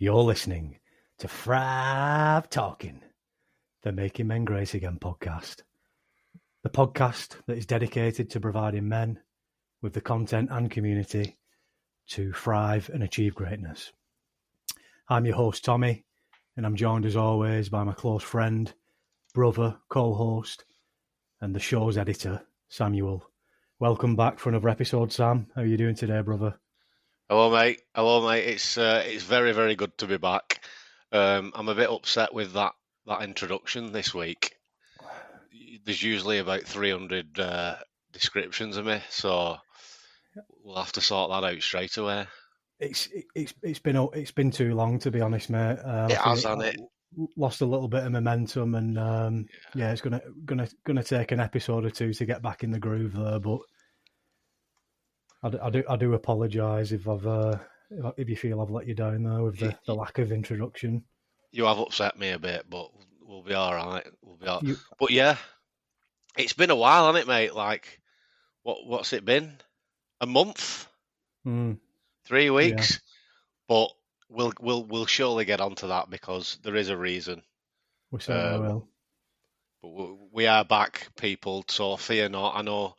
You're listening to Thrive Talking, the Making Men Great Again podcast. The podcast that is dedicated to providing men with the content and community to thrive and achieve greatness. I'm your host, Tommy, and I'm joined as always by my close friend, brother, co-host, and the show's editor, Samuel. Welcome back for another episode, Sam. How are you doing today, brother? Hello, mate. It's very, very good to be back. I'm a bit upset with that introduction this week. There's usually about 300 descriptions of me, so we'll have to sort that out straight away. It's been too long, to be honest, mate. It has, hasn't it? Lost a little bit of momentum, and it's gonna take an episode or two to get back in the groove there. But I do apologise if you feel I've let you down there with the lack of introduction. You have upset me a bit, but we'll be all right. But yeah, it's been a while, hasn't it, mate? Like, what's it been? A month? 3 weeks? Yeah. But we'll surely get onto that because there is a reason. We certainly will. But we are back, people. So fear not. I know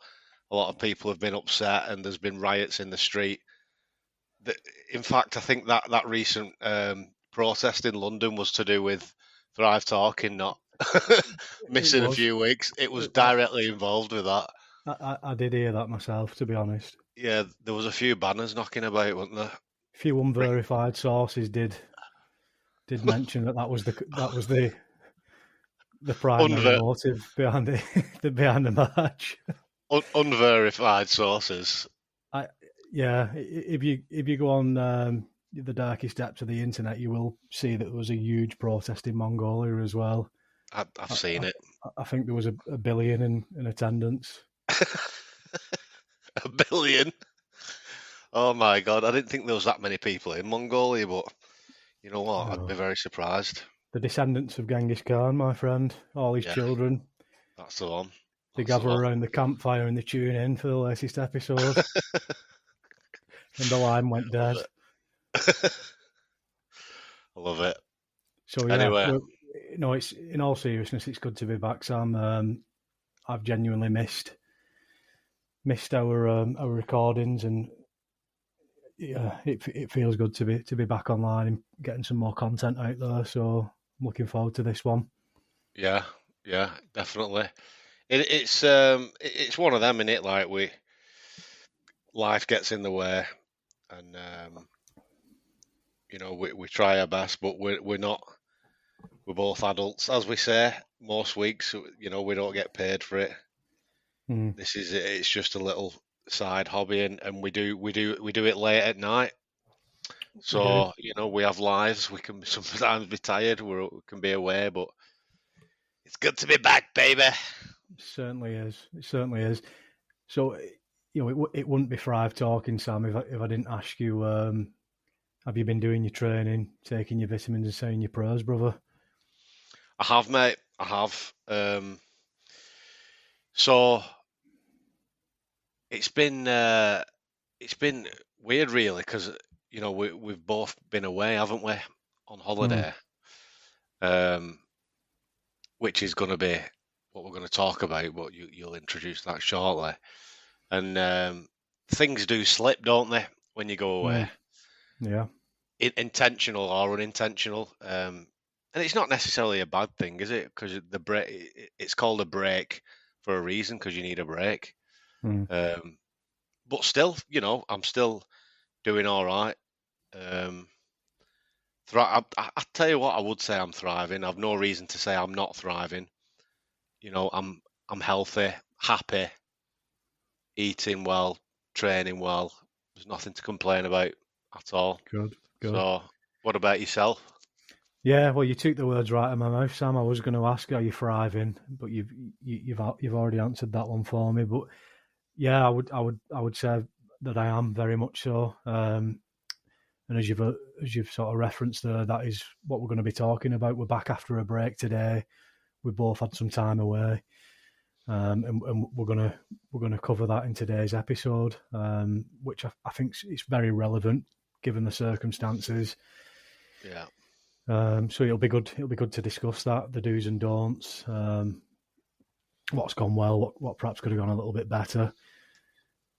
a lot of people have been upset, and there's been riots in the street. In fact, I think that recent protest in London was to do with Thrive Talking, not missing a few weeks. It was directly involved with that. I did hear that myself, to be honest. Yeah, there was a few banners knocking about, weren't there? A few unverified sources did mention that was the primary motive behind the march. Unverified sources. If you go on the darkest depths of the internet, you will see that there was a huge protest in Mongolia as well. I've seen it. I think there was a billion in attendance. A billion? Oh my God, I didn't think there was that many people in Mongolia, but you know what? I'd be very surprised. The descendants of Genghis Khan, my friend, all his children. That's the one. They gather around the campfire and they tune in for the latest episode. And the line went dead. I love it. So yeah, anyway, it's in all seriousness, it's good to be back, Sam. I've genuinely missed our recordings, and yeah, it feels good to be back online and getting some more content out there. So I'm looking forward to this one. Yeah, definitely. It's one of them, innit? Like life gets in the way, and we try our best, but we're not. We're both adults, as we say. Most weeks, we don't get paid for it. It's just a little side hobby, and we do it late at night. So we have lives. We can sometimes be tired. We can be away, but it's good to be back, baby. It certainly is. So it wouldn't be Thrive Talking, Sam, if I didn't ask you. Have you been doing your training, taking your vitamins, and saying your prayers, brother? I have, mate. I have. So it's been weird, really, because we've both been away, haven't we, on holiday, which is going to be what we're going to talk about. But you'll introduce that shortly. And things do slip, don't they, when you go away? Yeah. Intentional or unintentional. And it's not necessarily a bad thing, is it? Because it's called a break for a reason, because you need a break. But still, I'm still doing all right. I tell you what, I would say I'm thriving. I've no reason to say I'm not thriving. I'm healthy, happy, eating well, training well. There's nothing to complain about at all. Good. So, what about yourself? Yeah, well, you took the words right out of my mouth, Sam. I was going to ask, are you thriving? But you've already answered that one for me. But yeah, I would say that I am very much so. And as you've sort of referenced there, that is what we're going to be talking about. We're back after a break today. We both had some time away, and we're gonna cover that in today's episode, which I think it's very relevant given the circumstances. Yeah. So it'll be good. It'll be good to discuss that, the do's and don'ts, what's gone well, what perhaps could have gone a little bit better.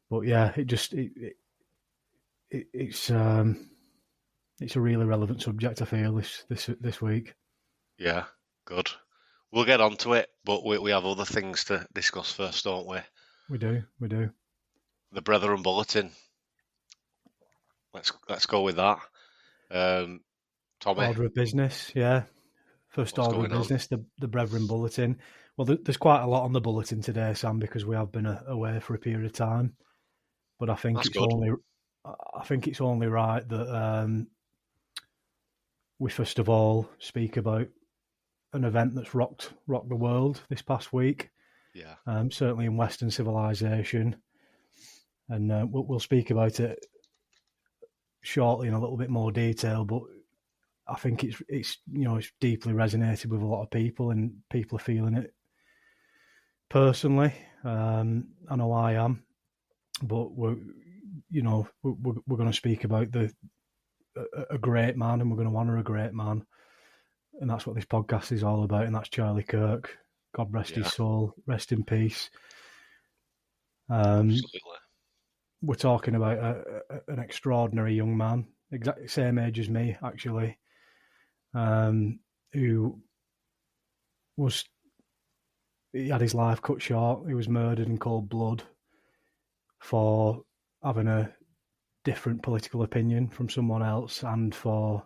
But yeah, it's a really relevant subject. I feel this week. Yeah. Good. We'll get onto it, but we have other things to discuss first, don't we? We do. The Brethren Bulletin. Let's go with that. Tommy, Order of business, yeah. First what's order of going on? business, the Brethren Bulletin. Well, there's quite a lot on the bulletin today, Sam, because we have been away for a period of time. But I think That's good. it's only right that we first of all speak about an event that's rocked the world this past week. Yeah. Certainly in Western civilization, and we'll speak about it shortly in a little bit more detail. But I think it's deeply resonated with a lot of people, and people are feeling it personally. I know I am, but we're going to speak about a great man, and we're going to honour a great man, and that's what this podcast is all about. And that's Charlie Kirk. God rest his soul. Rest in peace. Absolutely. We're talking about an extraordinary young man, exactly same age as me, actually, who he had his life cut short. He was murdered in cold blood for having a different political opinion from someone else and for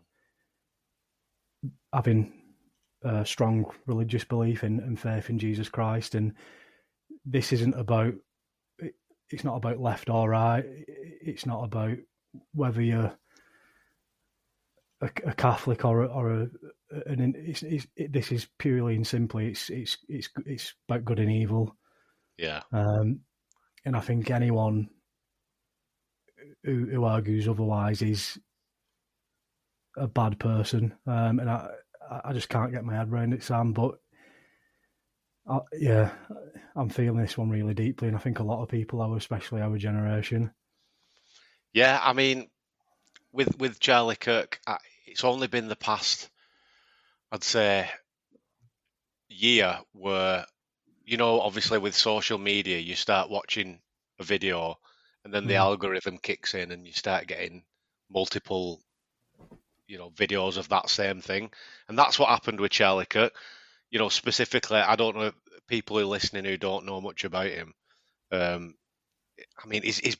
having a strong religious belief and faith in Jesus Christ. And this isn't about, it's not about left or right. It's not about whether you're a Catholic this is purely and simply it's about good and evil. Yeah. And I think anyone who argues otherwise is a bad person. And I just can't get my head around it, Sam. But I'm feeling this one really deeply, and I think a lot of people are, especially our generation. Yeah. I mean, with Charlie Kirk, it's only been the past, I'd say, year where, obviously with social media, you start watching a video and then the algorithm kicks in and you start getting multiple, videos of that same thing. And that's what happened with Charlie Kirk. Specifically, I don't know people who are listening who don't know much about him. I mean, he's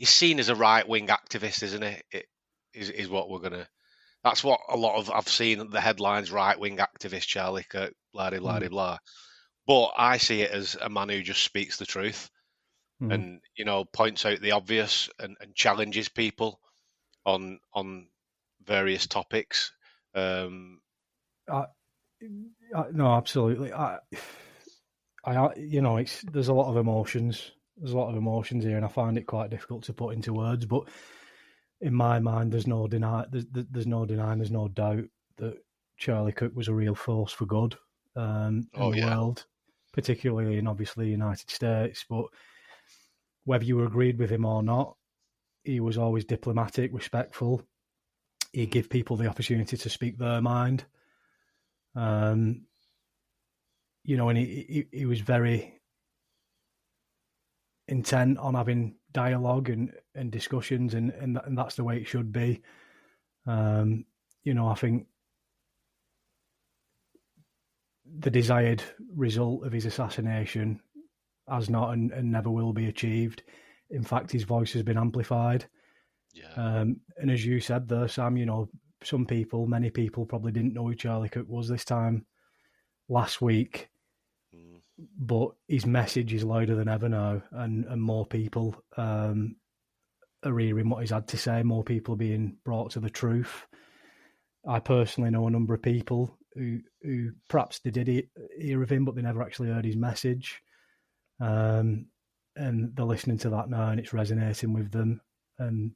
seen as a right wing activist, isn't he? Is what we're gonna. That's what a lot of I've seen the headlines: right wing activist Charlie Kirk, blah blah blah blah. But I see it as a man who just speaks the truth and points out the obvious and challenges people on various topics. No, absolutely. There's a lot of emotions. There's a lot of emotions here, and I find it quite difficult to put into words. But in my mind, there's no denying, there's no doubt that Charlie Cook was a real force for good in the world, particularly in obviously the United States. But whether you agreed with him or not, he was always diplomatic, respectful. He'd give people the opportunity to speak their mind. And he was very intent on having dialogue and discussions, and that's the way it should be. I think the desired result of his assassination has not and never will be achieved. In fact, his voice has been amplified. Yeah. And as you said there, Sam, many people probably didn't know who Charlie Cook was this time last week. But his message is louder than ever now, and more people are hearing what he's had to say. More people are being brought to the truth. I personally know a number of people who perhaps they did hear of him, but they never actually heard his message. And they're listening to that now, and it's resonating with them. And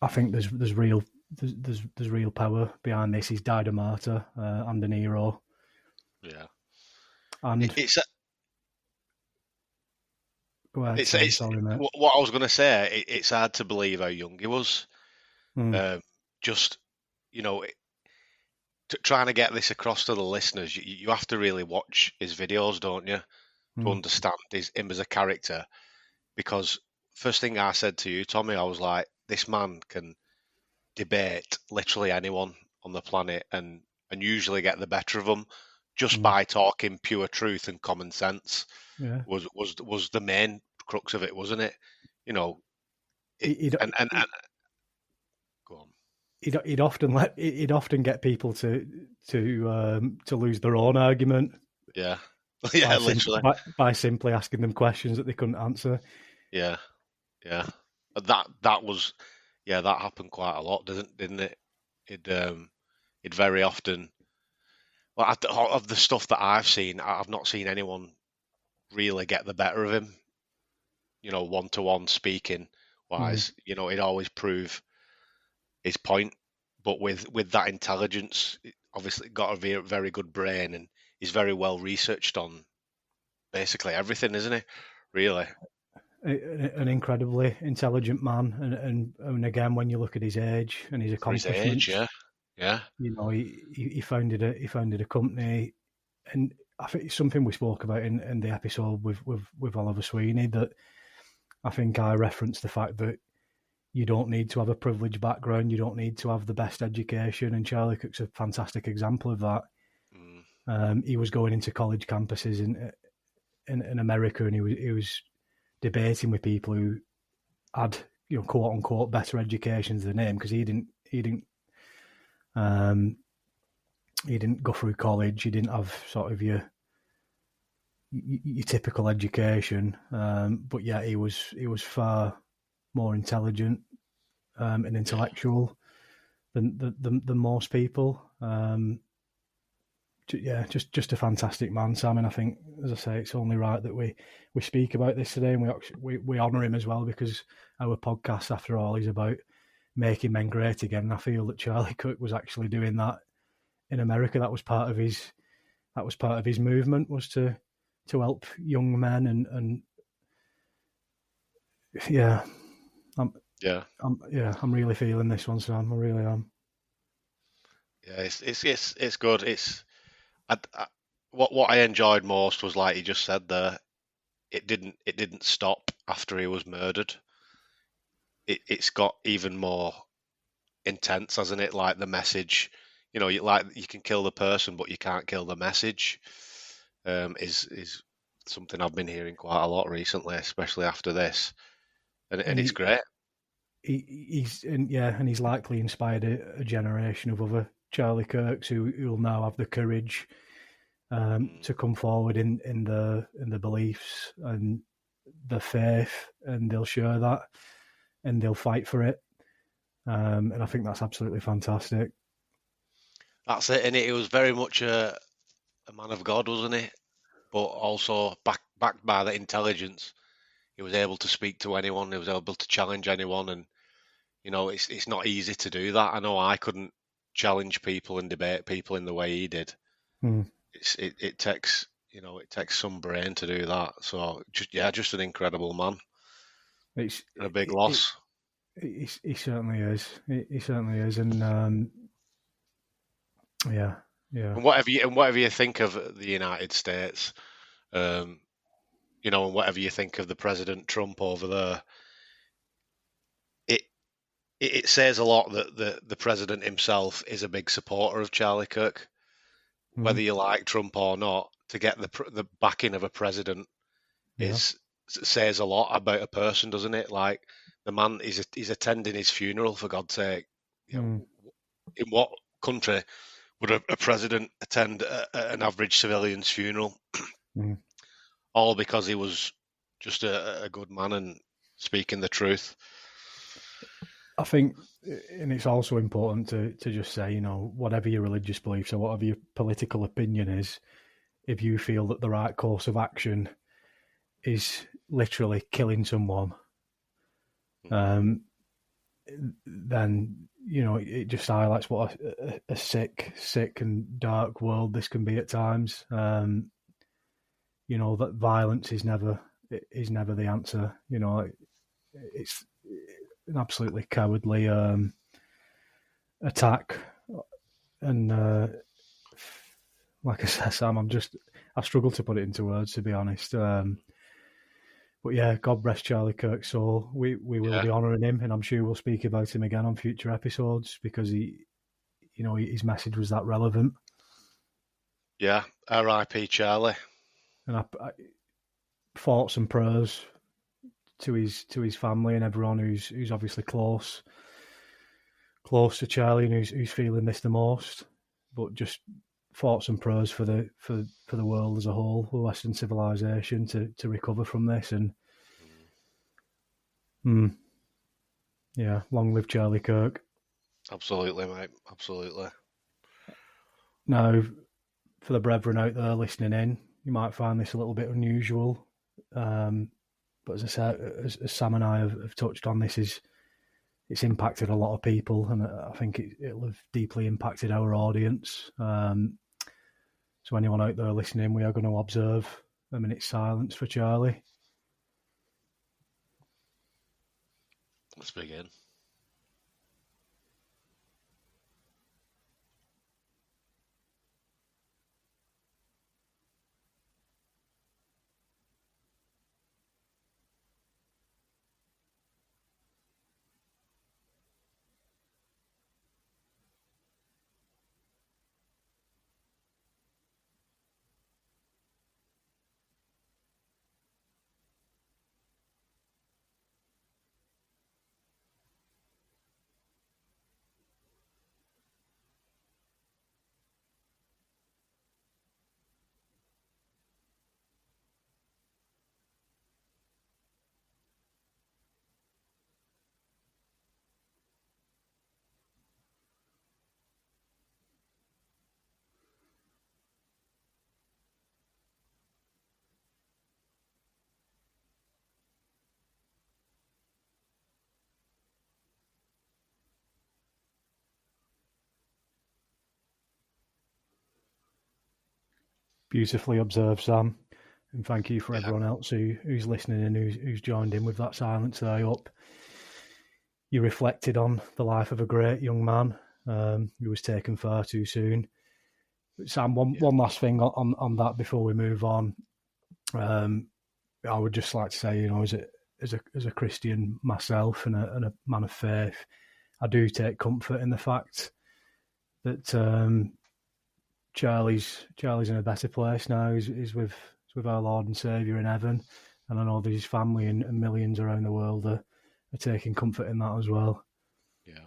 I think there's real power behind this. He's died a martyr and an hero. Yeah. And go ahead, sorry, mate. What I was going to say. It's hard to believe how young he was. just, you know, trying to get this across to the listeners, you have to really watch his videos, don't you, to understand him as a character. Because first thing I said to you, Tommy, I was like, this man can debate literally anyone on the planet and usually get the better of them just by talking pure truth and common sense. Yeah. Was the main crux of it, wasn't it? You know, He'd, and go on. he'd often get people to lose their own argument. Yeah, yeah, literally. By simply asking them questions that they couldn't answer. Yeah, yeah. That was, yeah, that happened quite a lot, didn't it? It very often. Well, of the stuff that I've seen, I've not seen anyone really get the better of him. You know, one to one speaking wise, you know, he'd always prove his point. But with that intelligence, obviously got a very, very good brain, and he's very well researched on basically everything, isn't he? Really, an incredibly intelligent man, and again, when you look at his age and his for his age, accomplishments, yeah. you know, he founded a company, and I think it's something we spoke about in the episode with Oliver Sweeney, that I think I referenced the fact that you don't need to have a privileged background, you don't need to have the best education, and Charlie Cook's a fantastic example of that. He was going into college campuses in America, and he was debating with people who had, you know, quote unquote better educations than him, because he didn't go through college. He didn't have sort of your typical education, but yeah, he was far more intelligent and intellectual than most people. Yeah, just a fantastic man, Sam. And I think, as I say, it's only right that we speak about this today, and we honour him as well, because our podcast, after all, is about making men great again. And I feel that Charlie Cook was actually doing that in America. That was part of his movement, was to help young men, and yeah, I'm really feeling this one, Sam. I really am. Yeah, it's good. What I enjoyed most was, like you just said there, it didn't stop after he was murdered. It's got even more intense, hasn't it? Like the message, you know, you can kill the person, but you can't kill the message. Is something I've been hearing quite a lot recently, especially after this, and it's great. He's likely inspired a generation of other Charlie Kirks who will now have the courage to come forward in the beliefs and the faith, and they'll share that, and they'll fight for it. And I think that's absolutely fantastic. That's it, and it was very much a man of God, wasn't he? But also backed by the intelligence. He was able to speak to anyone. He was able to challenge anyone, and you know, it's not easy to do that. I know I couldn't challenge people and debate people in the way he did. It takes, you know, it takes some brain to do that. So just an incredible man. It's a big loss. He certainly is. He certainly is, and yeah. And whatever you think of the United States, you know, and whatever you think of the President Trump over there, it says a lot that the president himself is a big supporter of Charlie Kirk. Whether you like Trump or not, to get the backing of a president says a lot about a person, doesn't it? Like, the man he's attending his funeral, for God's sake. You know, in what country would a president attend an average civilian's funeral? All because he was just a good man and speaking the truth. I think, and it's also important to just say, you know, whatever your religious beliefs or whatever your political opinion is, if you feel that the right course of action is literally killing someone, then, you know, it just highlights what a sick and dark world this can be at times. You know, that violence is never the answer. You know, it's an absolutely cowardly attack, and like I said, Sam, I struggle to put it into words, to be honest. But yeah, God rest Charlie Kirk's soul. We will Yeah, be honouring him, and I'm sure we'll speak about him again on future episodes because his message was that relevant. yeah. R.I.P. Charlie. And thoughts and prayers to his family and everyone who's obviously close to Charlie and who's feeling this the most. But just thoughts and prayers for the world as a whole, the Western civilization, to recover from this. And yeah, long live Charlie Kirk. Absolutely, mate. Absolutely. Now, for the brethren out there listening in, you might find this a little bit unusual. But as I said, as Sam and I have touched on, it's impacted a lot of people, and I think it'll have deeply impacted our audience. So anyone out there listening, we are going to observe a minute's silence for Charlie. Let's begin. Beautifully observed, Sam. And thank you for Yeah, everyone else who's listening and who's joined in with that silence there. I hope you reflected on the life of a great young man who was taken far too soon. Sam, one last thing on that before we move on. I would just like to say, as a Christian myself and a man of faith, I do take comfort in the fact that Charlie's in a better place now. He's with our Lord and Saviour in heaven, and I know that his family and millions around the world are taking comfort in that as well. yeah.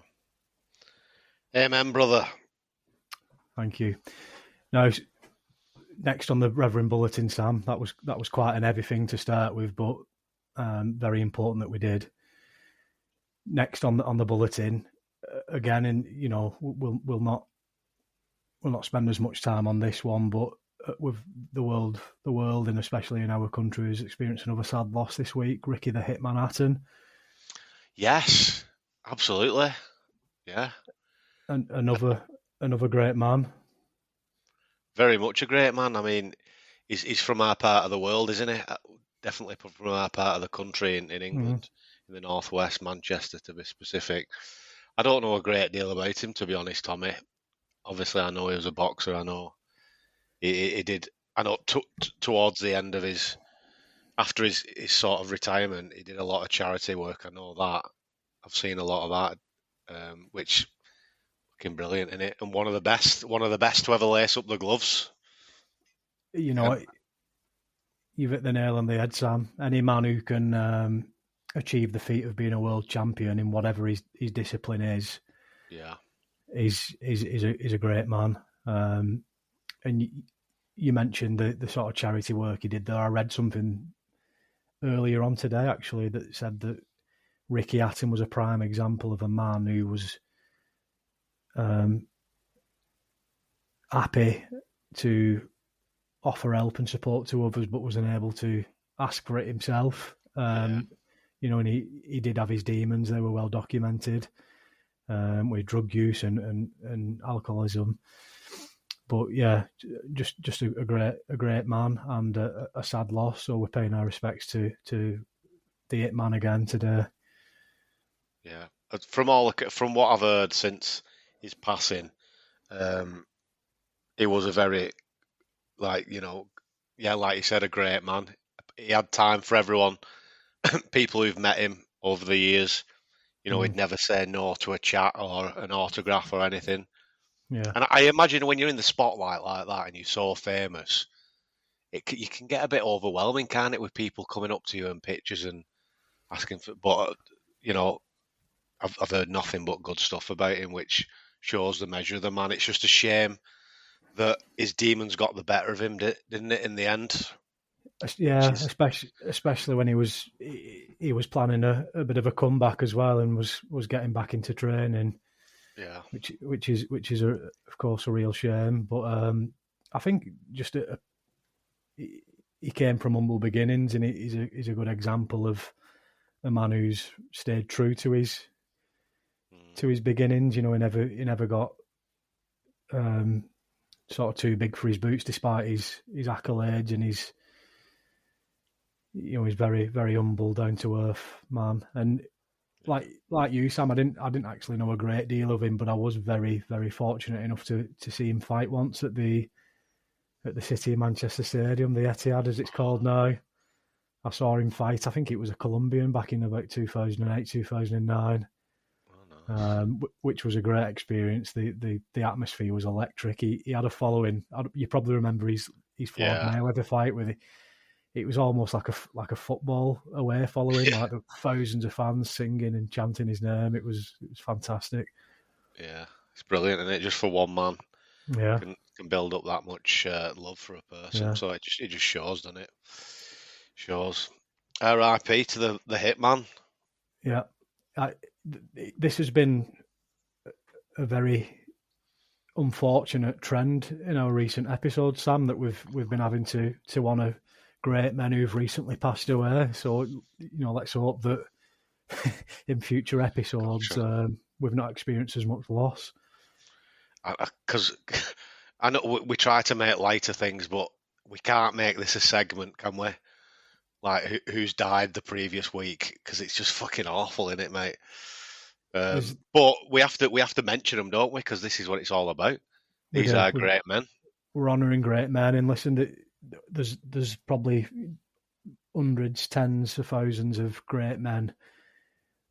Amen, brother. Thank you. Now, next on the Reverend Bulletin, Sam, that was quite an heavy thing to start with, but very important that we did. Next on the bulletin, again, and we'll not spend as much time on this one, but with the world, and especially in our country, is experiencing another sad loss this week. Ricky the Hitman Hatton. Yes, absolutely. Yeah. And another great man. Very much a great man. I mean, he's from our part of the world, isn't he? Definitely from our part of the country in England, in the northwest, Manchester to be specific. I don't know a great deal about him, to be honest, Tommy. Obviously, I know he was a boxer. I know he did. I know towards the end of after his sort of retirement, he did a lot of charity work. I know that. I've seen a lot of that, which fucking brilliant in it, and one of the best to ever lace up the gloves. You've hit the nail on the head, Sam. Any man who can achieve the feat of being a world champion in whatever his discipline is, yeah, is a great man. And you mentioned the sort of charity work he did there. I read something earlier on today, actually, that said that Ricky Hatton was a prime example of a man who was happy to offer help and support to others, but was unable to ask for it himself. And he did have his demons; they were well documented, with drug use and alcoholism. But yeah, just a great man and a sad loss. So we're paying our respects to the Hitman again today. Yeah. From what I've heard since his passing. He was a very, like like you said, a great man. He had time for everyone. People who've met him over the years, he'd never say no to a chat or an autograph or anything. Yeah. And I imagine when you're in the spotlight like that and you're so famous, you can get a bit overwhelming, can't it, with people coming up to you in pictures and asking for. But I've heard nothing but good stuff about him, which shows the measure of the man. It's just a shame that his demons got the better of him, didn't it, in the end? Yeah, especially when he was planning a bit of a comeback as well, and was getting back into training. Yeah, which is of course a real shame. But I think just he came from humble beginnings, and he's a good example of a man who's stayed true to his beginnings. He never got sort of too big for his boots, despite his accolades, and he's very, very humble, down to earth man. And like you, Sam, I didn't actually know a great deal of him, but I was very, very fortunate enough to see him fight once at the City of Manchester Stadium, the Etihad as it's called now. I saw him fight. I think it was a Colombian back in about 2008, 2009. Which was a great experience. The atmosphere was electric. He had a following. You probably remember his Floyd Mayweather fight with it. It was almost like a football away following, like the thousands of fans singing and chanting his name. It was fantastic. Yeah, it's brilliant, isn't it? Just for one man, can build up that much love for a person. Yeah. So it just shows, doesn't it? Shows. R.I.P. to the hitman. Yeah. This has been a very unfortunate trend in our recent episodes, Sam, that we've been having to honour great men who've recently passed away. So let's hope that in future episodes we've not experienced as much loss. Because I know we try to make lighter things, but we can't make this a segment, can we? Like who's died the previous week, because it's just fucking awful, isn't it, mate? But we have to mention them, don't we? Because this is what it's all about. These are great men. We're honouring great men, and listen, there's probably hundreds, tens of thousands of great men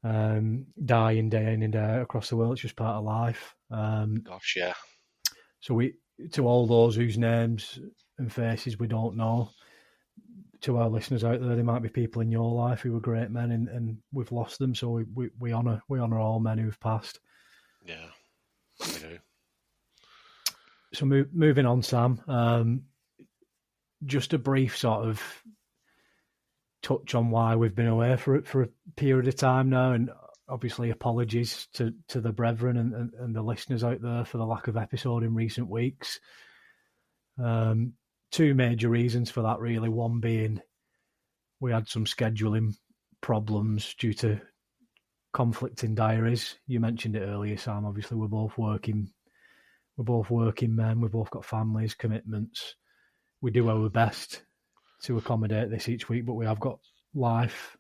dying day in and day out across the world. It's just part of life. Gosh, yeah. So to all those whose names and faces we don't know, to our listeners out there, there might be people in your life who were great men, and we've lost them. So we honour all men who've passed. Yeah, we do. So moving on, Sam. Just a brief sort of touch on why we've been away for a period of time now, and obviously apologies to the brethren and the listeners out there for the lack of episode in recent weeks. Two major reasons for that, really. One being we had some scheduling problems due to conflicting diaries. You mentioned it earlier, Sam. Obviously, we're both working men. We've both got families, commitments. We do our best to accommodate this each week, but we have got life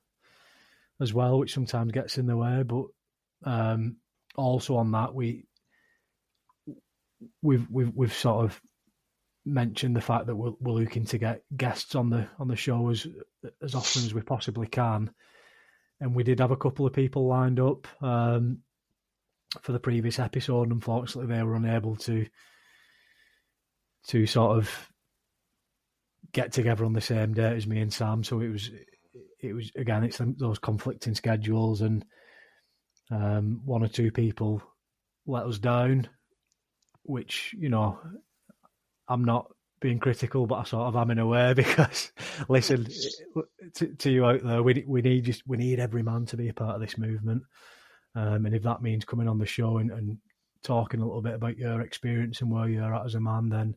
as well, which sometimes gets in the way. But also on that, we've sort of mentioned the fact that we're looking to get guests on the show as often as we possibly can, and we did have a couple of people lined up for the previous episode. Unfortunately, they were unable to sort of get together on the same day as me and Sam. So it was again, it's those conflicting schedules, and one or two people let us down, which, I'm not being critical, but I sort of am in a way, because listen, to you out there, we need every man to be a part of this movement, and if that means coming on the show and talking a little bit about your experience and where you're at as a man, then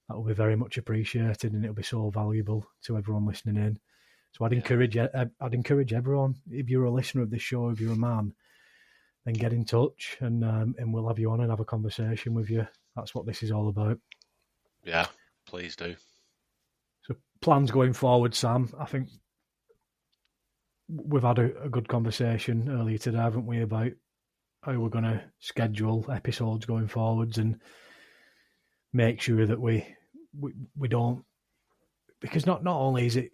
that will be very much appreciated, and it'll be so valuable to everyone listening in. So I'd encourage everyone, if you're a listener of this show, if you're a man, then get in touch, and we'll have you on and have a conversation with you. That's what this is all about. Yeah, please do. So plans going forward, Sam. I think we've had a good conversation earlier today, haven't we, about how we're going to schedule episodes going forwards and make sure that we don't, because not only is it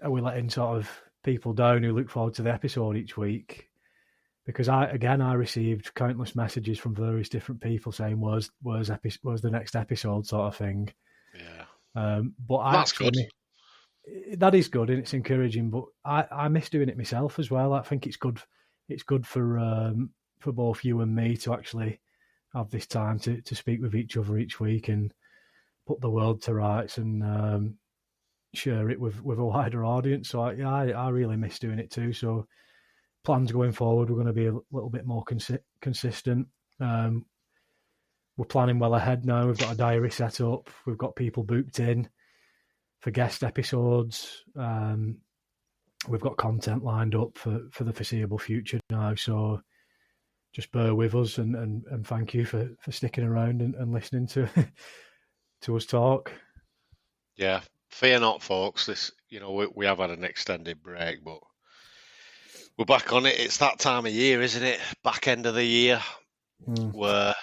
are we letting sort of people down who look forward to the episode each week, because I received countless messages from various different people saying where's the next episode sort of thing. Yeah, but that's good. That is good and it's encouraging, but I miss doing it myself as well. I think it's good for both you and me to actually have this time to speak with each other each week and put the world to rights and share it with a wider audience. So I really miss doing it too. So plans going forward, we're going to be a little bit more consistent. We're planning well ahead now. We've got a diary set up. We've got people booked in for guest episodes. We've got content lined up for the foreseeable future now. So just bear with us and thank you for sticking around and listening to to us talk. Yeah, fear not, folks. This, we have had an extended break, but we're back on it. It's that time of year, isn't it? Back end of the year, where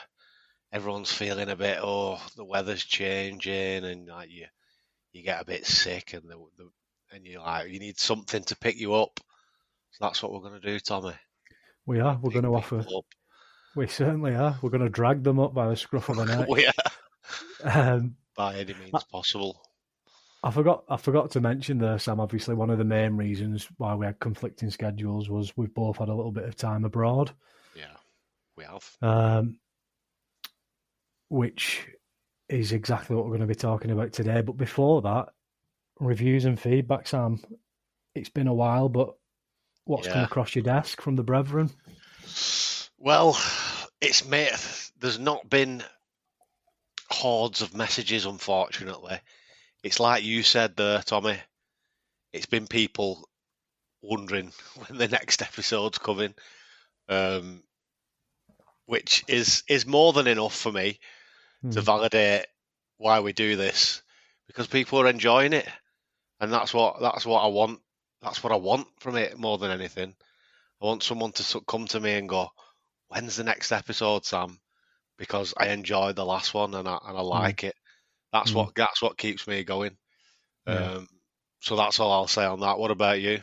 everyone's feeling a bit, the weather's changing, and like you get a bit sick, and you're like, you need something to pick you up. So that's what we're going to do, Tommy. We are. We're going to offer. Up. We certainly are. We're going to drag them up by the scruff of the neck. We are. By any means possible. I forgot to mention there, Sam. Obviously, one of the main reasons why we had conflicting schedules was we've both had a little bit of time abroad. Yeah, we have. Which is exactly what we're going to be talking about today. But before that, reviews and feedback, Sam. It's been a while, but what's come across your desk from the brethren? Well, there's not been hordes of messages, unfortunately. It's like you said there, Tommy. It's been people wondering when the next episode's coming, which is more than enough for me to validate why we do this, because people are enjoying it, and that's what I want. That's what I want from it more than anything. I want someone to come to me and go, "When's the next episode, Sam?" Because I enjoyed the last one and I like it. That's what keeps me going. Yeah. So that's all I'll say on that. What about you?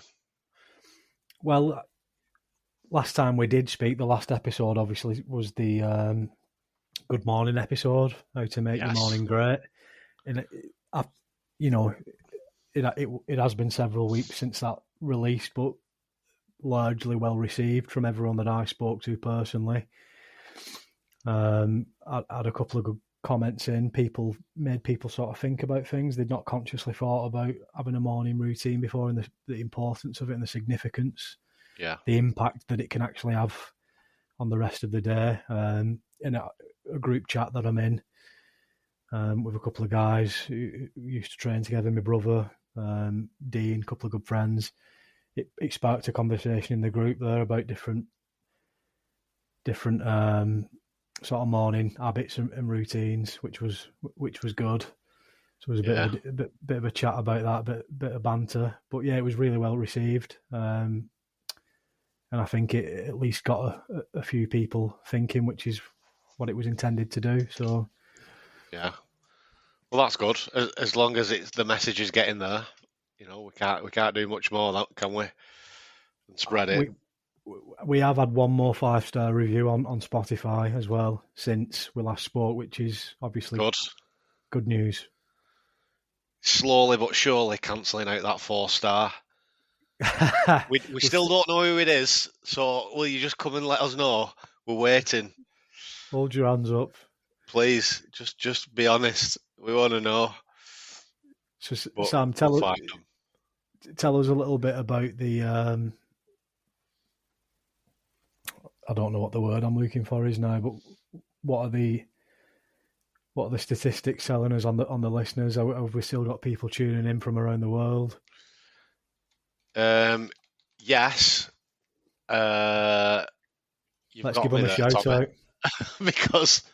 Well, last time we did speak, the last episode obviously was the Good Morning episode, how to make your morning great. And it has been several weeks since that released, but largely well received from everyone that I spoke to personally. I had a couple of good comments in. People sort of think about things they'd not consciously thought about having a morning routine before, and the importance of it and the significance, the impact that it can actually have on the rest of the day. In a group chat that I'm in with a couple of guys who used to train together, my brother, Dean, a couple of good friends, it sparked a conversation in the group there about different sort of morning habits and routines, which was good. So it was a bit of a chat about that, bit of banter. But yeah, it was really well received, and I think it at least got a few people thinking, which is what it was intended to do. So yeah, well, that's good. As long as the message is getting there, we can't do much more, can we? And spread it. We have had one more 5-star review on Spotify as well since we last spoke, which is obviously good news. Slowly but surely cancelling out that 4-star. we still don't know who it is, so will you just come and let us know? We're waiting. Hold your hands up. Please, just be honest. We want to know. So, Sam, tell us a little bit about the... I don't know what the word I'm looking for is now, but what are the statistics telling us on the listeners? Have we still got people tuning in from around the world? Yes. Let's give them a shout out. Because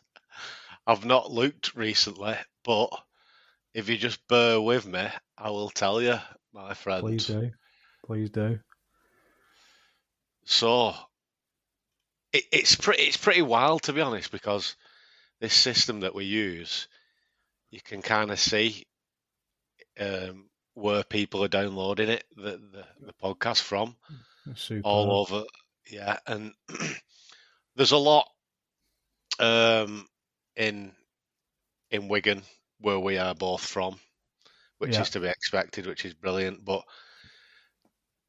I've not looked recently, but if you just bear with me, I will tell you, my friend. Please do. So, it's pretty wild, to be honest, because this system that we use, you can kind of see where people are downloading it, the podcast from Superb. all over. Yeah, and there's a lot um, in Wigan where we are both from, which Yeah. is to be expected, which is brilliant. But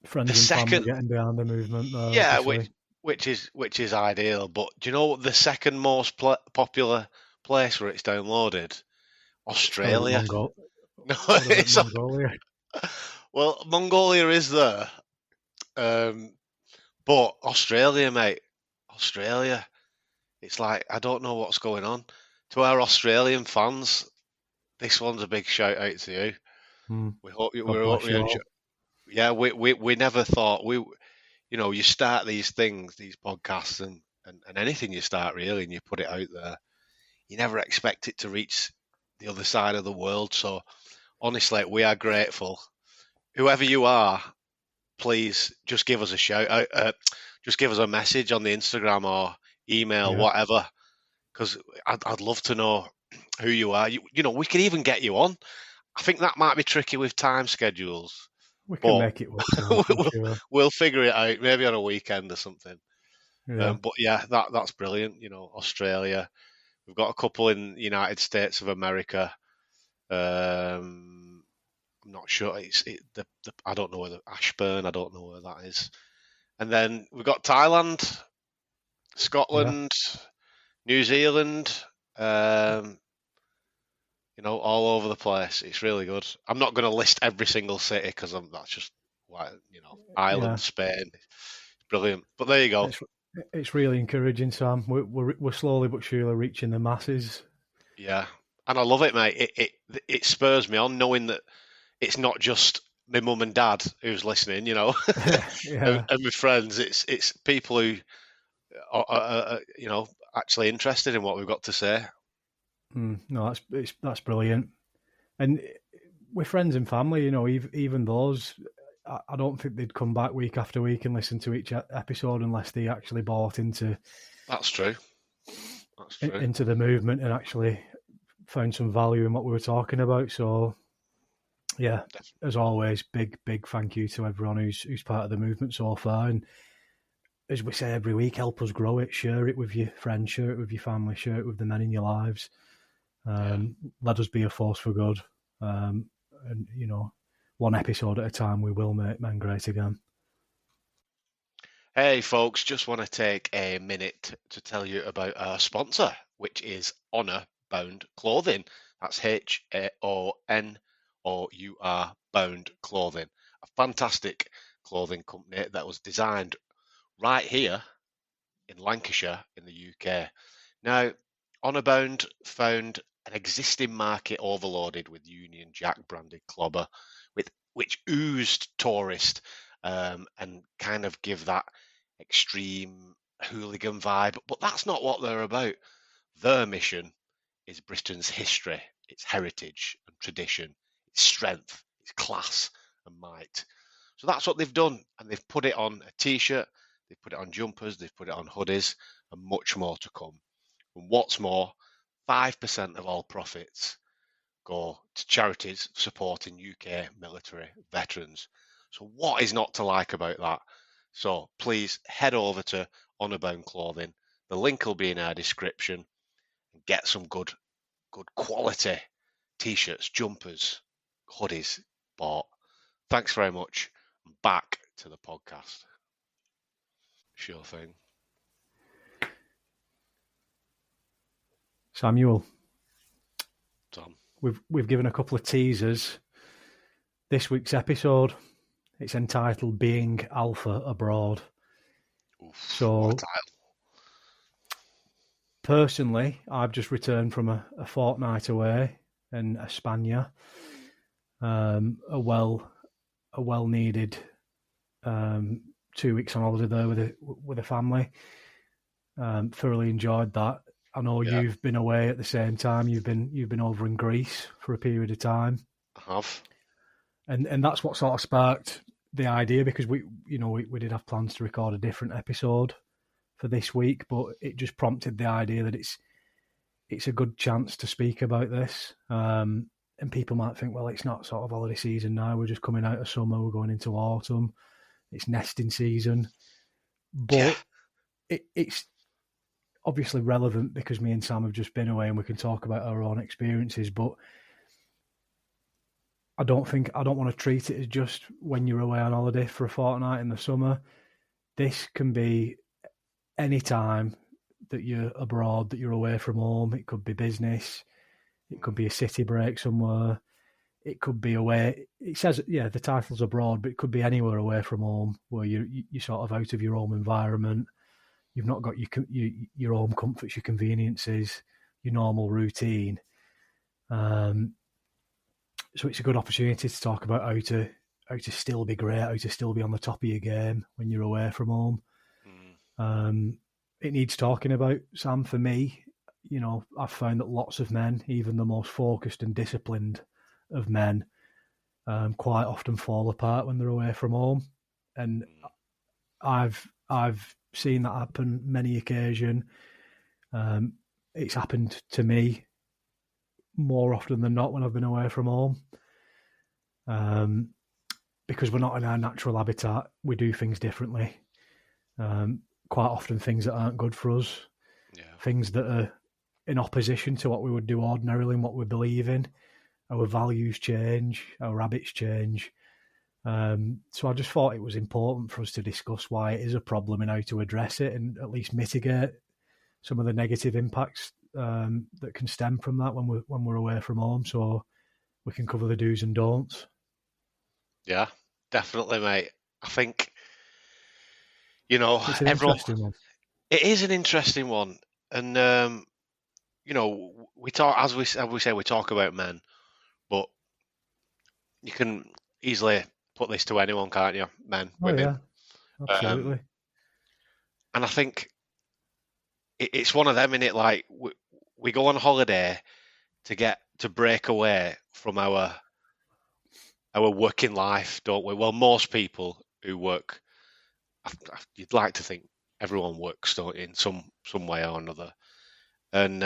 the Friends and family second, getting behind the movement there, yeah, obviously. which is ideal. But do you know what the second most popular place where it's downloaded? It's got to be Australia. No, What about it's Mongolia? well, Mongolia is there, um, but Australia, mate, Australia. It's like I don't know what's going on. To our Australian fans, this one's a big shout out to you. Hmm. We hope we God hope bless you you enjoy. all. Yeah, we never thought you start these things, these podcasts, and anything you start really, and you put it out there. You never expect it to reach the other side of the world. So honestly, we are grateful. Whoever you are, please just give us a shout out. Just give us a message on the Instagram or email, Yeah. whatever, because I'd love to know who you are. We could even get you on. I think that might be tricky with time schedules, We can but make it work, Sam, I'm we'll, sure. we'll figure it out. Maybe on a weekend or something. Yeah. But yeah, that's brilliant. Australia. We've got a couple in the United States of America. I'm not sure. I don't know where Ashburn. I don't know where that is. And then we've got Thailand, Yeah. Scotland, New Zealand. Um, all over the place. It's really good. I'm not going to list every single city because that's just like Yeah. Ireland, Spain. It's brilliant. But there you go. It's it's really encouraging, Sam. We're slowly but surely reaching the masses. Yeah, and I love it, mate. It spurs me on knowing that it's not just my mum and dad who's listening, and Yeah. my friends. It's people who are actually interested in what we've got to say. No, that's brilliant. And with friends and family, even those, I don't think they'd come back week after week and listen to each episode unless they actually bought That's true. That's true. into the movement and actually found some value in what we were talking about. So yeah, as always, big thank you to everyone who's part of the movement so far. And as we say every week, help us grow it. Share it with your friends, share it with your family, share it with the men in your lives. Yeah. Let us be a force for good. And one episode at a time, we will make men great again. Hey, folks, just want to take a minute to tell you about our sponsor, which is Honor Bound Clothing. That's HAONOUR Bound Clothing, a fantastic clothing company that was designed right here in Lancashire in the UK. Now, Honourbound found an existing market overloaded with Union Jack branded clobber, which oozed tourist and kind of give that extreme hooligan vibe. But that's not what they're about. Their mission is Britain's history, its heritage and tradition, its strength, its class and might. So that's what they've done, and they've put it on a t-shirt, they've put it on jumpers, they've put it on hoodies, and much more to come. And what's more, 5% of all profits go to charities supporting UK military veterans. So what is not to like about that? So please head over to Honourbound Clothing. The link will be in our description and get some good quality t-shirts, jumpers, hoodies bought. Thanks very much. Back to the podcast. Sure thing. Samuel, Tom. we've given a couple of teasers. This week's episode, it's entitled "Being Alpha Abroad." Oof, what a So, title. personally, I've just returned from a fortnight away in España. A well needed 2 weeks on holiday there with a family. Thoroughly enjoyed that. I know Yeah, you've been away at the same time. You've been over in Greece for a period of time, I have. and that's what sort of sparked the idea because we did have plans to record a different episode this week, but it just prompted the idea that it's a good chance to speak about this. And people might think, well, it's not sort of holiday season now. We're just coming out of summer. We're going into autumn. It's nesting season. Yeah. But it's obviously relevant because me and Sam have just been away and we can talk about our own experiences. But I don't want to treat it as just when you're away on holiday for a fortnight in the summer. This can be any time that you're abroad, that you're away from home. It could be business. It could be a city break somewhere. It could be away. It says, the title's abroad, but it could be anywhere away from home where you're sort of out of your home environment. You've not got your home comforts, your conveniences, your normal routine. So it's a good opportunity to talk about how to still be great, how to still be on the top of your game when you're away from home. It needs talking about, Sam. For me, I've found that lots of men, even the most focused and disciplined of men, quite often fall apart when they're away from home, and I've seen that happen many occasions. It's happened to me more often than not when I've been away from home, because we're not in our natural habitat. We do things differently. Quite often things that aren't good for us, things that are in opposition to what we would do ordinarily and what we believe in. Our values change, our habits change. So I just thought it was important for us to discuss why it is a problem and how to address it and at least mitigate some of the negative impacts that can stem from that when we're away from home. So we can cover the do's and don'ts. Yeah, definitely, mate. I think it's an interesting one. It is an interesting one, and we talk as we say we talk about men, but you can easily put this to anyone, can't you? Men, women. Yeah, absolutely. And I think it's one of them, innit? Like we go on holiday to break away from our working life, don't we? Well, most people who work, you'd like to think everyone works, don't you, in some way or another. And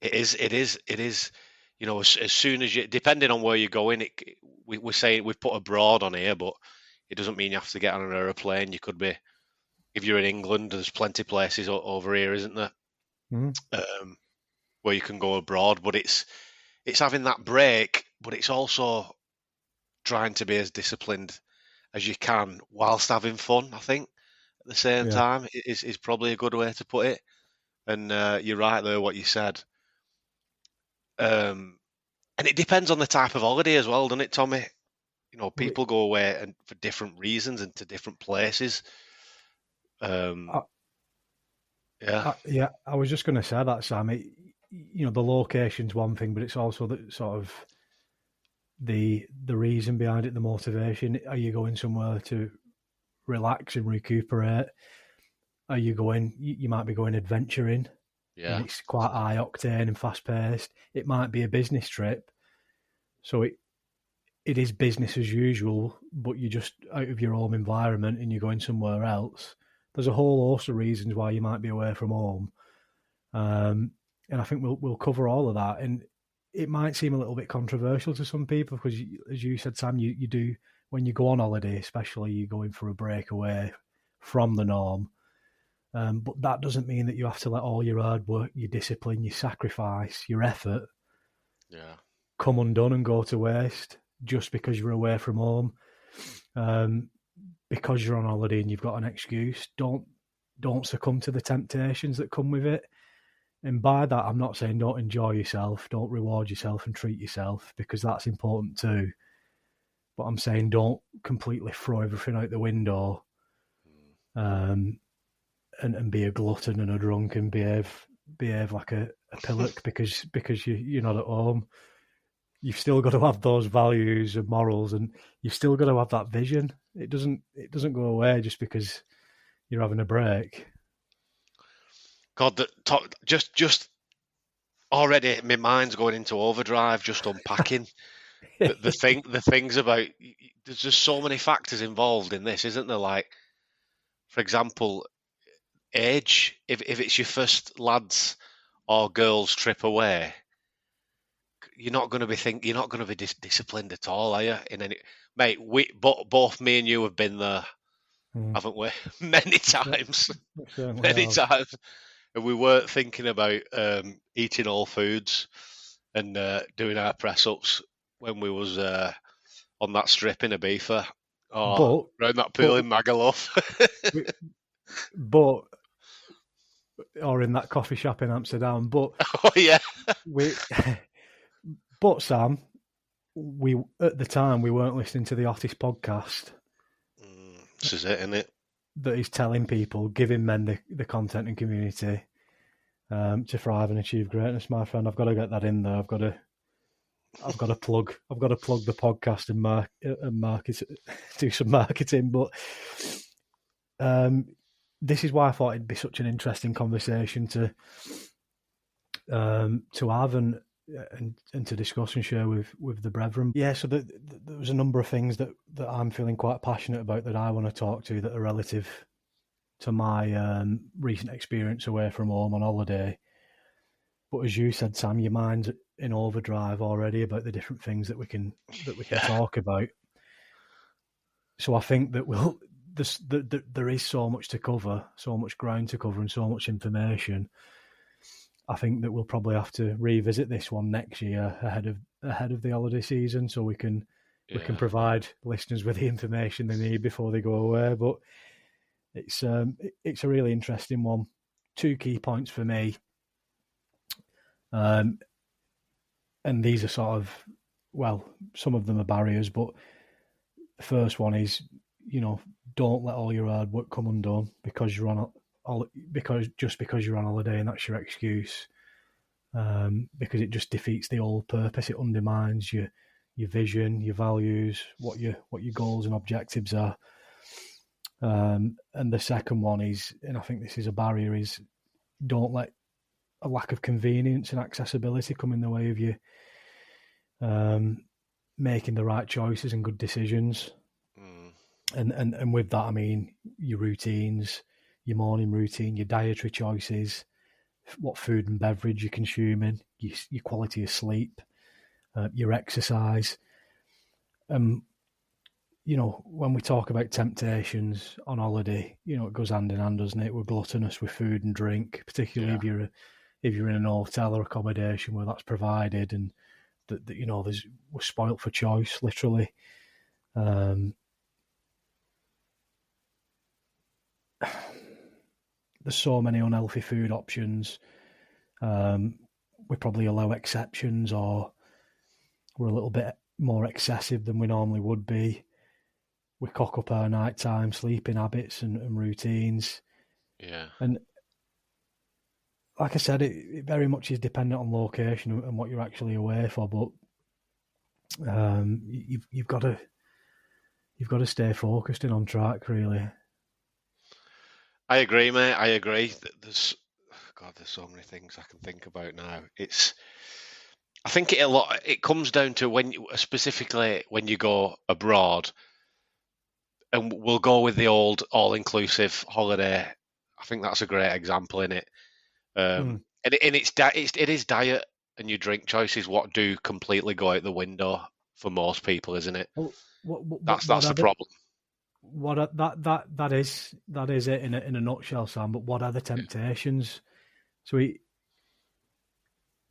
it is as soon as you, depending on where you're going, we're saying we've put abroad on here, but it doesn't mean you have to get on an aeroplane. You could be, if you're in England, there's plenty of places over here, isn't there? Where you can go abroad, but it's having that break, but it's also trying to be as disciplined as you can whilst having fun. I think at the same time is probably a good way to put it. And you're right there, what you said. And it depends on the type of holiday as well, doesn't it, Tommy? People go away and for different reasons and to different places. I was just going to say that, Sam. The location's one thing, but it's also the sort of the reason behind it, the motivation. Are you going somewhere to relax and recuperate? Are you going? You might be going adventuring. Yeah, and it's quite high octane and fast paced. It might be a business trip, so it is business as usual, but you're just out of your home environment and you're going somewhere else. There's a whole host of reasons why you might be away from home, and I think we'll cover all of that. And it might seem a little bit controversial to some people because, as you said, Sam, you do when you go on holiday, especially you're going for a break away from the norm. But that doesn't mean that you have to let all your hard work, your discipline, your sacrifice, your effort come undone and go to waste just because you're away from home. Because you're on holiday and you've got an excuse, don't succumb to the temptations that come with it. And by that, I'm not saying don't enjoy yourself, don't reward yourself and treat yourself, because that's important too. But I'm saying don't completely throw everything out the window and be a glutton and a drunk and behave like a pillock because you're not at home. You've still got to have those values and morals, and you've still got to have that vision. It doesn't go away just because you're having a break. God, just already my mind's going into overdrive just unpacking the things about. There's just so many factors involved in this, isn't there? Like, for example, age. If it's your first lads or girls trip away, you're not going to be disciplined at all, are you? In any, mate, both me and you have been there, haven't we? Many times, We certainly many have. times, and we weren't thinking about eating all foods and doing our press ups when we was on that strip in Ibiza or But around that pool but in Magaluf. we, but or in that coffee shop in Amsterdam. But Oh yeah, we, but Sam, we at the time we weren't listening to the Otis podcast this is it, isn't it? that is telling people, giving men the content and community to thrive and achieve greatness. My friend, I've got to get that in there. I've got to plug the podcast and market, do some marketing. But this is why I thought it'd be such an interesting conversation to have and to discuss and share with the brethren. Yeah, so there was a number of things that I'm feeling quite passionate about that I want to talk to that are relative to my recent experience away from home on holiday. But as you said, Sam, your mind's in overdrive already about the different things that we can talk about. So I think that there is so much to cover, so much ground to cover, and so much information. I think that we'll probably have to revisit this one next year ahead of the holiday season, so we can provide listeners with the information they need before they go away. But it's a really interesting one. 2 key points for me, and these are sort of, well, some of them are barriers, but the first one is, don't let all your hard work come undone because you're on because you're on holiday and that's your excuse, because it just defeats the whole purpose. It undermines your vision, your values, what your goals and objectives are. And the second one is, and I think this is a barrier, is don't let a lack of convenience and accessibility come in the way of you making the right choices and good decisions. And with that, I mean your routines, your morning routine, your dietary choices, what food and beverage you're consuming, your quality of sleep, your exercise. When we talk about temptations on holiday, it goes hand in hand, doesn't it? We're gluttonous with food and drink, particularly if you're in an hotel or accommodation where that's provided, and that we're spoilt for choice, literally. There's so many unhealthy food options. We probably allow exceptions, or we're a little bit more excessive than we normally would be. We cock up our nighttime sleeping habits and routines. Yeah. And like I said, it very much is dependent on location and what you're actually away for. But you've got to stay focused and on track, really. I agree, mate. I agree. There's so many things I can think about now. I think it comes down to specifically when you go abroad, and we'll go with the old all-inclusive holiday. I think that's a great example in it. And it is diet and your drink choices what do completely go out the window for most people, isn't it? Well, that's the problem. That is it in a nutshell, Sam. But what are the temptations? So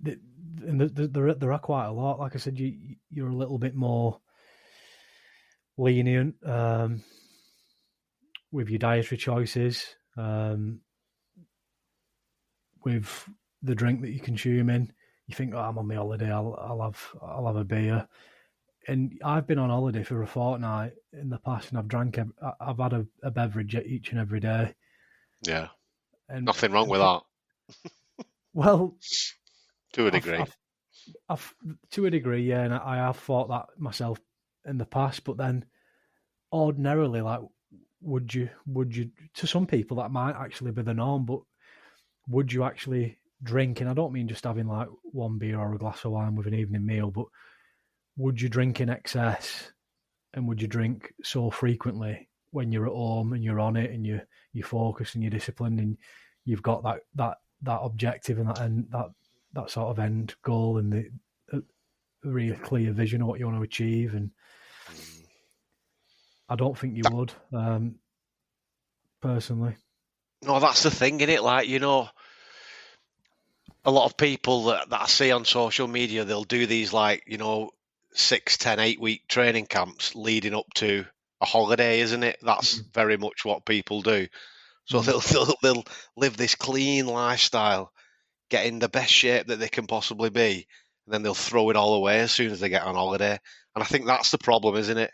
there are quite a lot. Like I said, you're a little bit more lenient with your dietary choices, with the drink that you're consuming. You think, I'm on my holiday, I'll have a beer. And I've been on holiday for a fortnight in the past, and I've had a beverage each and every day. Yeah, and nothing wrong with that. Well, to a degree, to a degree, yeah. And I have thought that myself in the past, but then ordinarily, like, would you? To some people, that might actually be the norm, but would you actually drink? And I don't mean just having like one beer or a glass of wine with an evening meal, but would you drink in excess, and would you drink so frequently when you're at home and you're on it and you focus and you're disciplined and you've got that objective and that sort of end goal and the really clear vision of what you want to achieve. And I don't think you would, personally. No, that's the thing, isn't it? Like, a lot of people that I see on social media, they'll do these 6, 10, 8 week training camps leading up to a holiday, isn't it? That's very much what people do. So they'll live this clean lifestyle, get in the best shape that they can possibly be, and then they'll throw it all away as soon as they get on holiday. And I think that's the problem, isn't it?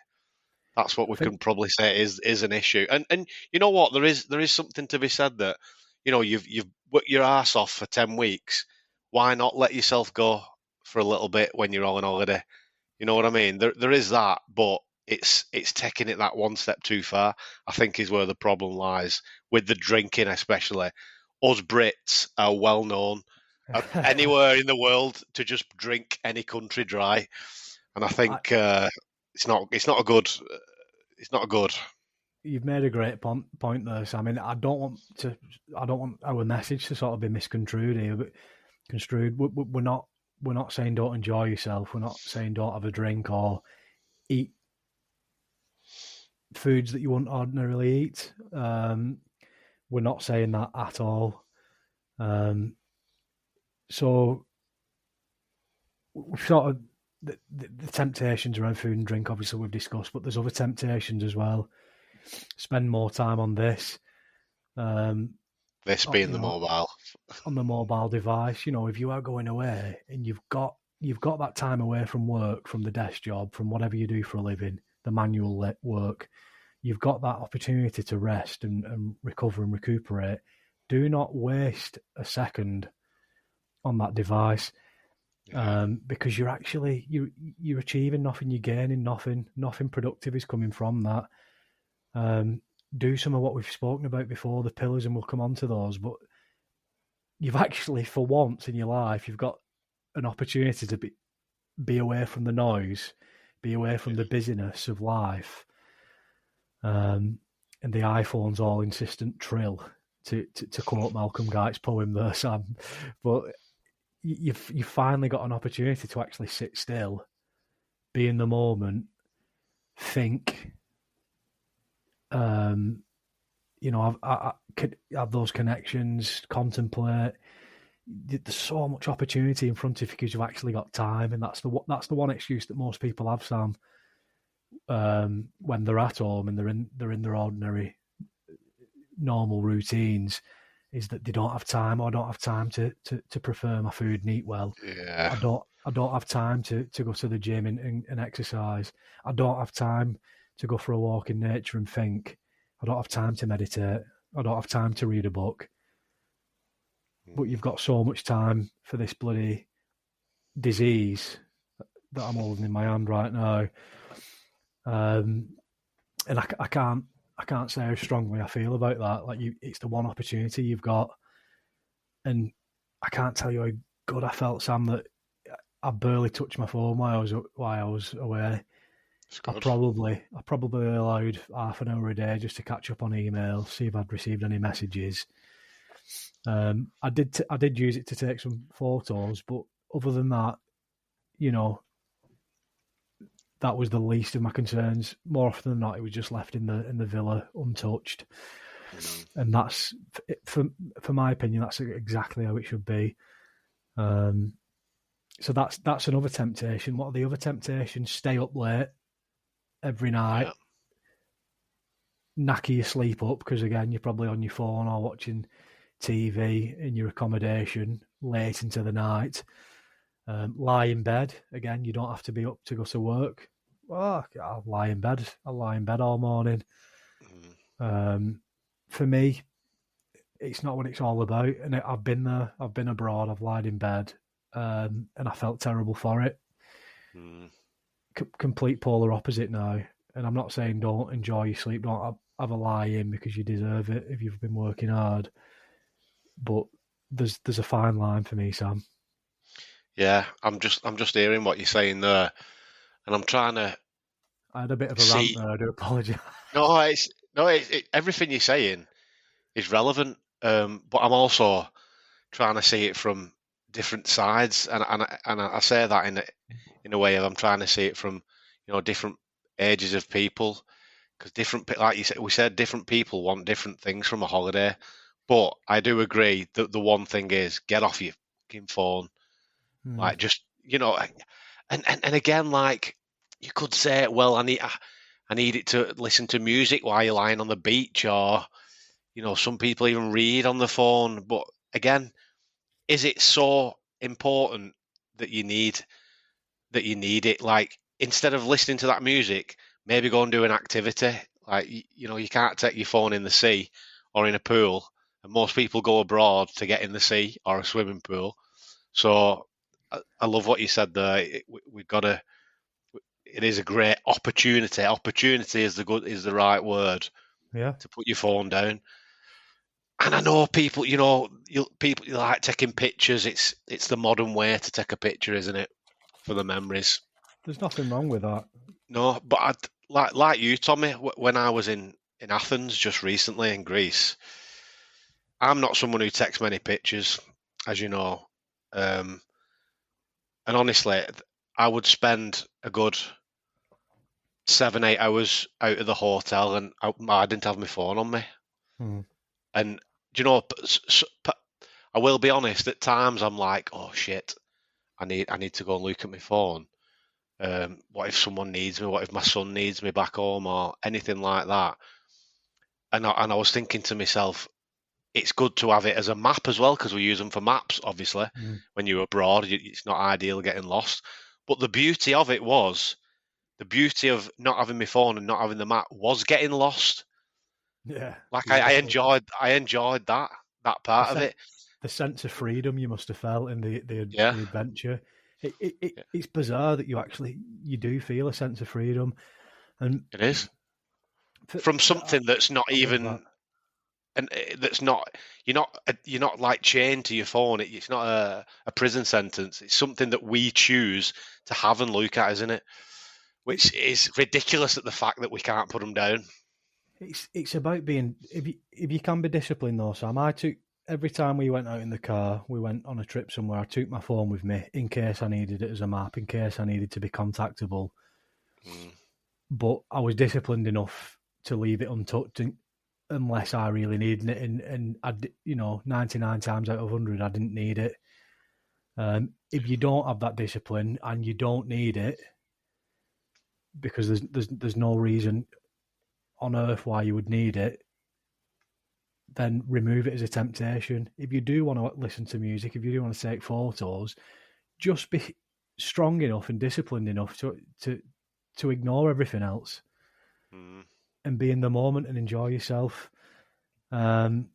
That's what we can probably say is an issue. And you know what? There is something to be said that, you've worked your ass off for 10 weeks. Why not let yourself go for a little bit when you're on holiday? You know what I mean? There is that, but it's taking it that one step too far, I think, is where the problem lies with the drinking, especially. Us Brits are well known anywhere in the world to just drink any country dry, and I think it's not a good. You've made a great point there, Sam. I mean, I don't want our message to sort of be misconstrued here, but we're not saying don't enjoy yourself. We're not saying don't have a drink or eat foods that you wouldn't ordinarily eat. We're not saying that at all. So we've sort of the temptations around food and drink, obviously we've discussed, but there's other temptations as well. Spend more time on this. This being the mobile. On the mobile device, if you are going away and you've got that time away from work, from the desk job, from whatever you do for a living, the manual work, you've got that opportunity to rest and recover and recuperate. Do not waste a second on that device. Because you're actually you're achieving nothing, you're gaining nothing productive is coming from that. Do some of what we've spoken about before, the pillars, and we'll come on to those, but you've actually, for once in your life, you've got an opportunity to be away from the noise, be away from the busyness of life, and the iPhone's all insistent trill, to quote Malcolm Guite's poem there, Sam. But you've finally got an opportunity to actually sit still, be in the moment, think. I could have those connections, contemplate. There's so much opportunity in front of you because you've actually got time, and that's the one excuse that most people have, Sam. When they're at home and they're in their ordinary, normal routines, is that they don't have time, or I don't have time to prepare my food and eat well. Yeah. I don't have time to go to the gym and exercise. I don't have time to go for a walk in nature and think. I don't have time to meditate. I don't have time to read a book. But you've got so much time for this bloody disease that I'm holding in my hand right now. And I can't say how strongly I feel about that. Like, it's the one opportunity you've got. And I can't tell you how good I felt, Sam, that I barely touched my phone while I was away. I probably allowed half an hour a day just to catch up on email, see if I'd received any messages. I did use it to take some photos, but other than that, that was the least of my concerns. More often than not, it was just left in the villa untouched, and that's, for my opinion, that's exactly how it should be. So that's another temptation. What are the other temptations? Stay up late every night, knacker your sleep up, because again, you're probably on your phone or watching TV in your accommodation late into the night. Lie in bed. Again, you don't have to be up to go to work. Oh, I'll lie in bed. I'll lie in bed all morning. For me, it's not what it's all about. And I've been there. I've been abroad. I've lied in bed, and I felt terrible for it. Complete polar opposite now. And I'm not saying don't enjoy your sleep. Don't have a lie in because you deserve it if you've been working hard. But there's a fine line for me, Sam. Yeah, I'm just hearing what you're saying there, and I'm trying to. I had a bit of a rant there. I do apologise. No, No, everything you're saying is relevant, but I'm also trying to see it from different sides, and I say that in a way of I'm trying to see it from different ages of people, because like you said, we said different people want different things from a holiday. But I do agree that the one thing is get off your fucking phone, Mm. like just and again, like you could say, well, I need it to listen to music while you're lying on the beach, or some people even read on the phone. But again, is it so important that you need it? Like instead of listening to that music, maybe go and do an activity. Like you can't take your phone in the sea or in a pool, and most people go abroad to get in the sea or a swimming pool. So I love what you said there. We've got to. It is a great opportunity. Opportunity is the right word Yeah, to put your phone down. And I know people, people you like taking pictures. It's the modern way to take a picture, isn't it, for the memories? there's nothing wrong with that. No, but like you, Tommy. When I was in Athens just recently in Greece, I'm not someone who takes many pictures, as you know. Um, and honestly, I would spend a good 7, 8 hours out of the hotel, and I didn't have my phone on me. Mm. And do you know, I will be honest. At times, I'm like, oh shit, I need to go and look at my phone. What if someone needs me? What if my son needs me back home or anything like that? And I was thinking to myself, it's good to have it as a map as well because we use them for maps. Obviously, Mm. when you're abroad, it's not ideal getting lost. But the beauty of it was the beauty of not having my phone and not having the map was getting lost. Yeah, Like beautiful. I enjoyed that The part of sen- it. the sense of freedom you must have felt in Yeah, the adventure. yeah, It's bizarre that you do feel a sense of freedom, and it is for, from I, something that's not I love that. even and that's not you're not like chained to your phone. It's not a prison sentence. It's something that we choose to have and look at, isn't it? It's Which is ridiculous at the fact that we can't put them down. it's about being if you can be disciplined though, Sam. I took every time we went out in the car, we went on a trip somewhere. I took my phone with me in case I needed it as a map, in case I needed to be contactable. Mm, But I was disciplined enough to leave it untouched unless I really needed it. And 99 times out of 100, I didn't need it. If you don't have that discipline and you don't need it, because there's no reason on earth why you would need it, then remove it as a temptation. If you do want to listen to music, if you do want to take photos, just be strong enough and disciplined enough to ignore everything else mm. and be in the moment and enjoy yourself. Um,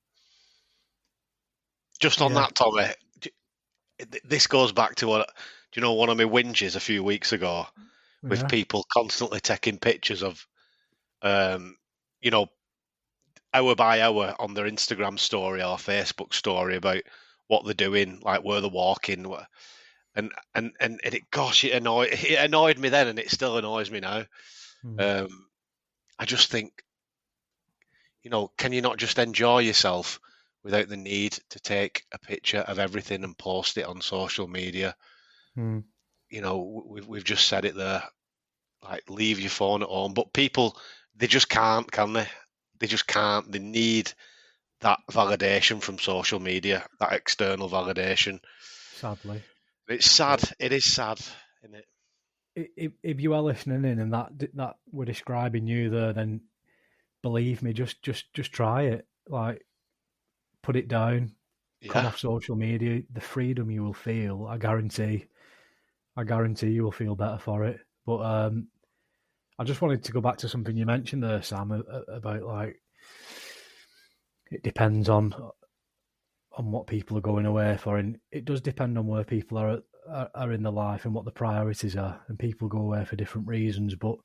Just on yeah, that, Tommy, this goes back to what do you know? One of my whinges a few weeks ago with yeah, people constantly taking pictures of, um, you know, hour by hour on their Instagram story or Facebook story about what they're doing, like where they're walking, and gosh, it annoyed me then, and it still annoys me now. mm, Um, I just think, can you not just enjoy yourself without the need to take a picture of everything and post it on social media? mm. We've just said it there, like leave your phone at home, but people they just can't, can they? They just can't. They need that validation from social media, that external validation. Sadly, It's sad. but It is sad, isn't it? if you are listening in and that we're describing you there, then believe me, just try it. Like, put it down, come Yeah, off social media. The freedom you will feel, I guarantee you will feel better for it. But I just wanted to go back to something you mentioned there, Sam, about like it depends on what people are going away for, and it does depend on where people are in their life and what the priorities are. And people go away for different reasons, but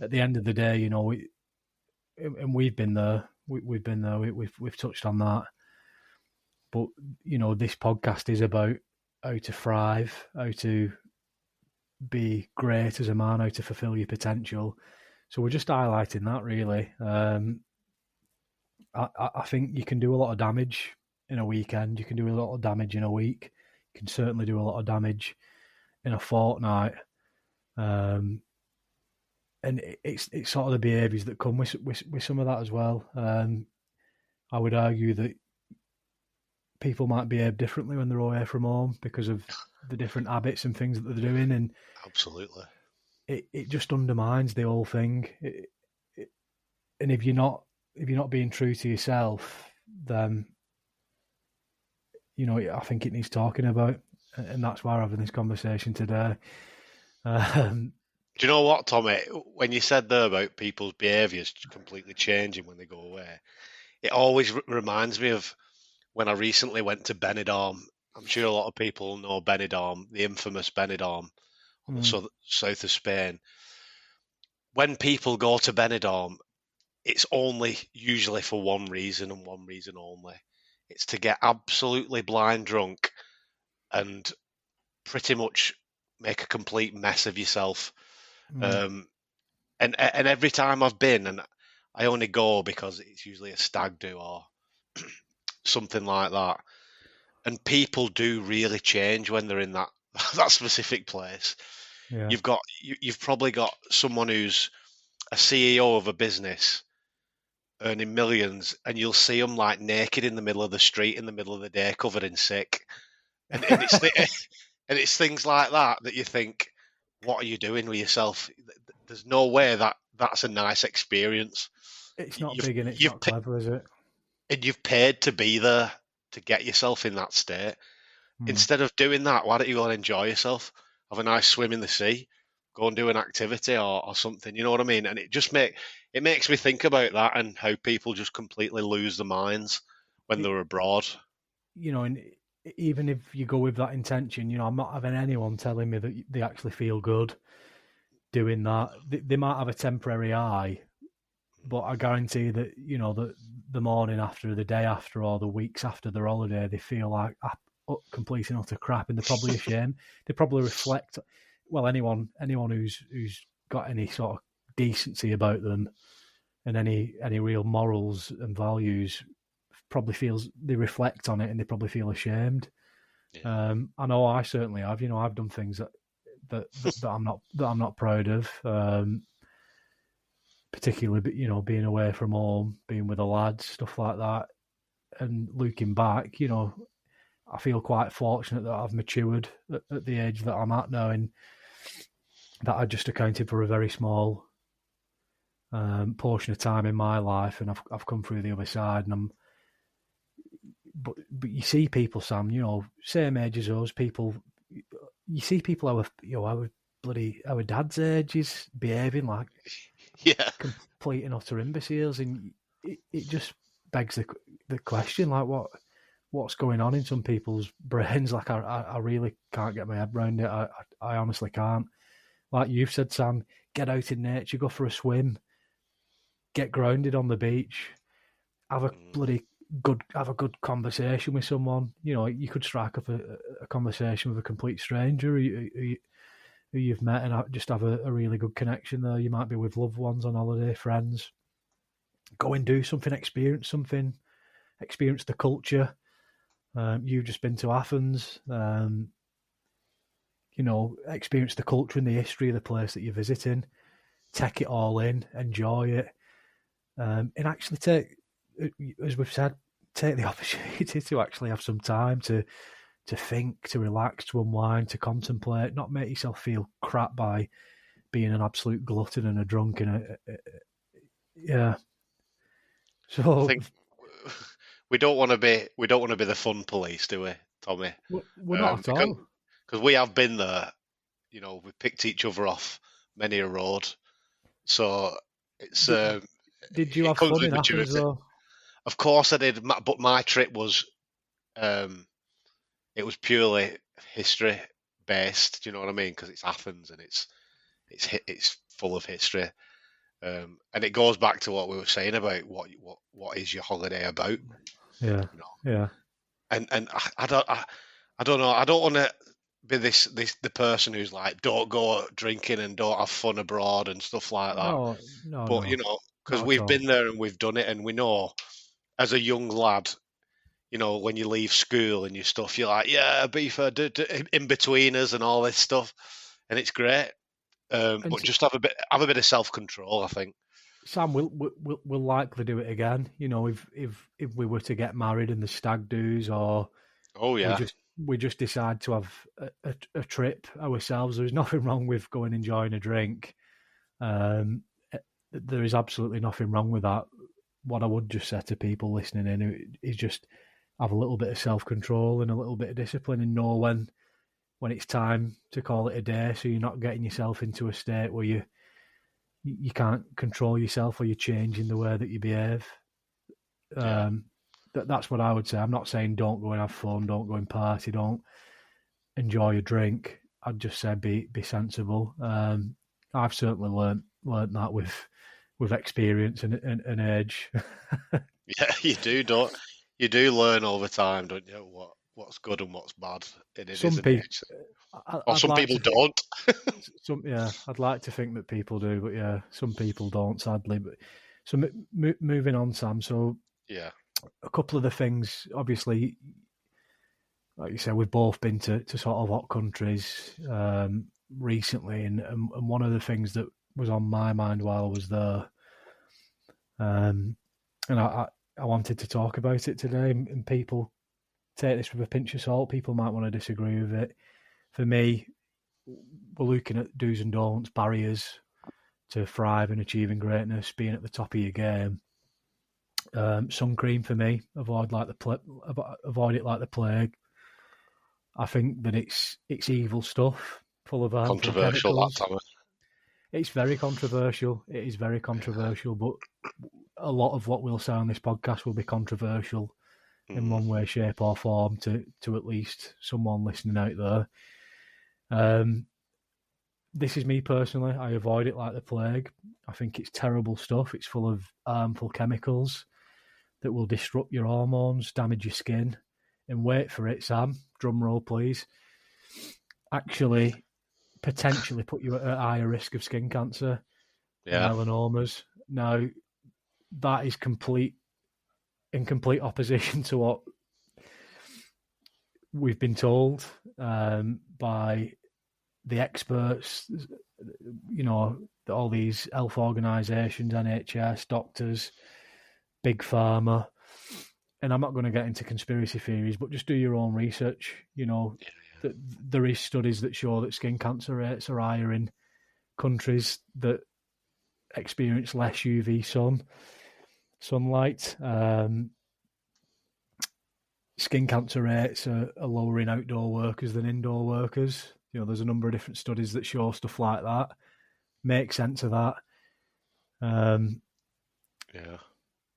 at the end of the day, and we've been there. We've been there. We've touched on that. But this podcast is about how to thrive, how to be great as a man, how to fulfill your potential. So we're just highlighting that really. I think you can do a lot of damage in a weekend. You can do a lot of damage in a week. You can certainly do a lot of damage in a fortnight. And it's sort of the behaviours that come with some of that as well. I would argue that people might behave differently when they're away from home because of the different habits and things that they're doing, and Absolutely. it just undermines the whole thing. And if you're not being true to yourself, then I think it needs talking about, and that's why we're having this conversation today. Do you know what, Tommy? When you said there about people's behaviours completely changing when they go away, it always reminds me of when I recently went to Benidorm. I'm sure a lot of people know Benidorm, the infamous Benidorm on the south of Spain. When people go to Benidorm, it's only usually for one reason and one reason only. It's to get absolutely blind drunk and pretty much make a complete mess of yourself. And every time I've been, and I only go because it's usually a stag do or something like that, and people do really change when they're in that that specific place. Yeah. You've probably got someone who's a CEO of a business earning millions, and you'll see them like naked in the middle of the street in the middle of the day, covered in sick, and it's and it's things like that that you think, what are you doing with yourself? There's no way that that's a nice experience. It's not You've big and it's you've not clever, is it? and you've paid to be there to get yourself in that state. Instead of doing that, why don't you go and enjoy yourself? Have a nice swim in the sea, go and do an activity or something. You know what I mean? And it makes me think about that and how people just completely lose their minds when they're abroad. And even if you go with that intention, I'm not having anyone telling me that they actually feel good doing that. They might have a temporary high, but I guarantee that the morning after, the day after, or the weeks after their holiday, they feel like complete and utter crap, and they're probably ashamed. They probably reflect. Well, anyone who's got any sort of decency about them and any real morals and values probably feels, they reflect on it and they probably feel ashamed. Yeah. I know I certainly have. I've done things that I'm not proud of. Particularly, being away from home, being with the lads, stuff like that. And looking back, I feel quite fortunate that I've matured at the age that I'm at now, and that I just accounted for a very small portion of time in my life, and I've come through the other side, and but you see people, Sam, same age as us, people. You see people our dad's age is behaving like Yeah. complete and utter imbeciles, and it just begs the question, like what's going on in some people's brains. Like I really can't get my head around it. I honestly can't. Like you've said, Sam, get out in nature, go for a swim, get grounded on the beach, have a good conversation with someone. You could strike up a conversation with a complete stranger who you've met and just have a really good connection there. You might be with loved ones on holiday, friends. Go and do something, experience the culture. You've just been to Athens. Experience the culture and the history of the place that you're visiting. Take it all in, enjoy it, and actually take, as we've said, take the opportunity to actually have some time to think, to relax, to unwind, to contemplate, not make yourself feel crap by being an absolute glutton and a drunk and yeah. I So think we don't want to be the fun police, do we, Tommy? we're not at all. Because we have been there. We picked each other off many a road. So it's Did you it have comes fun with in Athens maturity. though? Of course I did, but my trip was it was purely history based. Do you know what I mean? Because it's Athens and it's full of history. And it goes back to what we were saying about what is your holiday about? Yeah, yeah. And I don't know. I don't want to be the person who's like, don't go drinking and don't have fun abroad and stuff like that. No, no, But no, because not at we've all. been there and we've done it, and we know as a young lad, when you leave school and your stuff, you're like, yeah, beefer, in between us and all this stuff, and it's great. And But just have a bit of self control, I think. Sam, we'll likely do it again. If we were to get married and the stag do's, or Oh we yeah, just decide to have a trip ourselves, there's nothing wrong with going enjoying a drink. Um, there is absolutely nothing wrong with that. What I would just say to people listening in is just have a little bit of self control and a little bit of discipline, and know when it's time to call it a day, so you're not getting yourself into a state where you can't control yourself, or you're changing the way that you behave. yeah, That's what I would say. I'm not saying don't go and have fun, don't go and party, don't enjoy a drink. I'd just say be sensible. I've certainly learnt that with experience and age. yeah. You do learn over time, don't you? What's good and what's bad in it, Some isn't it? people, Or I'd some like people to think don't. I'd like to think that people do, but yeah, some people don't, sadly. But so moving on, Sam. So Yeah, a couple of the things, obviously, like you said, we've both been to sort of hot countries recently, and one of the things that was on my mind while I was there, um, and I wanted to talk about it today, and people take this with a pinch of salt. People might want to disagree with it. For me, we're looking at do's and don'ts, barriers to thrive and achieving greatness, being at the top of your game. Sun cream for me, avoid it like the plague. I think that it's evil stuff, full of harmful controversial that chemicals. time. It's very controversial. It is very Yeah. controversial, but a lot of what we'll say on this podcast will be controversial in Mm, one way, shape, or form to at least someone listening out there. Um, this is me personally. I avoid it like the plague. I think it's terrible stuff. It's full of harmful chemicals that will disrupt your hormones, damage your skin, and wait for it, Sam. Drum roll, please. Actually, potentially put you at a higher risk of skin cancer and yeah. melanomas. Now, that is in complete opposition to what we've been told by the experts. All these health organisations, NHS, doctors, big pharma. And I'm not going to get into conspiracy theories, but just do your own research. There is studies that show that skin cancer rates are higher in countries that experience less UV sunlight. Skin cancer rates are lower in outdoor workers than indoor workers. There's a number of different studies that show stuff like that. Make sense of that. Yeah.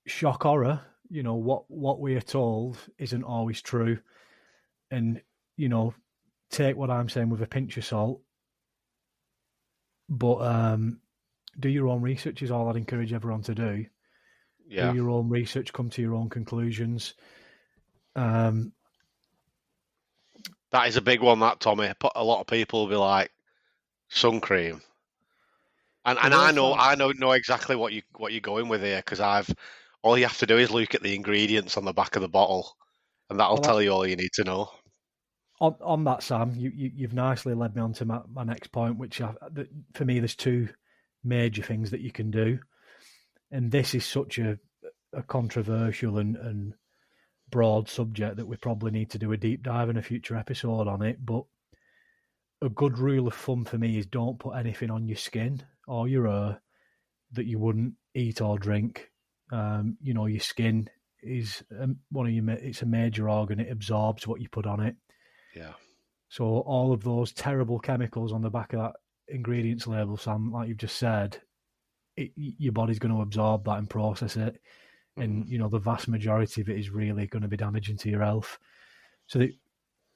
Shock horror. What we are told isn't always true, and take what I'm saying with a pinch of salt. But do your own research is all I'd encourage everyone to do. Do Yeah. your own research, come to your own conclusions. That is a big one, that Tommy. A lot of people will be like, sun cream. And Although I know exactly what you're going with here, because all you have to do is look at the ingredients on the back of the bottle, and that'll well, tell you all you need to know. on that, Sam, you've nicely led me on to my next point, which for me, there's two major things that you can do, and this is such a controversial and broad subject that we probably need to do a deep dive in a future episode on it. But a good rule of thumb for me is don't put anything on your skin or your hair that you wouldn't eat or drink. Your skin is it's a major organ. It absorbs what you put on it. Yeah. So all of those terrible chemicals on the back of that ingredients label, Sam, like you've just said, your body's going to absorb that and process it. And, the vast majority of it is really going to be damaging to your health. So that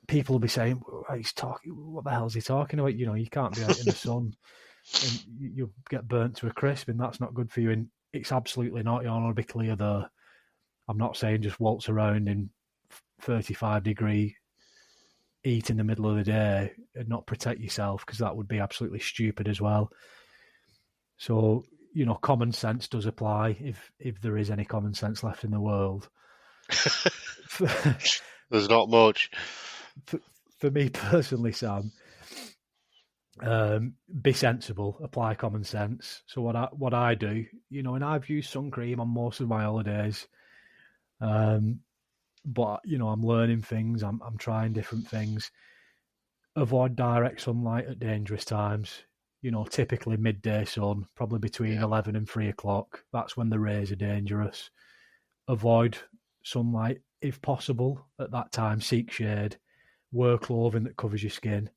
people will be saying, what the hell is he talking about? You can't be out in the sun and you'll get burnt to a crisp, and that's not good for you. And it's absolutely not. I want to be clear there. I'm not saying just waltz around in 35-degree heat in the middle of the day and not protect yourself, because that would be absolutely stupid as well. So, common sense does apply, if there is any common sense left in the world. There's not much. For me personally, Sam, be sensible, apply common sense. So what I do, and I've used sun cream on most of my holidays, but I'm learning things. I'm trying different things. Avoid direct sunlight at dangerous times. Typically midday sun, probably between 11 and 3 o'clock. That's when the rays are dangerous. Avoid sunlight if possible at that time. Seek shade. Wear clothing that covers your skin,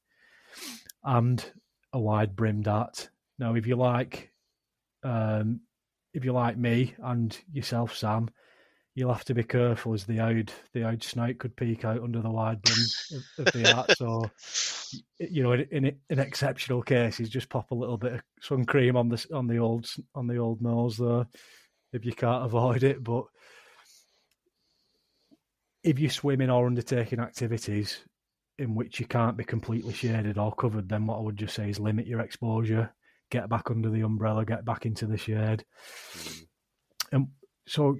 and a wide brimmed hat. Now, if you like me and yourself, Sam, you'll have to be careful, as the oud snout could peek out under the wide brim of the hat. So, in exceptional cases, just pop a little bit of sun cream on the old nose there, if you can't avoid it. But if you're swimming or undertaking activities in which you can't be completely shaded or covered, then what I would just say is limit your exposure, get back under the umbrella, get back into the shade. And so,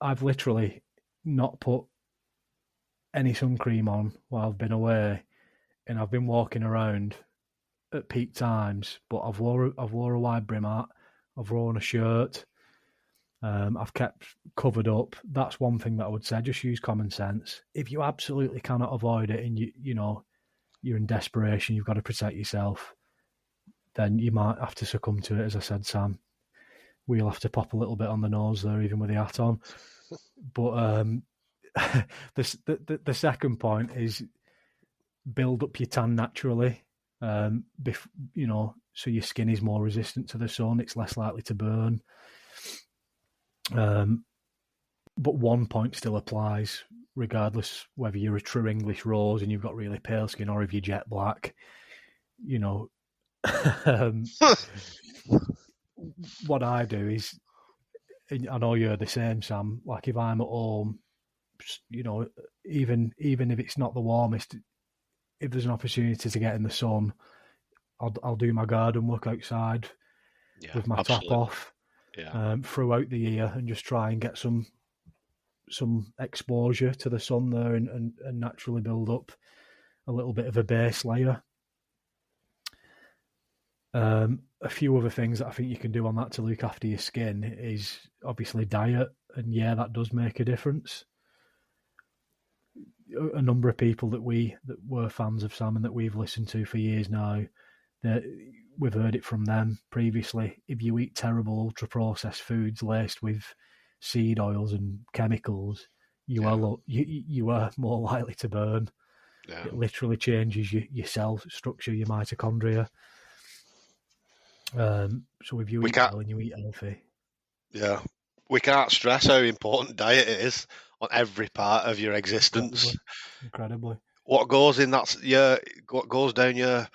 I've literally not put any sun cream on while I've been away, and I've been walking around at peak times, but I've wore a wide brim hat, I've worn a shirt, I've kept covered up. That's one thing that I would say. Just use common sense. If you absolutely cannot avoid it, and you're in desperation, you've got to protect yourself, then you might have to succumb to it. As I said, Sam, we'll have to pop a little bit on the nose there, even with the hat on. But the second point is build up your tan naturally. So your skin is more resistant to the sun. It's less likely to burn. But one point still applies, regardless whether you're a true English rose and you've got really pale skin, or if you're jet black. What I do is, I know you're the same, Sam. Like, if I'm at home, even if it's not the warmest, if there's an opportunity to get in the sun, I'll do my garden work outside with my top off. Throughout the year, and just try and get some exposure to the sun there, and naturally build up a little bit of a base layer. A few other things that I think you can do on that to look after your skin is obviously diet, and that does make a difference. A number of people that were fans of Sam and that we've listened to for years now, that we've heard it from them previously. If you eat terrible ultra-processed foods laced with seed oils and chemicals, you are more likely to burn. Yeah. It literally changes your cell structure, your mitochondria. So if you eat well and you eat healthy, we can't stress how important diet is on every part of your existence. Incredibly. What goes down your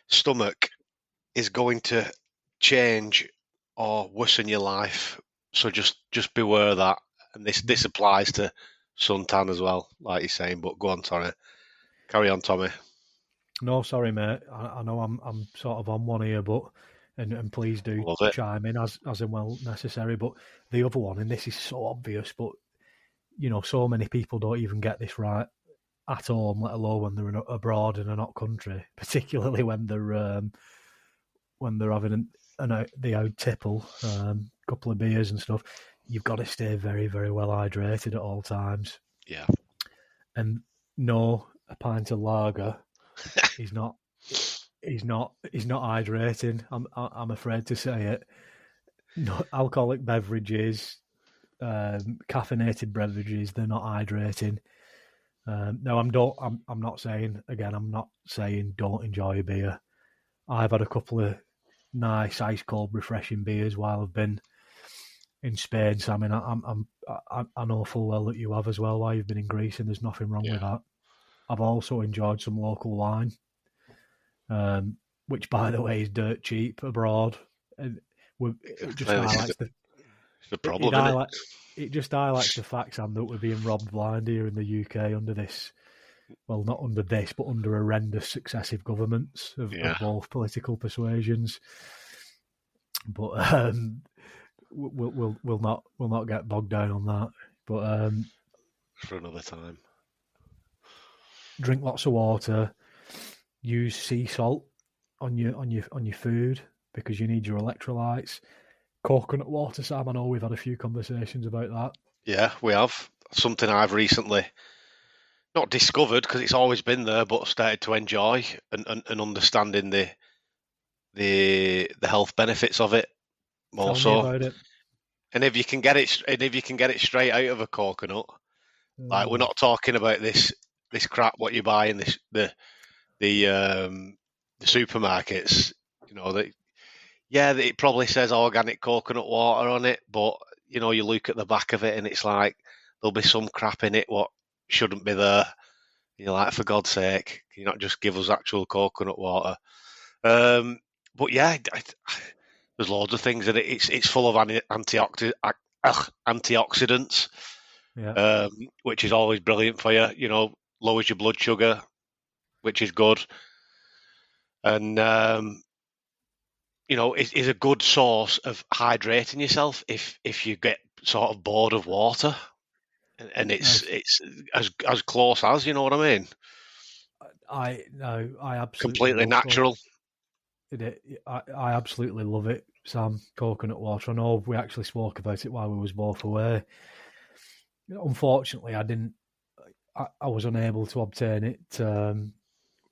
stomach is going to change or worsen your life. So just beware of that. And this applies to suntan as well, like you're saying. But go on, sorry. Carry on, Tommy. No, sorry, mate. I know I'm sort of on one here, but and please do chime in as and well necessary. But the other one, and this is so obvious, but so many people don't even get this right at home, let alone when they're abroad in a hot country, particularly when they're having the old tipple, couple of beers and stuff. You've got to stay very, very well hydrated at all times. Yeah. And no, a pint of lager is not hydrating. I'm afraid to say it. No, alcoholic beverages, caffeinated beverages, they're not hydrating. No, I'm not saying don't enjoy a beer. I've had a couple of nice ice cold refreshing beers while I've been in Spain. So I mean, I know full well that you have as well while you've been in Greece, and there's nothing wrong with that. I've also enjoyed some local wine, which, by the way, is dirt cheap abroad. And it just highlights the problem. It just highlights the fact, Sam, that we're being robbed blind here in the UK under this well, not under this, but under horrendous successive governments Yeah, of both political persuasions. But we'll not get bogged down on that. But for another time. drink lots of water. Use sea salt on your food because you need your electrolytes. Coconut water, Sam. I know we've had a few conversations about that. Yeah, we have. Something I've recently not discovered because it's always been there, but started to enjoy and understanding the health benefits of it more Tell me so. about it. And if you can get it straight out of a coconut, like we're Oh, not talking about this crap what you buy in the supermarkets. You know that yeah, it probably says organic coconut water on it, but you know you look at the back of it and it's like there'll be some crap in it what shouldn't be there. You're like, for God's sake, can you not just give us actual coconut water? Um, but yeah, there's loads of things in it. It's full of antioxidants, yeah. which is always brilliant for you. You know, lowers your blood sugar, which is good, and you know, is a good source of hydrating yourself if you get sort of bored of water, and No, it's as close as you know what I mean. I absolutely Completely love coconut. natural. I absolutely love it, Sam. Coconut water. I know we actually spoke about it while we was both away. Unfortunately, I didn't. I was unable to obtain it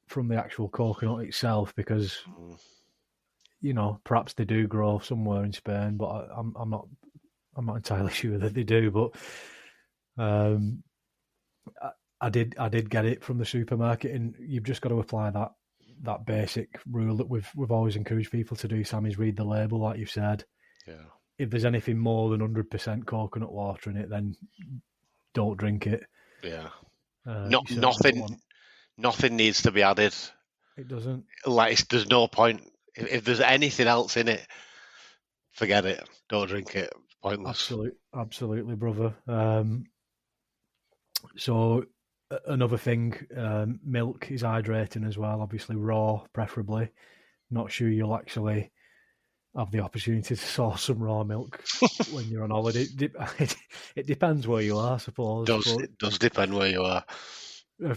from the actual coconut itself because Mm. perhaps they do grow somewhere in Spain, but I'm not entirely sure that they do. But um, I did get it from the supermarket, and you've just got to apply that basic rule that we've always encouraged people to do. Sam, is read the label, like you've said. Yeah, If there's anything more than 100% coconut water in it, then don't drink it. yeah. You certainly don't Nothing, want. nothing needs to be added. It doesn't. Like there's no point if there's anything else in it. Forget it. Don't drink it. It's pointless. Absolutely, brother. So another thing, milk is hydrating as well. Obviously, raw, preferably. Not sure you'll actually have the opportunity to source some raw milk when you're on holiday. It depends where you are, I suppose. But It does depend where you are.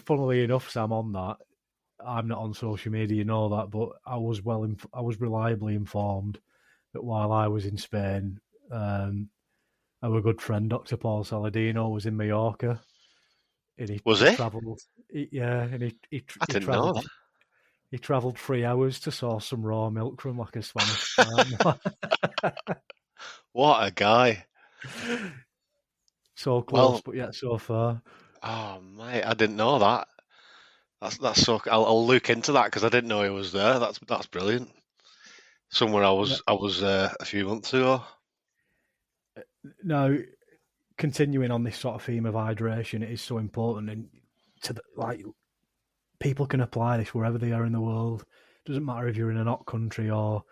funnily enough, Sam, on that, I'm not on social media, you know that, but I was reliably informed that while I was in Spain, our good friend Dr. Paul Saladino was in Mallorca, and Was he it? travelled, yeah, and I didn't know that. he travelled 3 hours to source some raw milk from like a Spanish farm. What a guy. So close, Well, but yet so far. oh mate, I didn't know that. That's so. I'll look into that because I didn't know he was there. That's brilliant. Somewhere Yeah. I was a few months ago. Now, continuing on this sort of theme of hydration, it is so important, and like people can apply this wherever they are in the world. Doesn't matter if you're in a hot country or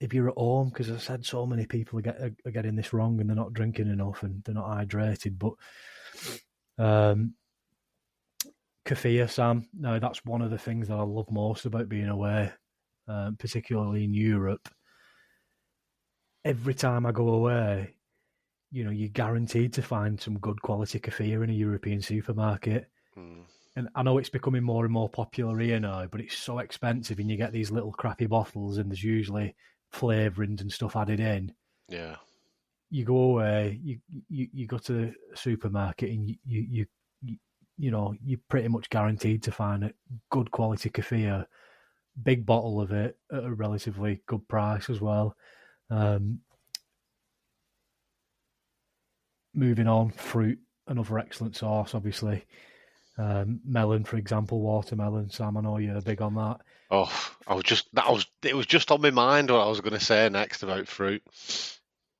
if you're at home, because I said so many people are getting this wrong and they're not drinking enough and they're not hydrated. But kefir, Sam, now that's one of the things that I love most about being away, particularly in Europe. Every time I go away, you're guaranteed to find some good quality kefir in a European supermarket. Mm, And I know it's becoming more and more popular here now, but it's so expensive, and you get these little crappy bottles, and there's usually flavourings and stuff added in. yeah, You go away, you go to the supermarket, and you're pretty much guaranteed to find a good quality kefir, big bottle of it at a relatively good price as well. Um, Moving on, fruit, another excellent source, obviously. Melon, for example, watermelon. Sam, I know you're big on that. oh, it was just on my mind what I was going to say next about fruit.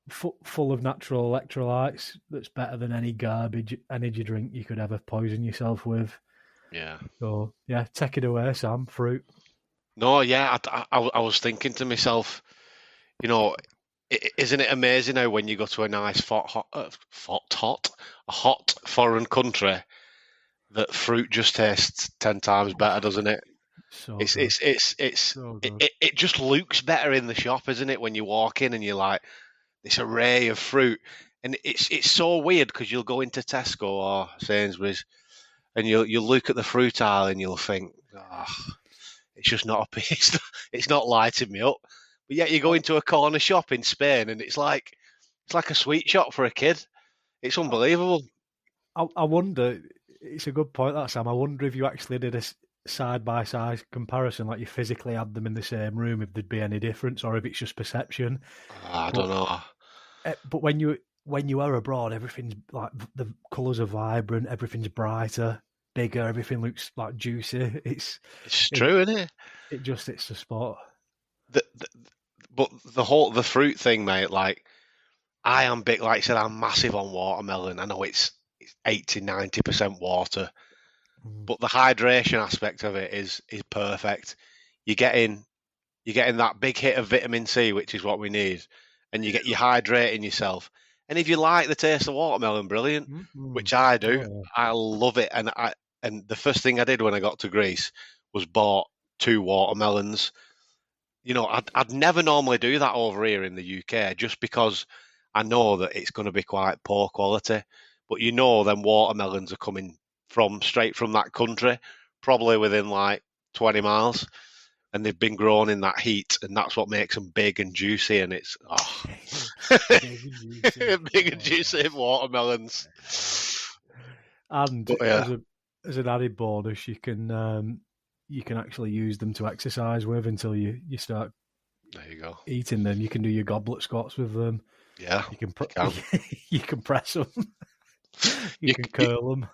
Full of natural electrolytes. That's better than any garbage energy drink you could ever poison yourself with. Yeah. So yeah, take it away, Sam. Fruit. No, yeah, I was thinking to myself, you know, isn't it amazing how when you go to a nice a hot foreign country, that fruit just tastes 10 times better, doesn't it? So It's good. it's it's it's So it, good. it, it just looks better in the shop, isn't it? When you walk in and you're like this array of fruit, and it's so weird because you'll go into Tesco or Sainsbury's and you'll look at the fruit aisle and you'll think, oh, it's just not a piece. It's not lighting me up. But yet you go I, into a corner shop in Spain and it's like a sweet shop for a kid. It's I, unbelievable. I wonder, it's a good point that, Sam. I wonder if you actually did a side by side comparison, like you physically had them in the same room, if there'd be any difference, or if it's just perception. I But don't know. but when you are abroad, everything's like the colours are vibrant, everything's brighter, bigger, everything looks like juicy. It's It, true, isn't it? it's the spot. The, the, but the fruit thing, mate. Like I am big. Like I said, I'm massive on watermelon. I know it's 80-90% water, Mm. but the hydration aspect of it is perfect. You're getting you're getting that big hit of vitamin C, which is what we need, and you hydrating yourself. And if you like the taste of watermelon, brilliant, Mm-mm. which I do. Oh I love it, and the first thing I did when I got to Greece was bought 2 watermelons. I'd never normally do that over here in the UK just because I know that it's going to be quite poor quality. But them watermelons are coming from straight from that country, probably within like 20 miles, and they've been grown in that heat, and that's what makes them big and juicy. And it's yeah, big and juicy. big and Oh juicy watermelons. and But yeah, as an added bonus, you can actually use them to exercise with until you start there you go. eating them. You can do your goblet squats with them. Yeah, You can you can. you can press them. You You, can you curl them.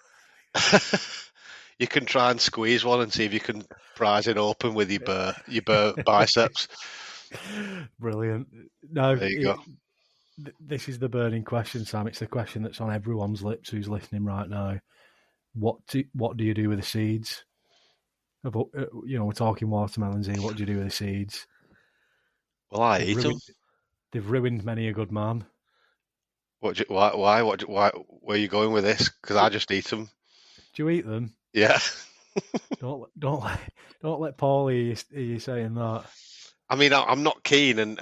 you can try and squeeze one and see if you can prise it open with your biceps. Brilliant. No, There you go. this is the burning question, Sam. It's the question that's on everyone's lips who's listening right now. What do you do with the seeds? We're talking watermelons here. What do you do with the seeds? Well, I They've eat them. ruined they've ruined many a good man. Why? Why? Where are you going with this? Because I Do, just eat them. do you eat them? Yeah. Don't let Paul hear you saying that. I mean, I'm not keen,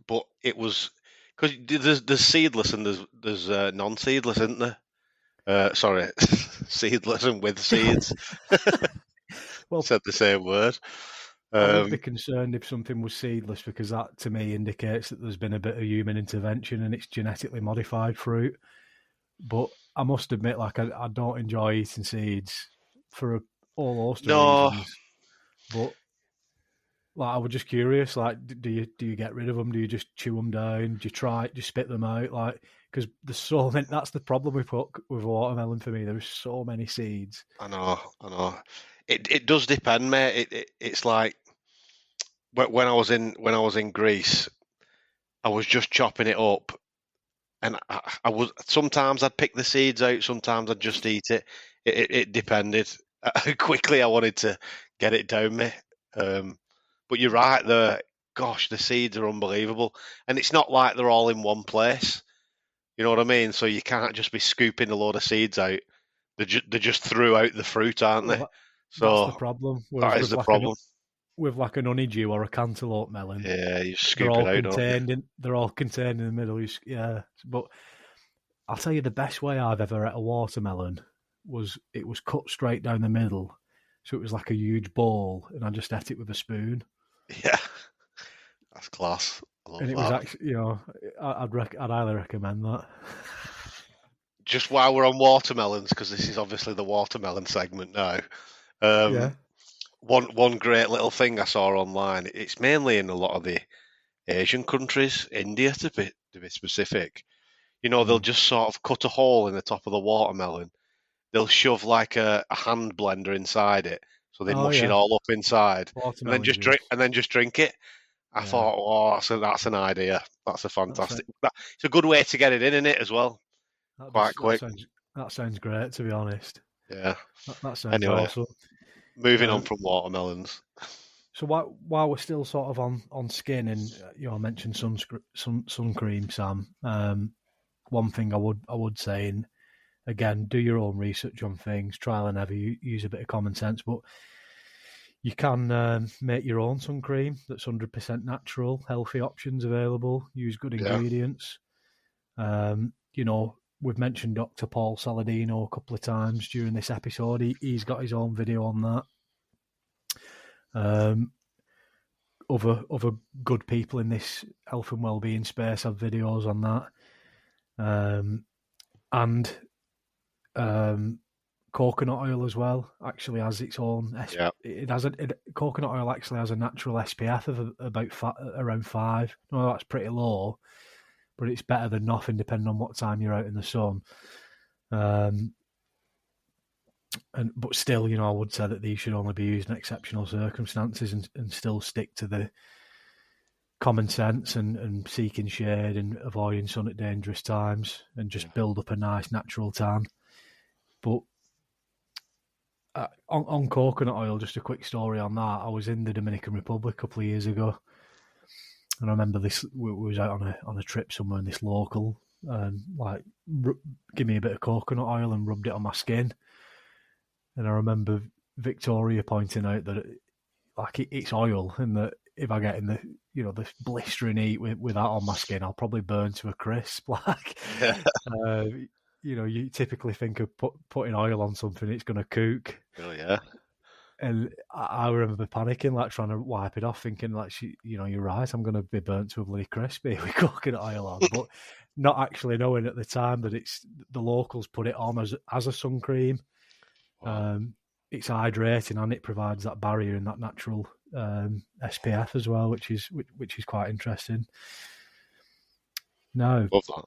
but it was because there's seedless and there's non-seedless, isn't there? Sorry, seedless and with seeds. Well, Said the same word. I would be Um, concerned if something was seedless because that to me indicates that there's been a bit of human intervention and it's genetically modified fruit. But I must admit, like I don't enjoy eating seeds for a whole host of no, reasons. But like I was just curious, like do you get rid of them? Do you just chew them down? Do you spit them out? Like because there's so many. That's the problem with watermelon for me. There's so many seeds. I know. It does depend, mate. It's like when I was in Greece, I was just chopping it up, and I was sometimes I'd pick the seeds out, sometimes I'd just eat it. It depended how quickly I wanted to get it down me. Um, but you're right, the seeds are unbelievable, and it's not like they're all in one place. You know what I mean? So you can't just be scooping a load of seeds out. They're just throughout the fruit, aren't Well, they? that's the So problem. Whereas that is the problem. with like an honeydew or a cantaloupe melon, Yeah, you scoop it out, don't you? they're all contained in the middle. Yeah, but I'll tell you the best way I've ever ate a watermelon was it was cut straight down the middle, so it was like a huge ball, and I just ate it with a spoon. Yeah, that's class. I And love it was that. actually, I'd highly recommend that. Just while we're on watermelons, because this is obviously the watermelon segment now. Yeah. Um, one great little thing I saw online. It's mainly in a lot of the Asian countries, India to be specific. They'll Mm. just sort of cut a hole in the top of the watermelon. They'll shove like a hand blender inside it, so they Oh mush it yeah, all up inside, and then watermelon just drink juice. and then just drink it. I Yeah, thought, oh, so that's an idea. That's a that's it. fantastic. It's a good way to get it in it as well, quite quick. That sounds great. To be honest, Yeah. that sounds Anyway, awesome. moving on Um, from watermelons. so while we're still sort of on skin, and I mentioned sun cream, Sam. One thing I would say, again, do your own research on things, trial and error, use a bit of common sense, but you can make your own sun cream that's 100% natural, healthy options available, use good ingredients. We've mentioned Dr. Paul Saladino a couple of times during this episode. He's got his own video on that. Other good people in this health and wellbeing space have videos on that. And coconut oil as well actually has its own. Coconut oil actually has a natural SPF of about around 5. No, that's pretty low, but it's better than nothing depending on what time you're out in the sun. But still, I would say that these should only be used in exceptional circumstances and still stick to the common sense and seeking shade and avoiding sun at dangerous times and just build up a nice natural tan. But on coconut oil, just a quick story on that. I was in the Dominican Republic a couple of years ago, and I remember this. We was out on a trip somewhere, in this local give me a bit of coconut oil and rubbed it on my skin. And I remember Victoria pointing out that it's oil, and that if I get in the blistering heat with that on my skin, I'll probably burn to a crisp. You typically think of putting oil on something, it's going to cook. Oh yeah. And I remember panicking, trying to wipe it off, thinking, you're right, I'm going to be burnt to a bloody crisp with coconut oil on. But not actually knowing at the time that it's the locals put it on as a sun cream. Wow. It's hydrating and it provides that barrier and that natural SPF as well, which is quite interesting. Now, love that.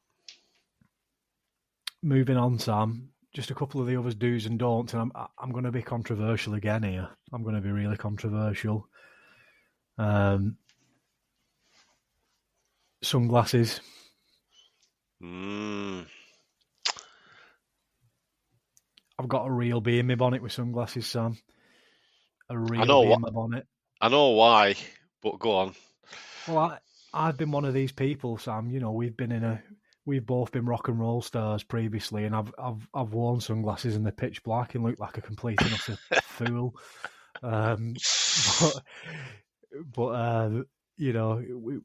Moving on, Sam. Just a couple of the others do's and don'ts, and I'm going to be controversial again here. I'm going to be really controversial. Sunglasses. I've got a real bee in my bonnet with sunglasses, Sam. A real bee in my bonnet. I know why, but go on. Well, I've been one of these people, Sam. We've both been rock and roll stars previously, and I've worn sunglasses in the pitch black and looked like a complete and utter fool. But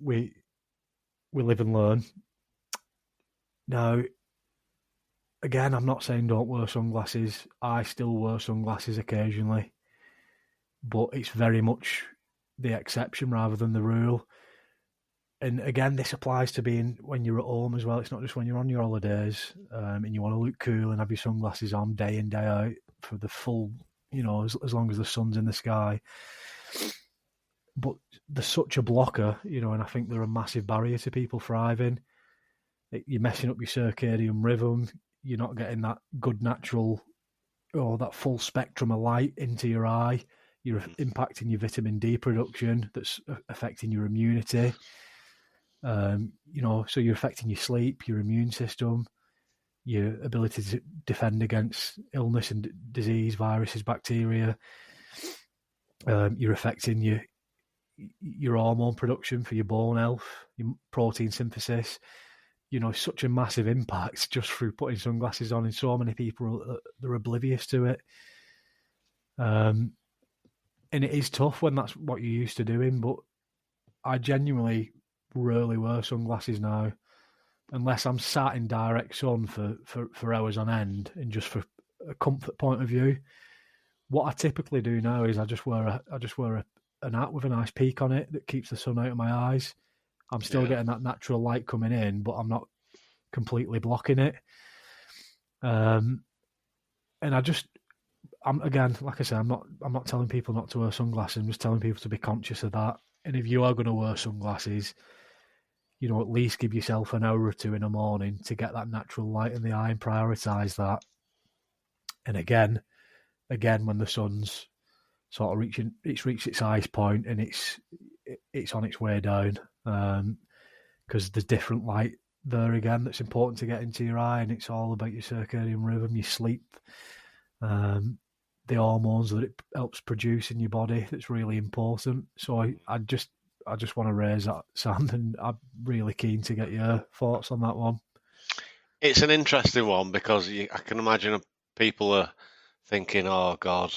we live and learn. Now, again, I'm not saying don't wear sunglasses. I still wear sunglasses occasionally, but it's very much the exception rather than the rule. And again, this applies to being when you're at home as well. It's not just when you're on your holidays and you want to look cool and have your sunglasses on day in, day out for the full, as long as the sun's in the sky. But they're such a blocker, and I think they're a massive barrier to people thriving. You're messing up your circadian rhythm. You're not getting that good natural that full spectrum of light into your eye. You're impacting your vitamin D production that's affecting your immunity. So you're affecting your sleep, your immune system, your ability to defend against illness and disease, viruses, bacteria. You're affecting your hormone production for your bone health, your protein synthesis. Such a massive impact just through putting sunglasses on, and so many people they're oblivious to it. And it is tough when that's what you're used to doing, but I genuinely rarely wear sunglasses now, unless I'm sat in direct sun for hours on end, and just for a comfort point of view. What I typically do now is I just wear an hat with a nice peak on it that keeps the sun out of my eyes. I'm still getting that natural light coming in, but I'm not completely blocking it. And I'm again, like I said, I'm not telling people not to wear sunglasses. I'm just telling people to be conscious of that. And if you are going to wear sunglasses, at least give yourself an hour or two in the morning to get that natural light in the eye and prioritise that. And again, when the sun's sort of reached its highest point and it's on its way down, because there's different light there again that's important to get into your eye, and it's all about your circadian rhythm, your sleep, the hormones that it helps produce in your body. That's really important. So I just want to raise that, Sam, and I'm really keen to get your thoughts on that one. It's an interesting one because I can imagine people are thinking, "Oh God,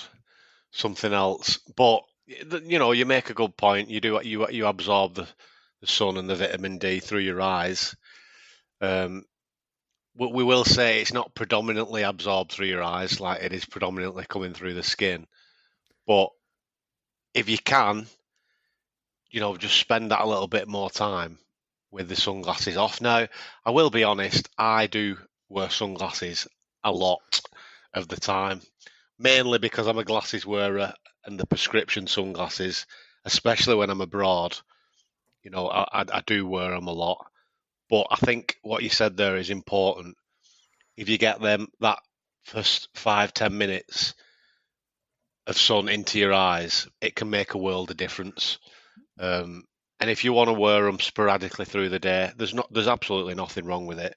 something else." But you make a good point. You absorb the sun and the vitamin D through your eyes. We will say it's not predominantly absorbed through your eyes, like it is predominantly coming through the skin. But if you can, just spend that a little bit more time with the sunglasses off. Now, I will be honest, I do wear sunglasses a lot of the time, mainly because I'm a glasses wearer and the prescription sunglasses, especially when I'm abroad, I do wear them a lot. But I think what you said there is important. If you get them that first 5-10 minutes of sun into your eyes, it can make a world of difference. Um, and if you want to wear them sporadically through the day, there's absolutely nothing wrong with it.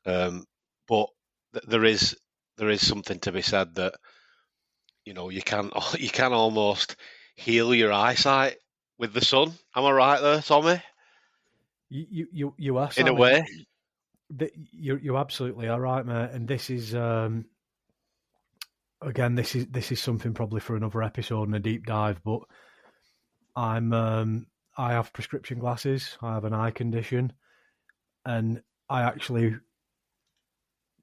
But there is something to be said that you can you can almost heal your eyesight with the sun. Am I right there, Tommy? You are, In a Sam, and way, you absolutely are right, mate. And this is again, this is something probably for another episode and a deep dive. But I have prescription glasses. I have an eye condition, and I actually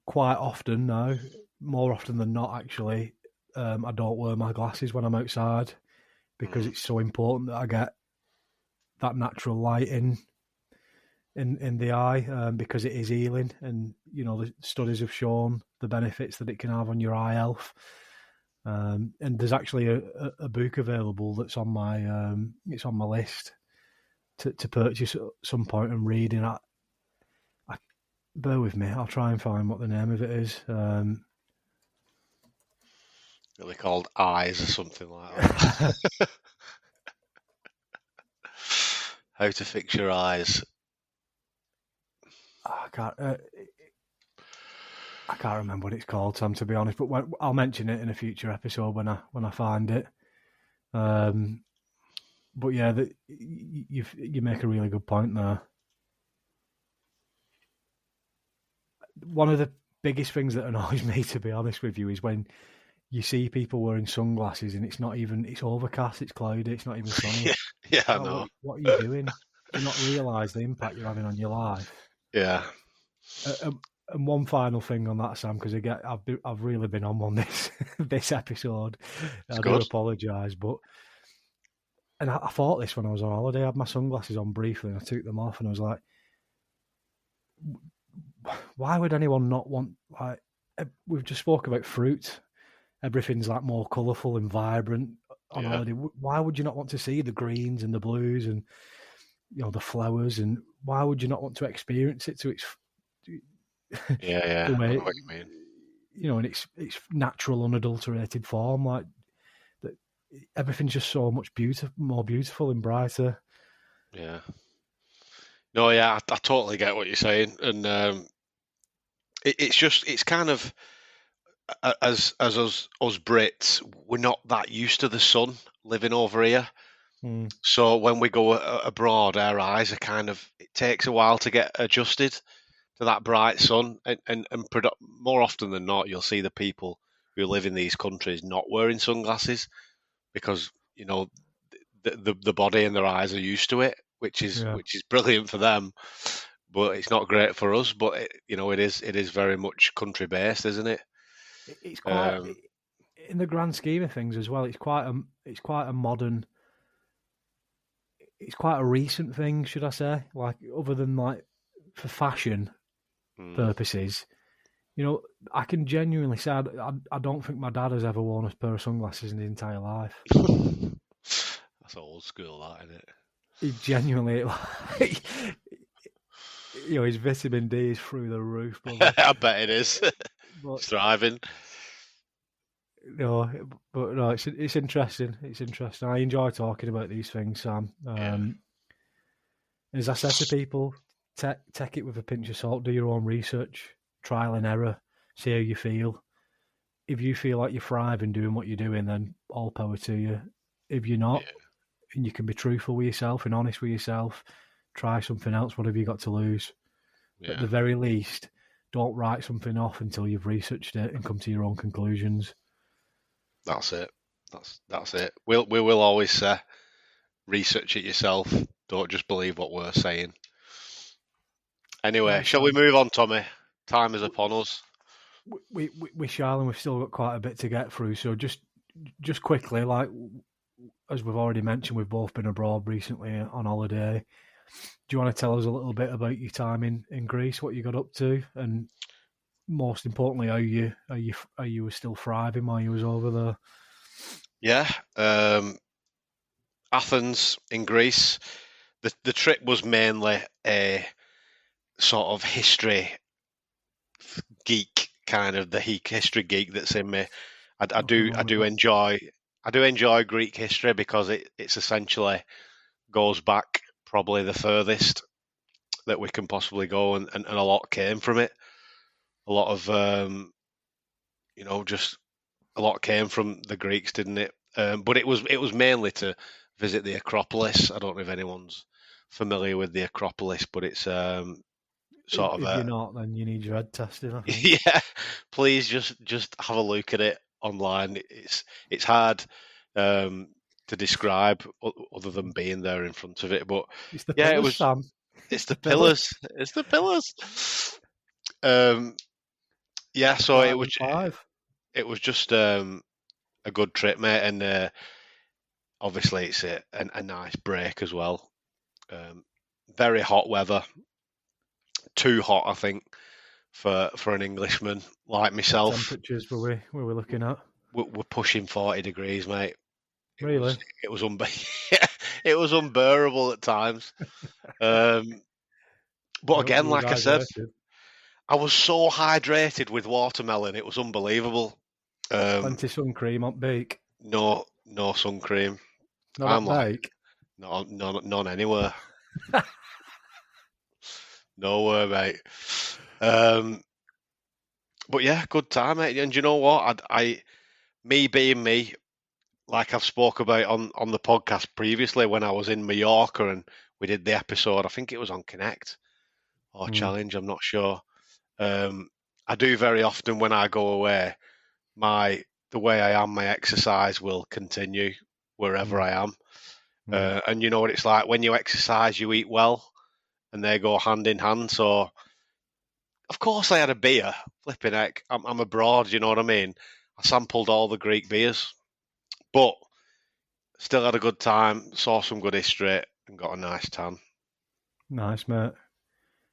quite often now, more often than not, actually, I don't wear my glasses when I'm outside because it's so important that I get that natural light in the eye, because it is healing, and the studies have shown the benefits that it can have on your eye health. And there's actually a book available that's on my it's on my list to purchase at some point and read. And bear with me, I'll try and find what the name of it is. they're called eyes or something like that. How to fix your eyes. I can't remember what it's called, Sam, to be honest. But I'll mention it in a future episode when I find it. But yeah, you make a really good point there. One of the biggest things that annoys me, to be honest with you, is when you see people wearing sunglasses and it's overcast, it's cloudy, it's not even sunny. Yeah, I Oh, know. what are you doing? Do you not realise the impact you're having on your life? Yeah. And one final thing on that, Sam, because again, I've really been on one this episode. It's I do good. apologise, and I thought this when I was on holiday. I had my sunglasses on briefly, and I took them off, and I was like, why would anyone not want, like, we've just spoke about fruit. Everything's like more colourful and vibrant on Yeah. holiday. Why would you not want to see the greens and the blues and the flowers? And why would you not want to experience it to its Yeah. the I way know what you mean. in its natural, unadulterated form? Like that, everything's just so much more beautiful and brighter. Yeah. No, yeah, I totally get what you're saying, and it's kind of as us Brits, we're not that used to the sun living over here. So when we go abroad, our eyes are it takes a while to get adjusted to that bright sun, and more often than not, you'll see the people who live in these countries not wearing sunglasses because the body and their eyes are used to it, which is Yeah. brilliant for them, but it's not great for us. But it is very much country based, isn't it? It's quite, in the grand scheme of things as well. It's quite a modern. It's quite a recent thing, should I say? Like, other than like for fashion purposes, I can genuinely say I don't think my dad has ever worn a pair of sunglasses in his entire life. That's old school, that, isn't it? He genuinely, like, his vitamin D is through the roof, brother. I bet it is. But It's thriving. no, but no, it's interesting. It's interesting. I enjoy talking about these things, Sam. Yeah. As I said to people, take it with a pinch of salt. Do your own research, trial and error. See how you feel. If you feel like you're thriving doing what you're doing, then all power to you. If you're not, and you can be truthful with yourself and honest with yourself, try something else. What have you got to lose? Yeah. At the very least, don't write something off until you've researched it and come to your own conclusions. That's it. That's it. We will always say, research it yourself. Don't just believe what we're saying. Anyway, Nice, shall we Sam. move on, Tommy? Time is upon us. We shall, and we've still got quite a bit to get through. So just quickly, like as we've already mentioned, we've both been abroad recently on holiday. Do you want to tell us a little bit about your time in Greece, what you got up to, and most importantly, are you still thriving while you was over there? Yeah, Athens in Greece. The trip was mainly a sort of history geek, kind of the history geek that's in me. I Nothing do wrong with that. enjoy Greek history because it's essentially goes back probably the furthest that we can possibly go, and a lot came from it. A lot of just a lot came from the Greeks, didn't it? But it was mainly to visit the Acropolis. I don't know if anyone's familiar with the Acropolis, but it's sort of If you're a not, then you need your head tested, I think. yeah. Please just have a look at it online. It's hard to describe other than being there in front of it. But It's the yeah, pillars, Sam. it's It's the the pillars. pillars. It's the pillars. Um, yeah, so Right in five. it was just a good trip, mate, and obviously it's a nice break as well. Um, very hot weather, too hot, I think, for an Englishman like What myself. temperatures were we looking at? We're pushing 40 degrees, mate. It was Really? it was it was unbearable at times. Um, but I hope again, you was like I said, hydrated. I was so hydrated with watermelon. It was unbelievable. Um, Plenty sun cream on beak. no sun cream. Not I'm at like bake. none anywhere. Nowhere, mate. Um, but yeah, good time, mate. And you know what? Me being me, like I've spoke about on the podcast previously when I was in Mallorca and we did the episode. I think it was on Connect or Mm, Challenge. I'm not sure. Um, I do very often when I go away. The way I am, my exercise will continue wherever mm, I am. mm. And you know what it's like when you exercise, you eat well, and they go hand in hand. So of course I had a beer. Flipping heck, I'm abroad. You know what I mean? I sampled all the Greek beers, but still had a good time. Saw some good history and got a nice tan. Nice, mate.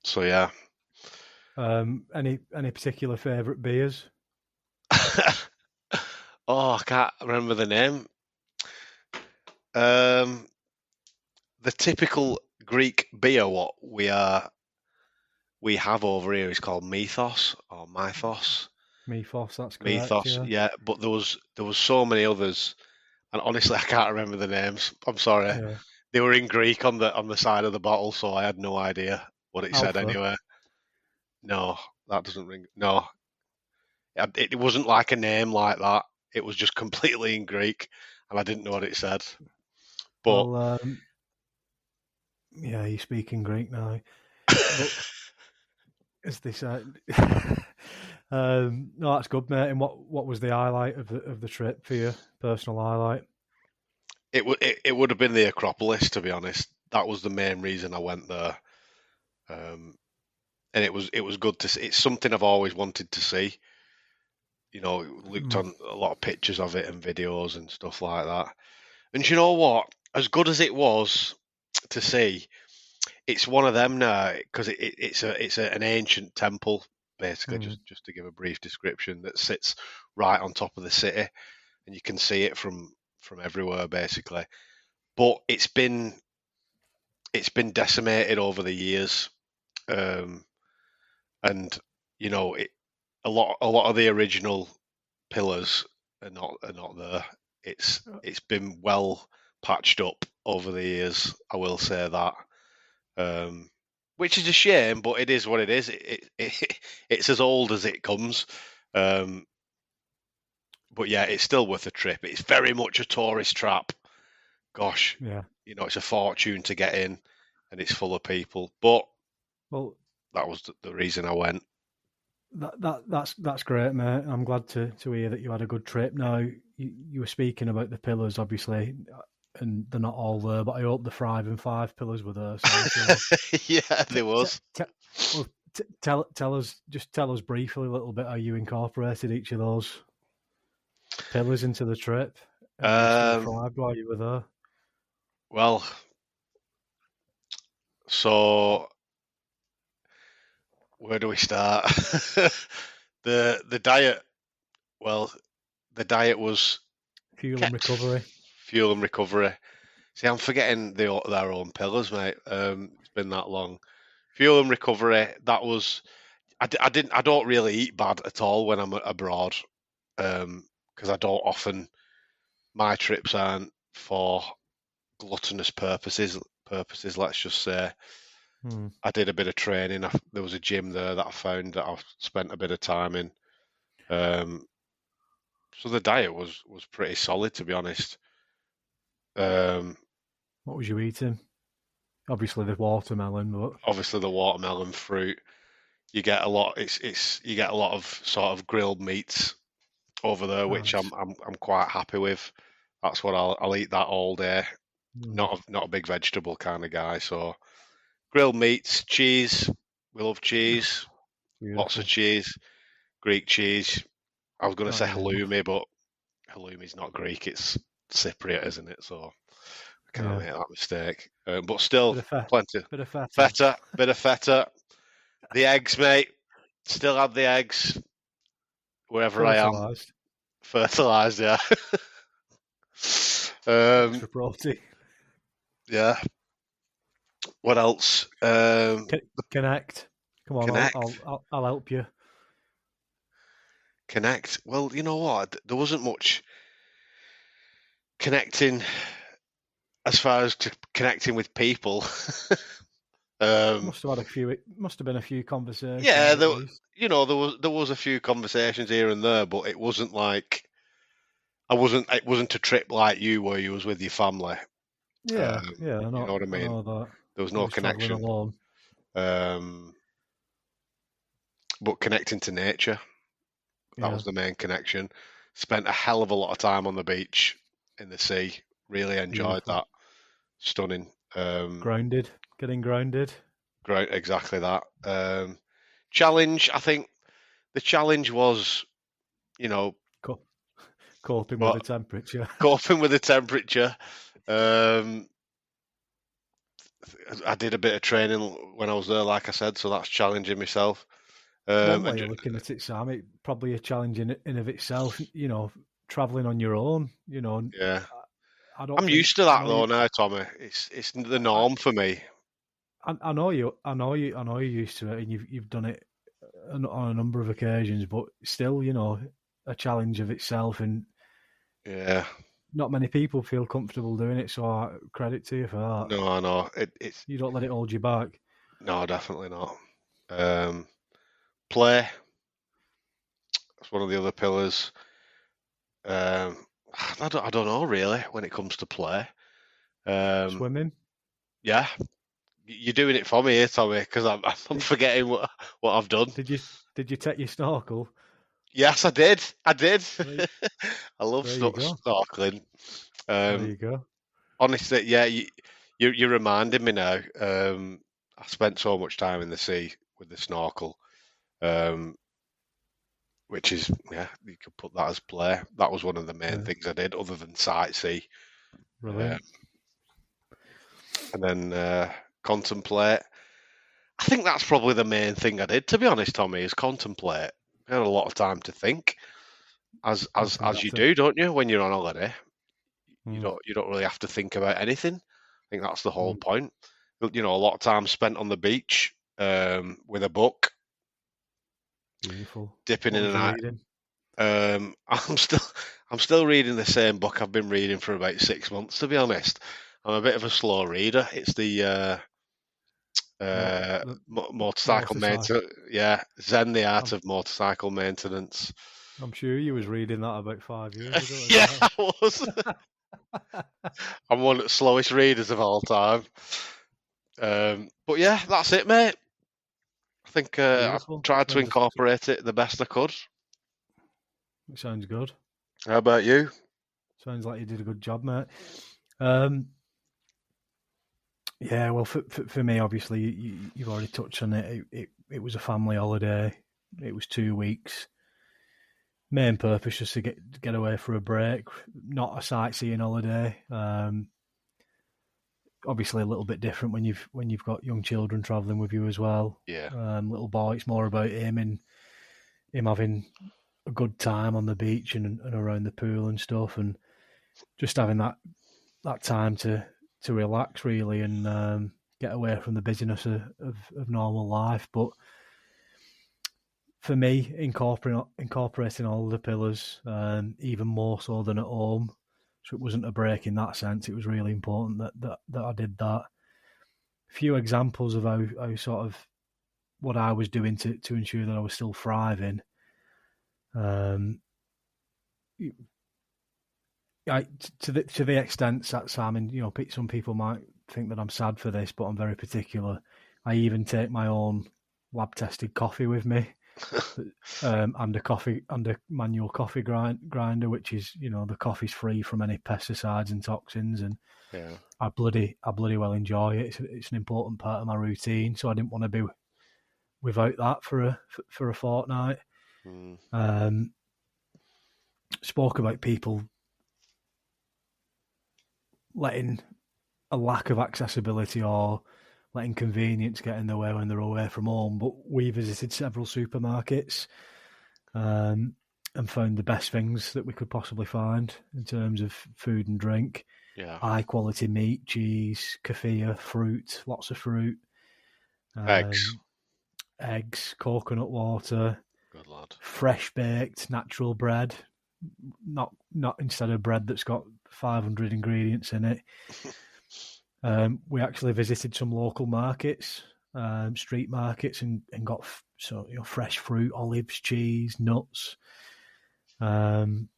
So yeah. Any particular favourite beers? Oh, I can't remember the name. Um, the typical Greek beer, what we have over here is called Mythos or Mythos. Mythos, that's correct. Mythos, Yeah, yeah. But there was so many others, and honestly, I can't remember the names. I'm sorry. yeah. They were in Greek on the side of the bottle, so I had no idea what it said Alpha. anyway. No, that doesn't ring. No, it wasn't like a name like that. It was just completely in Greek, and I didn't know what it said. But Well, yeah, you speak in Greek now, but as they say, no, that's good, mate. And what was the highlight of the trip for you? Personal highlight? it would have been the Acropolis, to be honest. That was the main reason I went there. Um, and it was good to see. It's something I've always wanted to see. Looked Mm, on a lot of pictures of it and videos and stuff like that. And you know what? As good as it was to see, it's one of them now because it's an ancient temple, basically. mm, Just to give a brief description, that sits right on top of the city, and you can see it from everywhere, basically. But it's been decimated over the years, um, and a lot of the original pillars are not there. It's been well patched up over the years. I will say that, which is a shame, but it is what it is. It's as old as it comes. Um, but yeah, it's still worth a trip. It's very much a tourist trap. Gosh, yeah. it's a fortune to get in, and it's full of people. But Well, that was the reason I went. That's great, mate. I'm glad to hear that you had a good trip. Now you were speaking about the pillars, obviously, and they're not all there, but I hope the Thrive and Five pillars were there. So Yeah, t- there t- was. t- well, tell us briefly a little bit how you incorporated each of those pillars into the trip, how you still Um, thrived while you were there. well, so where do we start? The diet. Well, the diet was Fuel and kept recovery. fuel and recovery. See, I'm forgetting their own pillars, mate. It's been that long. Fuel and recovery. That was. I didn't. I don't really eat bad at all when I'm abroad, because I don't often. My trips aren't for gluttonous purposes. Let's just say. Hmm. I did a bit of training. There was a gym there that I found that I've spent a bit of time in. Um, so the diet was pretty solid, to be honest. Um, What was you eating? Obviously the watermelon, but obviously the watermelon fruit. You get a lot. It's you get a lot of sort of grilled meats over there, which nice. I'm quite happy with. That's what I'll eat that all day. Hmm. Not a big vegetable kind of guy. So grilled meats, cheese. We love cheese. Lots of Beautiful. cheese. Greek cheese. I was going to Can't say get enough. halloumi, but halloumi's not Greek. It's Cypriot, isn't it? So I can't Yeah. make that mistake. But still, Bit of feta. plenty. Bit of feta. Feta, bit of feta. The eggs, mate. Still have the eggs wherever I am. Fertilized. Fertilized, yeah. um, Extra protein. yeah. What else? Connect. Come on, Connect. I'll help you. Connect. Well, you know what? There wasn't much connecting as far as to connecting with people. um, Must have been a few conversations yeah, at least. there was a few conversations here and there, but it wasn't like it wasn't a trip like you where you was with your family. Yeah, yeah, You know what I I mean? know that. There was You no was travelling connection. alone. Um, but connecting to nature, that Yeah, was the main connection. Spent a hell of a lot of time on the beach in the sea. Really enjoyed beautiful. that. Stunning. Grounded. Getting grounded. Great, exactly that. Challenge, I think the challenge was, you know, Co- coping with what the temperature. coping with the temperature. Um, I did a bit of training when I was there, like I said, so that's challenging myself. One And way of looking at it, Sam, it probably a challenge in of itself. Traveling on your own. yeah, I don't I'm think used to I that know though you. now, Tommy. It's the I, norm for me. I know you. I know you're used to it, and you've done it on a number of occasions. But still, a challenge of itself, and Yeah, not many people feel comfortable doing it. So credit to you for that. no, I know. It's You don't let it hold you back. no, definitely not. Um, play. That's one of the other pillars. Um, I don't know really when it comes to play. Um, Swimming. yeah, you're doing it for me here, Tommy, because I'm Did forgetting what I've done. did you did you take your snorkel? Yes, I did. I did. There, I love there you go. snorkeling. There Um, you go. honestly, yeah, you're reminding me now. I spent so much time in the sea with the snorkel, um, which is, yeah, you could put that as play. That was one of the main Yeah, things I did, other than sightsee, uh, brilliant. and then contemplate. I think that's probably the main thing I did, to be honest, Tommy, is contemplate. I had a lot of time to think, Nothing as you better. do, don't you? When you're on holiday, Mm, you don't really have to think about anything. I think that's the whole mm, point. You know, a lot of time spent on the beach with a book, beautiful. dipping What in was and you out. reading? I'm still reading the same book I've been reading for about 6 months. To be honest, I'm a bit of a slow reader. It's the What the motorcycle motorcycle? maintenance. Yeah, Zen, the art I'm of motorcycle maintenance. I'm sure you was reading that about 5 years ago as Yeah, well. I was. I'm one of the slowest readers of all time. But yeah, that's it, mate. I think I Beautiful. tried to incorporate it the best I could. It sounds good. How about you? Sounds like you did a good job, mate. Yeah, well, for me, obviously, you've already touched on it. It was a family holiday. It was 2 weeks. Main purpose just to get away for a break, not a sightseeing holiday. Obviously, a little bit different when you've got young children travelling with you as well. Yeah. Little boy, it's more about him and him having a good time on the beach and around the pool and stuff, and just having that time to relax really and get away from the busyness of normal life. But for me, incorporating all the pillars, even more so than at home, so it wasn't a break in that sense. It was really important that I did that. A few examples of how sort of what I was doing to ensure that I was still thriving. To the extent that Sam, and some people might think that I'm sad for this, but I'm very particular. I even take my own lab tested coffee with me, and a manual coffee grinder, which is the coffee's free from any pesticides and toxins, and Yeah. I bloody well enjoy it. It's an important part of my routine, so I didn't want to be without that for a fortnight. Spoke about people letting a lack of accessibility or letting convenience get in the way when they're away from home. But we visited several supermarkets and found the best things that we could possibly find in terms of food and drink. Yeah. High quality meat, cheese, kefir, fruit, lots of fruit. Eggs, coconut water. Good lad. Fresh baked, natural bread. Not instead of bread that's got 500 ingredients in it. We actually visited some local markets, street markets, and got fresh fruit, olives, cheese, nuts. And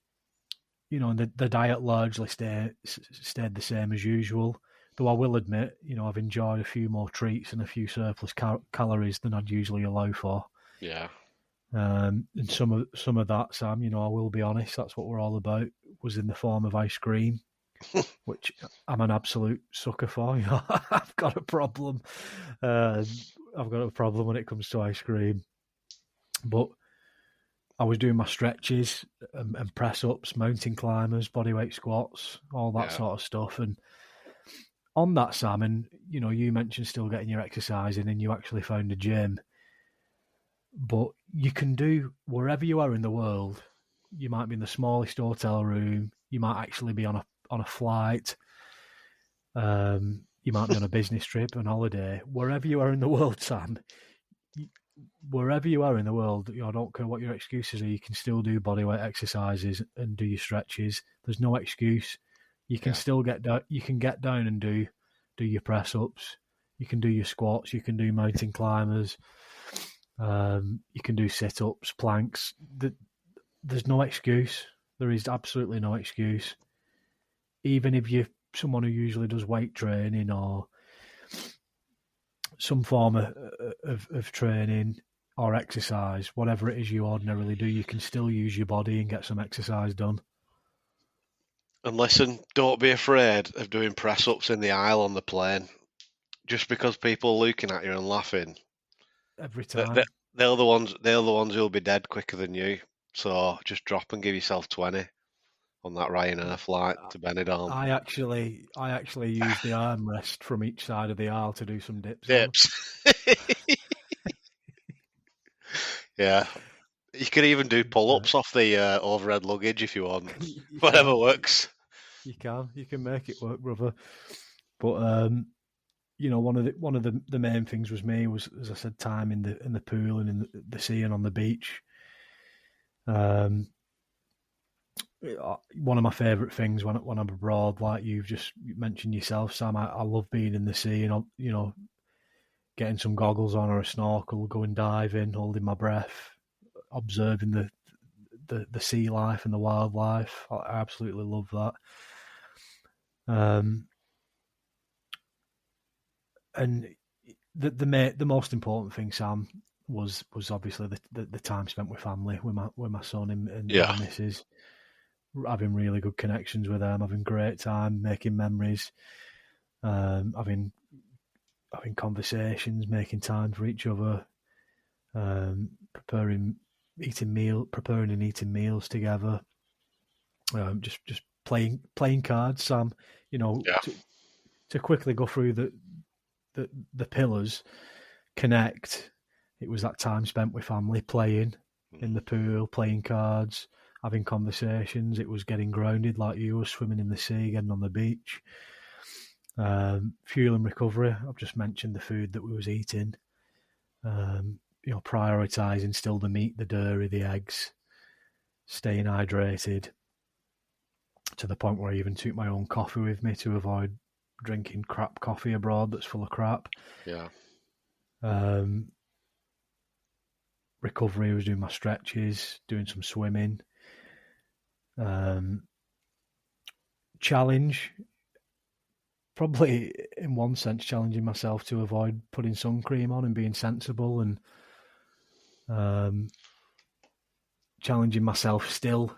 the diet largely stayed the same as usual. Though I will admit, I've enjoyed a few more treats and a few surplus calories than I'd usually allow for. Yeah. And some of that, Sam, I will be honest, that's what we're all about, was in the form of ice cream, which I'm an absolute sucker for. I've got a problem. I've got a problem when it comes to ice cream. But I was doing my stretches and press ups, mountain climbers, bodyweight squats, all that sort of stuff. And on that, Sam, and you mentioned still getting your exercise in, and you actually found a gym. But you can do wherever you are in the world. You might be in the smallest hotel room. You might actually be on a flight. You might be on a business trip, on holiday. Wherever you are in the world, Sam, wherever you are in the world, I don't care what your excuses are, you can still do bodyweight exercises and do your stretches. There's no excuse. You can still get down. You can get down and do your press ups. You can do your squats. You can do mountain climbers. You can do sit ups, planks. There's no excuse. There is absolutely no excuse. Even if you're someone who usually does weight training or some form of training or exercise, whatever it is you ordinarily do, you can still use your body and get some exercise done. And listen, don't be afraid of doing press ups in the aisle on the plane. Just because people are looking at you and laughing. Every time. They're the ones who'll be dead quicker than you. So just drop and give yourself 20 on that Ryanair flight to Benidorm. I actually use the armrest from each side of the aisle to do some dips. Yeah. You can even do pull-ups off the overhead luggage if you want. Whatever works. You can make it work, brother. But one of the main things was, as I said, time in the pool and in the sea and on the beach. One of my favourite things when I'm abroad, like you've just mentioned yourself, Sam, I love being in the sea and getting some goggles on or a snorkel, going diving, holding my breath, observing the sea life and the wildlife. I absolutely love that. And the most important thing, Sam, was obviously the time spent with family, with my son and Yeah. the missus, having really good connections with them, having great time, making memories, having conversations, making time for each other, preparing and eating meals together, just playing cards, Sam. You know, Yeah. to quickly go through the pillars, connect. It was that time spent with family, playing in the pool, playing cards, having conversations. It was getting grounded, like you were swimming in the sea, getting on the beach. Fuel and recovery. I've just mentioned the food that we was eating. Prioritising still the meat, the dairy, the eggs, staying hydrated to the point where I even took my own coffee with me to avoid drinking crap coffee abroad that's full of crap. Yeah. Recovery, I was doing my stretches, doing some swimming. Challenge, probably in one sense, challenging myself to avoid putting sun cream on and being sensible, and challenging myself still.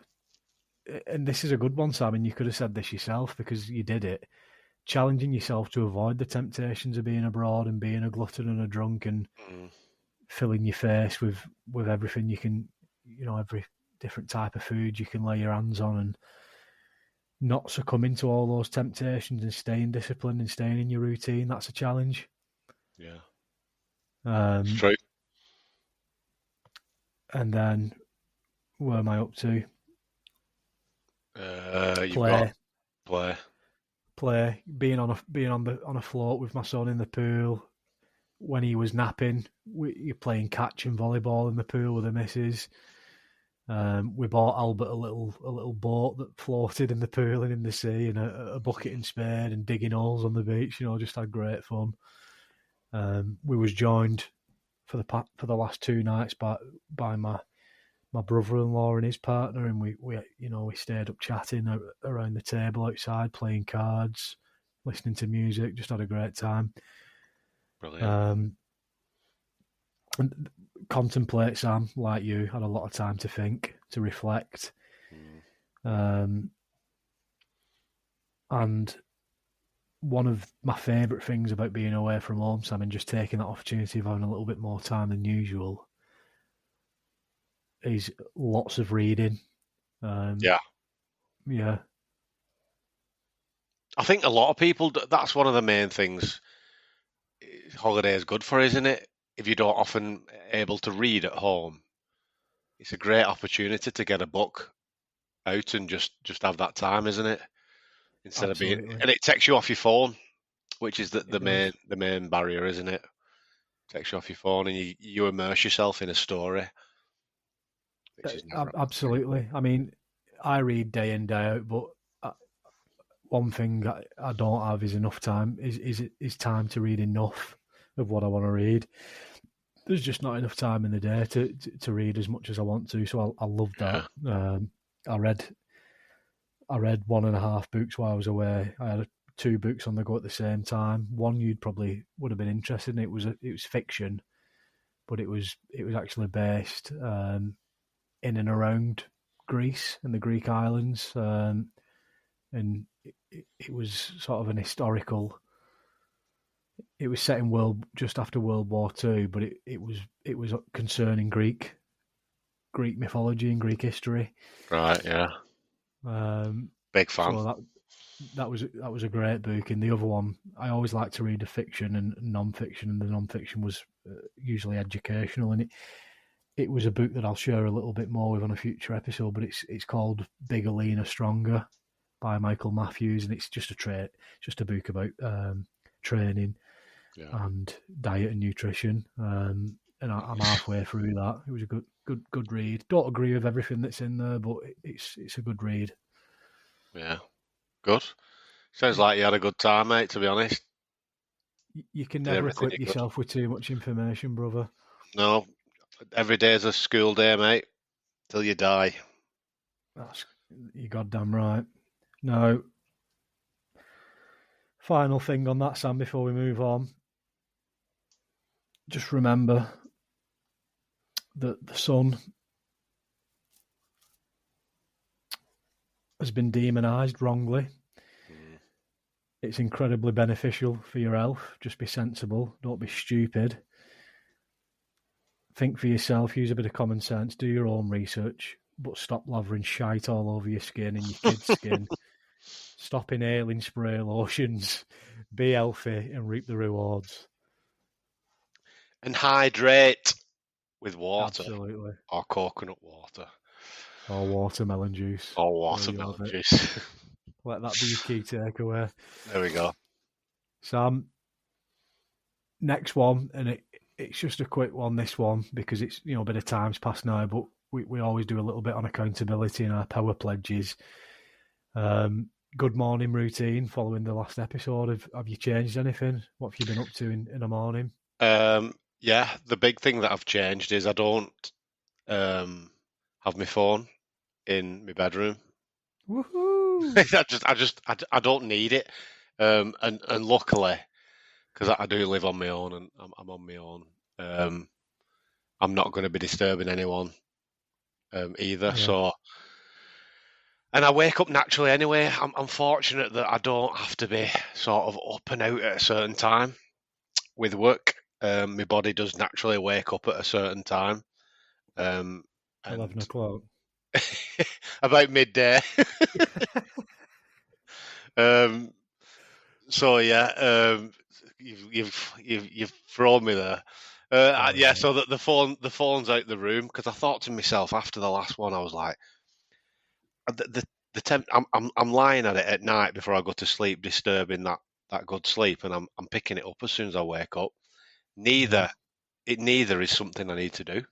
And this is a good one, Sam, and you could have said this yourself because you did it. Challenging yourself to avoid the temptations of being abroad and being a glutton and a drunk and filling your face with everything you can, every different type of food you can lay your hands on, and not succumbing to all those temptations and staying disciplined and staying in your routine. That's a challenge. Yeah. It's true. And then, where am I up to? You've got play. Being on a float with my son in the pool. When he was napping, you're playing catch and volleyball in the pool with the missus. We bought Albert a little boat that floated in the pool and in the sea, and a bucket and spade, and digging holes on the beach. Just had great fun. We was joined for the last 2 nights by my brother-in-law and his partner, and we stayed up chatting around the table outside, playing cards, listening to music. Just had a great time. Brilliant. And contemplate, Sam, like you, had a lot of time to think, to reflect. And one of my favourite things about being away from home, Sam, and just taking that opportunity of having a little bit more time than usual, is lots of reading. Yeah. I think a lot of people, that's one of the main things holiday is good for, isn't it? If you don't often able to read at home, it's a great opportunity to get a book out and just have that time, isn't it? Instead Absolutely. of being, and it takes you off your phone, which is the main barrier, isn't it? Takes you off your phone and you immerse yourself in a story, which is absolutely. I mean, I read day in, day out, but one thing I don't have is enough time. Is time to read enough of what I want to read. There's just not enough time in the day to read as much as I want to. So I love that. Yeah. I read 1.5 books while I was away. I had 2 books on the go at the same time. One you'd probably would have been interested in. It was fiction, but it was actually based in and around Greece and the Greek islands, and it was sort of an historical. It was set in just after World War II, but it was concerning Greek mythology and Greek history. Right. Yeah. Big fan. So that was a great book. And the other one, I always like to read the fiction and non-fiction, and the non-fiction was usually educational. And it was a book that I'll share a little bit more with on a future episode. But it's called Bigger, Leaner, Stronger by Michael Matthews, and it's just a book about training and diet and nutrition. And I'm halfway through that. It was a good read. Don't agree with everything that's in there, but it's a good read. Yeah, good. Sounds like you had a good time, mate. To be honest, you can never equip yourself with too much information, brother. No, every day is a school day, mate, till you die. You're goddamn right. Now, final thing on that, Sam, before we move on. Just remember, the sun has been demonised wrongly. It's incredibly beneficial for your health. Just be sensible. Don't be stupid. Think for yourself. Use a bit of common sense. Do your own research. But stop lathering shite all over your skin and your kids' skin. Stop inhaling spray lotions. Be healthy and reap the rewards. And hydrate with water. Absolutely. Or coconut water. Or watermelon juice. Or watermelon juice. Let that be your key takeaway. There we go. Sam, next one, and it's just a quick one, this one, because it's, a bit of time's passed now, but we always do a little bit on accountability in our power pledges. Good morning routine following the last episode. Have you changed anything? What have you been up to in the morning? Yeah, the big thing that I've changed is I don't have my phone in my bedroom. Woohoo! I don't need it. And luckily, because I do live on my own and I'm on my own, I'm not going to be disturbing anyone either. Yeah. So, and I wake up naturally anyway. I'm fortunate that I don't have to be sort of up and out at a certain time with work. My body does naturally wake up at a certain time. 11 o'clock. About midday. So yeah, you've thrown me there. Yeah, so that the phone's out the room, because I thought to myself after the last one, I was like, I'm lying at it at night before I go to sleep, disturbing that good sleep, and I'm picking it up as soon as I wake up. Neither is something I need to do.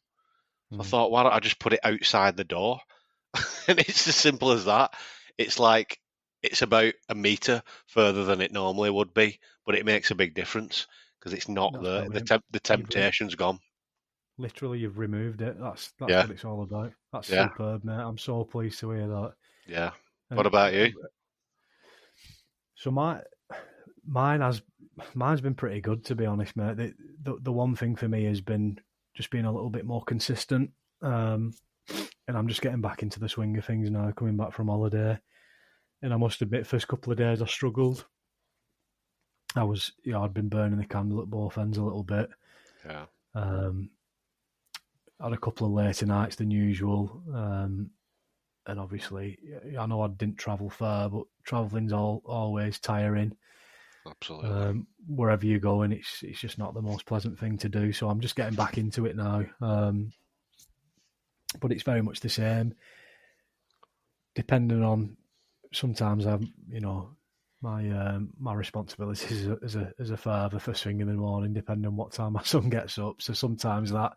So I thought, why don't I just put it outside the door? And it's as simple as that. It's like, it's about a meter further than it normally would be, but it makes a big difference because it's not there. The temptation's gone. Literally, you've removed it. That's what it's all about. That's superb, mate. I'm so pleased to hear that. Yeah. What about you? So mine's been pretty good, to be honest, mate. The one thing for me has been just being a little bit more consistent. And I'm just getting back into the swing of things now, coming back from holiday. And I must admit, first couple of days I struggled. I'd been burning the candle at both ends a little bit. Yeah. Had a couple of later nights than usual. And obviously, I know I didn't travel far, but travelling's always tiring. Absolutely. Wherever you're going, it's just not the most pleasant thing to do. So I'm just getting back into it now. But it's very much the same. Depending on, sometimes I'm, my responsibilities as a father first thing in the morning, depending on what time my son gets up. So sometimes that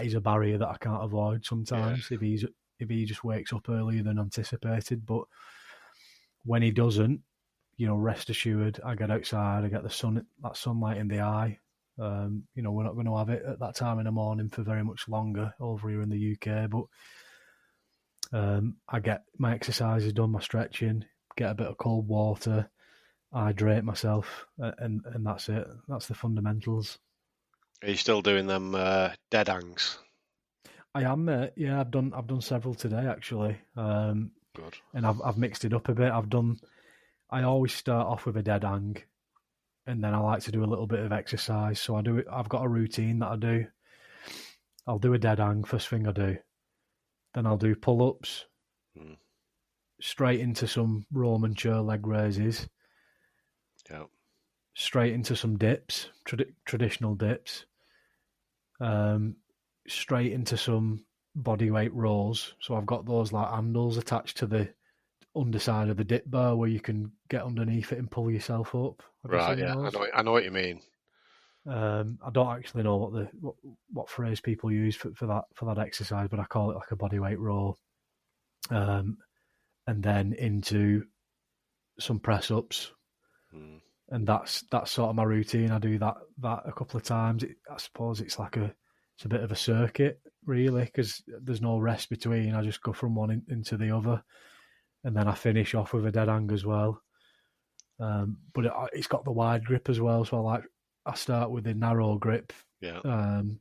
is a barrier that I can't avoid. Sometimes if he just wakes up earlier than anticipated, but when he doesn't, rest assured, I get outside, I get that sunlight in the eye. We're not going to have it at that time in the morning for very much longer over here in the UK, but I get my exercises done, my stretching, get a bit of cold water, hydrate myself, and that's it. That's the fundamentals. Are you still doing them dead hangs? I am, mate. Yeah, I've done several today actually. Good. And I've mixed it up a bit. I always start off with a dead hang, and then I like to do a little bit of exercise. So I've got a routine that I do. I'll do a dead hang first thing I do. Then I'll do pull-ups, straight into some Roman chair leg raises. Yeah. Straight into some dips, traditional dips. Straight into some bodyweight rows. So I've got those like handles attached to the underside of the dip bar where you can get underneath it and pull yourself up. Right, yeah, I know what you mean. I don't actually know what phrase people use for that exercise, but I call it like a bodyweight row. And then into some press ups, and that's sort of my routine. I do that a couple of times. I suppose it's a bit of a circuit, really, because there's no rest between. I just go from one into the other, and then I finish off with a dead hang as well. But it's got the wide grip as well, so I start with the narrow grip, dead hang,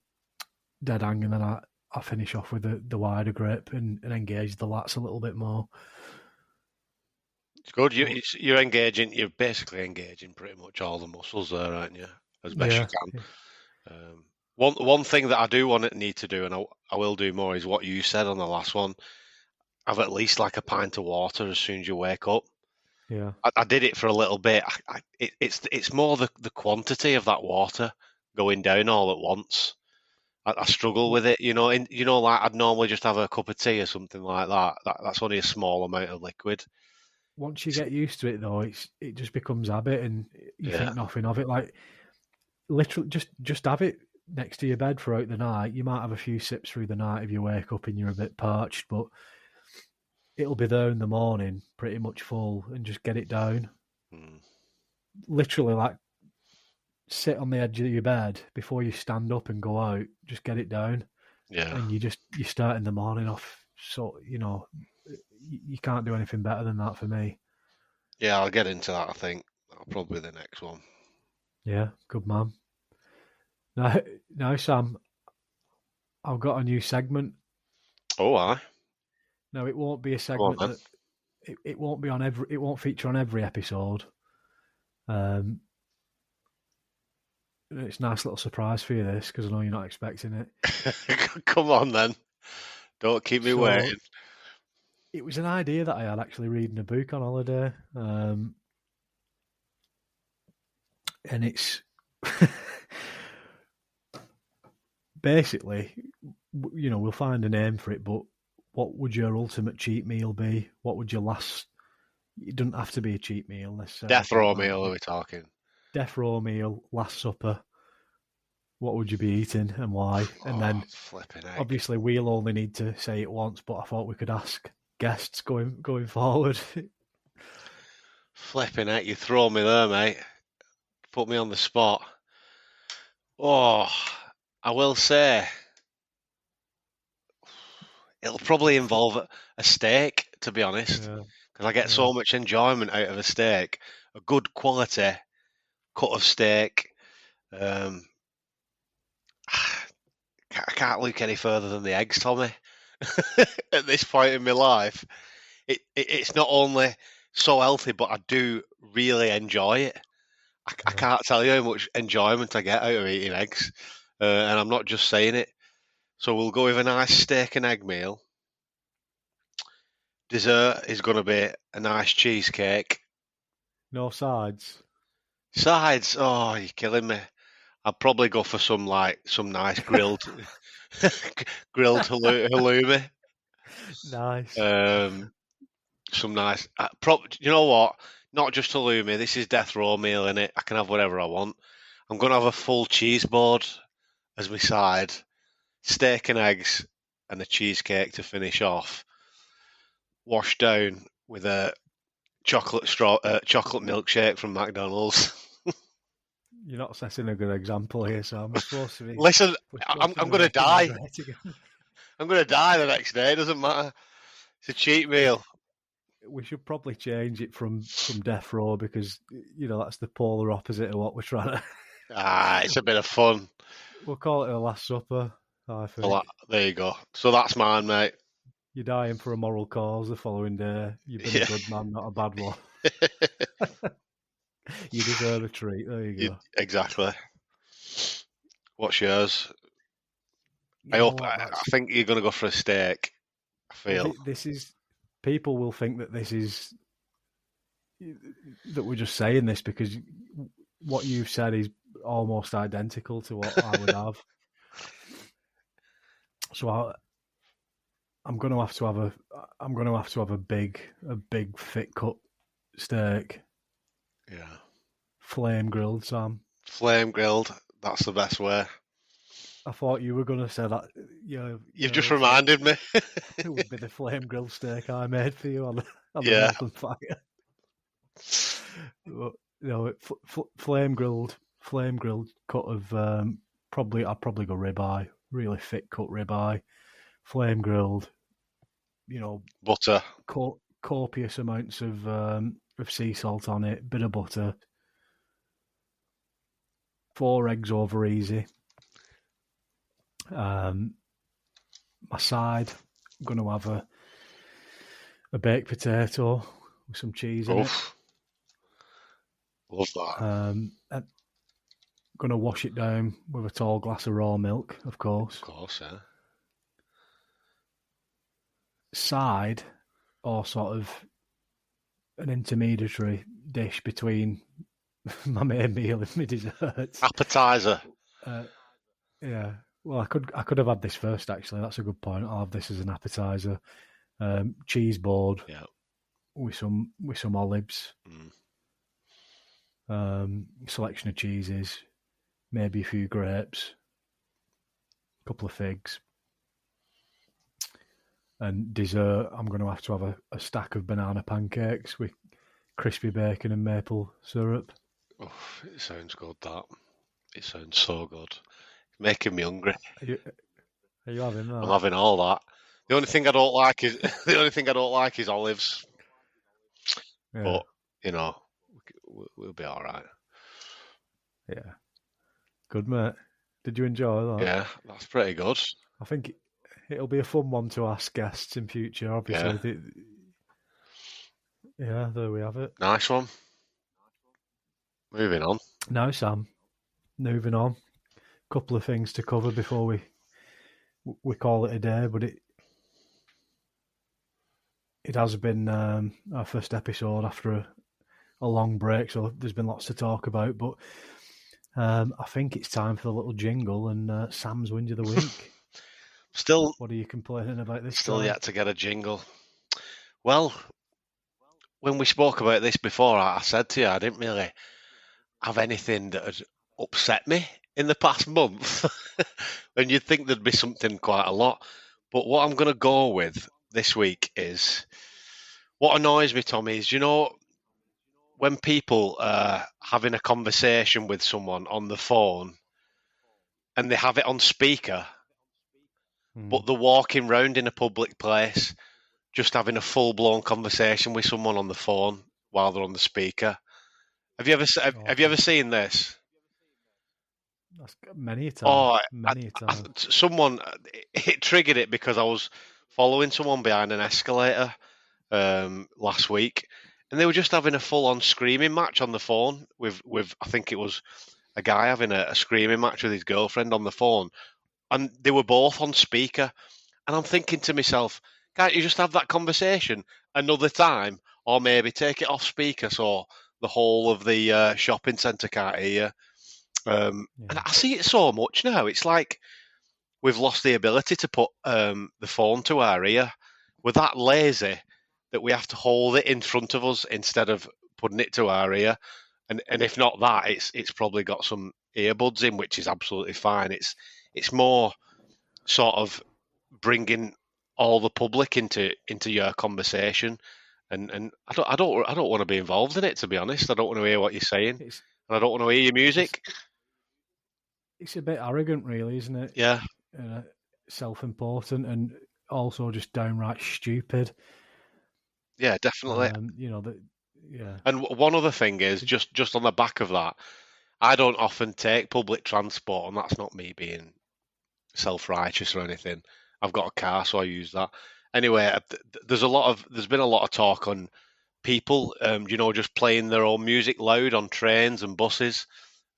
and then I finish off with the wider grip and engage the lats a little bit more. It's good. You're basically engaging pretty much all the muscles there, aren't you? As best you can. One thing that I do need to do, and I will do more, is what you said on the last one. Have at least like a pint of water as soon as you wake up. Yeah. I did it for a little bit. It's more the quantity of that water going down all at once. I struggle with it, like I'd normally just have a cup of tea or something like that. That's only a small amount of liquid. Once you get used to it, though, it just becomes habit, and you think nothing of it. Like literally, just have it next to your bed throughout the night. You might have a few sips through the night if you wake up and you're a bit parched, but it'll be there in the morning, pretty much full, and just get it down. Literally, like sit on the edge of your bed before you stand up and go out. Just get it down. Yeah. And you start in the morning off. So you can't do anything better than that for me. Yeah, I'll get into that. I think that'll probably be the next one. Yeah, good man. Now, Sam, I've got a new segment. Oh, aye. No, it won't be a segment that it won't be on every. It won't feature on every episode. It's a nice little surprise for you, this, because I know you're not expecting it. Come on, then. Don't keep me waiting. It was an idea that I had actually reading a book on holiday, and it's basically, we'll find a name for it, but what would your ultimate cheat meal be? What would your last... It doesn't have to be a cheat meal necessarily. Death row meal, are we talking? Death row meal, last supper. What would you be eating and why? And then, obviously, we'll only need to say it once, but I thought we could ask guests going forward. Flipping heck, you throw me there, mate. Put me on the spot. Oh, I will say it'll probably involve a steak, to be honest, because I get so much enjoyment out of a steak. A good quality cut of steak. I can't look any further than the eggs, Tommy. At this point in my life, it's not only so healthy, but I do really enjoy it. I can't tell you how much enjoyment I get out of eating eggs, and I'm not just saying it. So we'll go with a nice steak and egg meal. Dessert is going to be a nice cheesecake. No sides? Sides? Oh, you're killing me. I'd probably go for some nice grilled halloumi. Nice. Some nice. You know what? Not just halloumi. This is death row meal, innit? I can have whatever I want. I'm going to have a full cheese board as my side, steak and eggs, and a cheesecake to finish off. Washed down with a chocolate milkshake from McDonald's. You're not setting a good example here, so I'm supposed to be. Listen, I'm going to die. I'm going to die the next day. It doesn't matter. It's a cheat meal. We should probably change it from death row because that's the polar opposite of what we're trying to. It's a bit of fun. We'll call it a last supper. I think. Well, there you go. So that's mine, mate. You're dying for a moral cause the following day. You've been a good man, not a bad one. You deserve a treat. There you go. Exactly. What's yours? I think you're going to go for a steak. I feel this is. People will think that this is that we're just saying this because what you've said is almost identical to what I would have. So I'm going to have to have a big thick cut steak. Yeah. Flame grilled, Sam. Flame grilled. That's the best way. I thought you were going to say that. You've just reminded me. It would be the flame grilled steak I made for you on the open fire. Flame grilled cut of I'd probably go ribeye, really thick cut ribeye, flame grilled. Butter. Copious amounts of sea salt on it, bit of butter. 4 eggs over easy. My side, I'm going to have a baked potato with some cheese in it. Love that. I'm going to wash it down with a tall glass of raw milk, of course. Of course, yeah. Side, or sort of an intermediary dish between my main meal and my desserts. Appetizer. Yeah. Well, I could have had this first. Actually, that's a good point. I'll have this as an appetizer. Cheese board. Yeah. With some olives. Selection of cheeses. Maybe a few grapes. A couple of figs. And dessert, I'm going to have a stack of banana pancakes with crispy bacon and maple syrup. Oh, it sounds good, that. It sounds so good. It's making me hungry. Are you having that? I'm having all that. The only thing I don't like is olives. Yeah. But you know, we'll be all right. Yeah. Good, mate. Did you enjoy that? Yeah, that's pretty good. I think it'll be a fun one to ask guests in future. Obviously, yeah. There we have it. Nice one. Moving on. Now, Sam. Moving on. A couple of things to cover before we call it a day, but it has been our first episode after a long break, so there's been lots to talk about. But I think it's time for the little jingle and Sam's Whinge of the Week. Still, what are you complaining about this Still time? Yet to get a jingle. Well, when we spoke about this before, I said to you I didn't really have anything that had upset me in the past month. And you'd think there'd be something quite a lot. But what I'm going to go with this week is, what annoys me, Tommy, is, when people are having a conversation with someone on the phone and they have it on speaker, but they're walking round in a public place just having a full-blown conversation with someone on the phone while they're on the speaker. Have you ever seen this? Many a time. Someone, it triggered it because I was following someone behind an escalator last week, and they were just having a full-on screaming match on the phone with I think it was a guy having a screaming match with his girlfriend on the phone, and they were both on speaker. And I'm thinking to myself, can't you just have that conversation another time, or maybe take it off speaker so the whole of the shopping centre can't hear? And I see it so much now. It's like we've lost the ability to put the phone to our ear. We're that lazy that we have to hold it in front of us instead of putting it to our ear. And if not that, it's probably got some earbuds in, which is absolutely fine. It's more sort of bringing all the public into your conversation, and I don't want to be involved in it, to be honest. I don't want to hear what you're saying, and I don't want to hear your music. It's a bit arrogant, really, isn't it? Yeah. Self-important and also just downright stupid. Yeah, definitely. Yeah. And one other thing is, just on the back of that, I don't often take public transport, and that's not me being self-righteous or anything. I've got a car, so I use that. Anyway, there's been a lot of talk on people, just playing their own music loud on trains and buses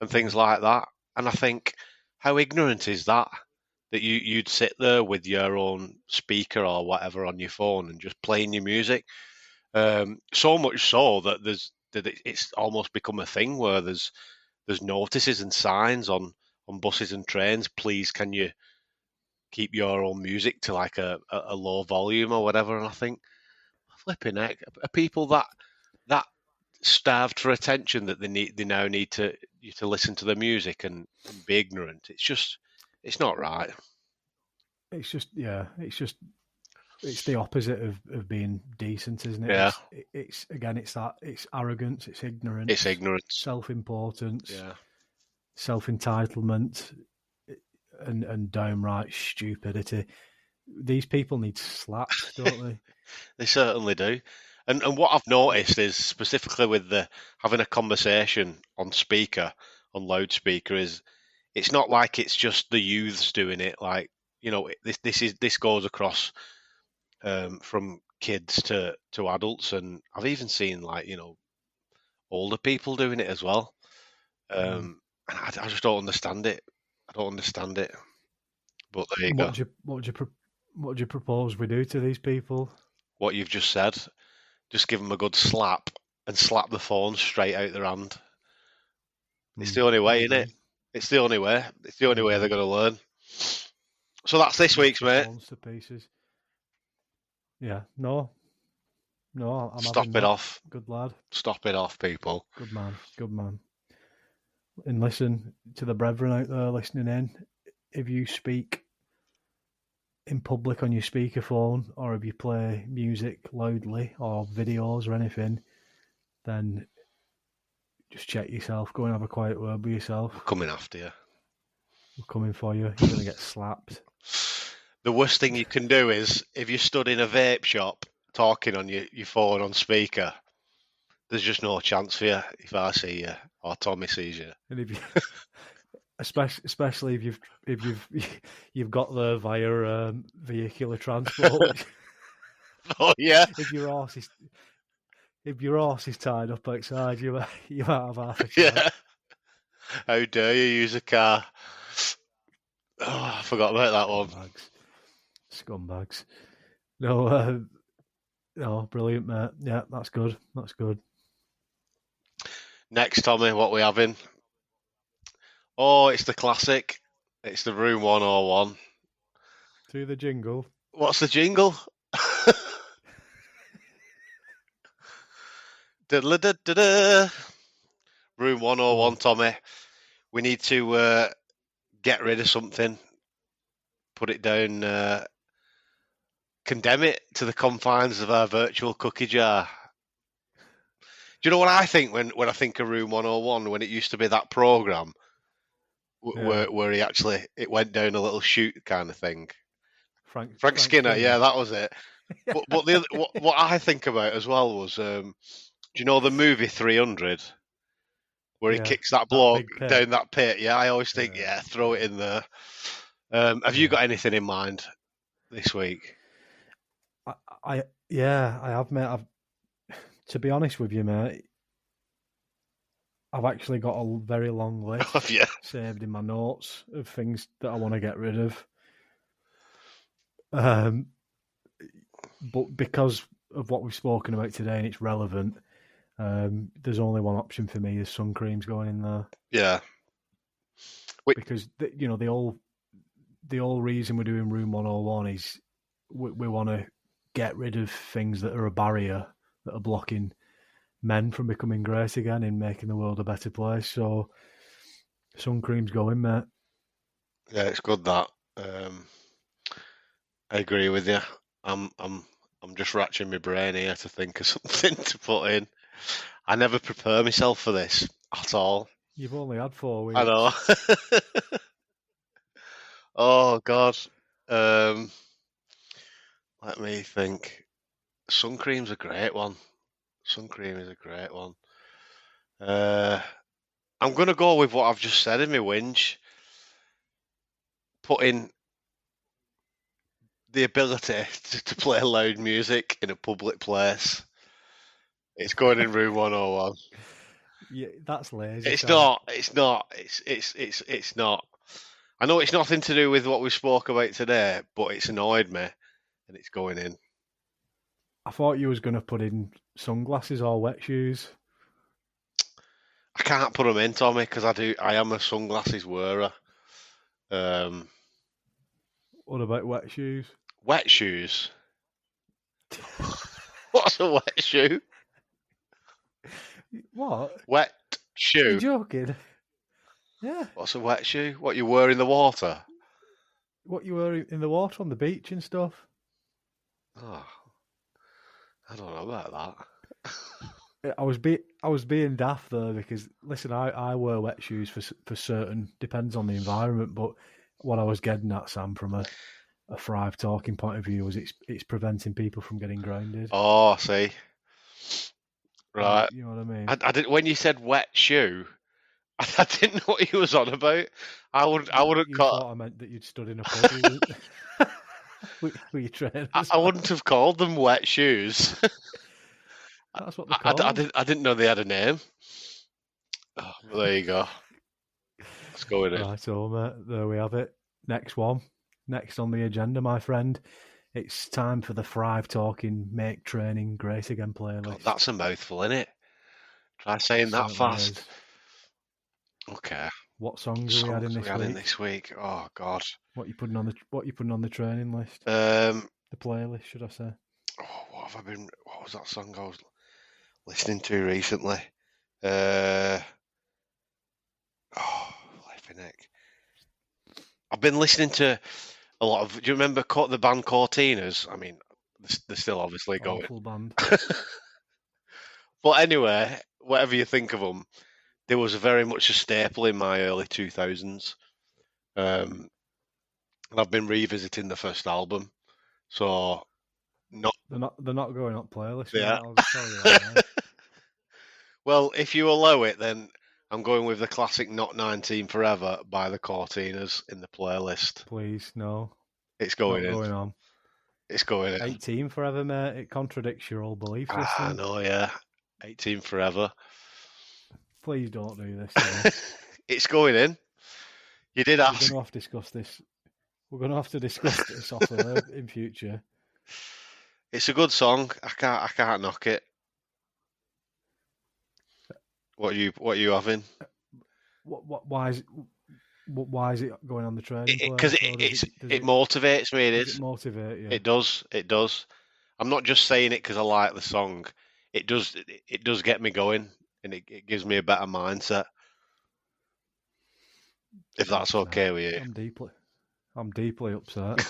and things like that. And I think, how ignorant is that? That you'd sit there with your own speaker or whatever on your phone and just playing your music. So much so that it's almost become a thing where there's notices and signs on buses and trains. Please, can you keep your own music to like a low volume or whatever? And I think, flipping heck, are people that starved for attention that they now need to listen to the music and be ignorant? It's not right. It's the opposite of being decent, isn't it? Yeah. It's arrogance, it's ignorance, self-importance, self-entitlement, and downright stupidity. These people need slapped, don't they? They certainly do. And what I've noticed is, specifically with having a conversation on speaker, on loudspeaker, is it's not like it's just the youths doing it. Like, this goes across from kids to adults, and I've even seen older people doing it as well. And I just don't understand it. I don't understand it. But there you go. What do you propose we do to these people? What you've just said, just give them a good slap and slap the phone straight out their hand. It's the only way, isn't it? It's the only way. It's the only way they're going to learn. So that's this week's, mate. Phones to pieces. Yeah, no, I'm Stop having it that. off. Good lad. Stop it off, people. Good man. And listen to the brethren out there listening in. If you speak in public on your speakerphone, or if you play music loudly or videos or anything, then just check yourself. Go and have a quiet word with yourself. We're coming after you. We're coming for you. You're going to get slapped. The worst thing you can do is if you're stood in a vape shop talking on your phone on speaker, there's just no chance for you if I see you or Tommy sees you. And if you, especially if you've got there via vehicular transport. Oh yeah. If your horse is tied up outside, you might have half a chance. Yeah. How dare you use a car? Oh, I forgot about that one. Scumbags. No, brilliant, mate. Yeah, that's good. That's good. Next, Tommy, what we having? Oh, it's the classic. It's the Room 101. To the jingle. What's the jingle? Da-da-da-da-da. Room 101, Tommy. We need to get rid of something. Put it down. Condemn it to the confines of our virtual cookie jar. Do you know what I think when I think of Room 101? When it used to be that programme where it went down a little chute kind of thing. Frank Skinner, yeah, that was it. But what I think about as well was, do you know the movie 300? Where he kicks that bloke down that pit? Yeah, I always think, throw it in there. Have you got anything in mind this week? I have, mate. To be honest with you, mate, I've actually got a very long list saved in my notes of things that I want to get rid of. But because of what we've spoken about today and it's relevant, there's only one option for me: is sun creams going in there. Yeah. Because the whole reason we're doing Room 101 is we want to get rid of things that are a barrier that are blocking men from becoming great again and making the world a better place. So sun creams going, mate. Yeah, it's good that. I agree with you. I'm just ratcheting my brain here to think of something to put in. I never prepare myself for this at all. You've only had 4 weeks. I know. Oh God. Let me think. Sun cream's a great one. Sun cream is a great one. I'm going to go with what I've just said in my whinge. Putting the ability to play loud music in a public place. It's going in Room 101. Yeah, that's lazy. It's not. It's not. It's not. I know it's nothing to do with what we spoke about today, but it's annoyed me, and it's going in. I thought you was going to put in sunglasses or wet shoes. I can't put them in, Tommy, because I am a sunglasses wearer. What about wet shoes? Wet shoes? What's a wet shoe? What? Wet shoe? You're joking? Yeah. What's a wet shoe? What you wear in the water? What you wear in the water on the beach and stuff? Oh, I don't know about that. I was being daft there because listen, I wear wet shoes for certain, depends on the environment, but what I was getting at, Sam, from a Thrive talking point of view, was it's preventing people from getting grounded. Oh, I see. Right. You know what I mean? I did when you said wet shoe, I didn't know what he was on about. I wouldn't You call. thought I meant that you'd stood in a pub with your trainers I on. wouldn't have called them wet shoes. That's what they're called. I didn't know they had a name. Oh, well, there you go. Let's go with it. Right, so mate, there we have it. Next one. Next on the agenda, my friend. It's time for the Thrive Talking Make Training Great Again playlist. God, that's a mouthful, isn't it? Try saying that fast. Is. Okay. What songs are we adding this week? Oh God. What you putting on the training list? The playlist, should I say? Oh, what was that song I was listening to recently? Reconnect. I've been listening to a lot of. Do you remember the band Cortinas? I mean, they're still obviously going. Awful band. But anyway, whatever you think of them, there was very much a staple in my early 2000s. And I've been revisiting the first album, so they're not going up playlist. Yeah. Mate, I'll just tell you that now. Well, if you allow it, then I'm going with the classic "Not 19 Forever" by the Cortinas in the playlist. Please, no. It's going in. Going on. It's going in. 18 Forever, mate. It contradicts your old belief system. I know, yeah. 18 Forever. Please don't do this. It's going in. You did ask. We're going to have to discuss this. We're going to have to discuss this off air in future. It's a good song. I can't knock it. What are you having? Why is it going on the training? Because it motivates me. Does it motivate you? It does. I'm not just saying it because I like the song. It does get me going, and it gives me a better mindset. If that's okay with you. I'm deeply upset.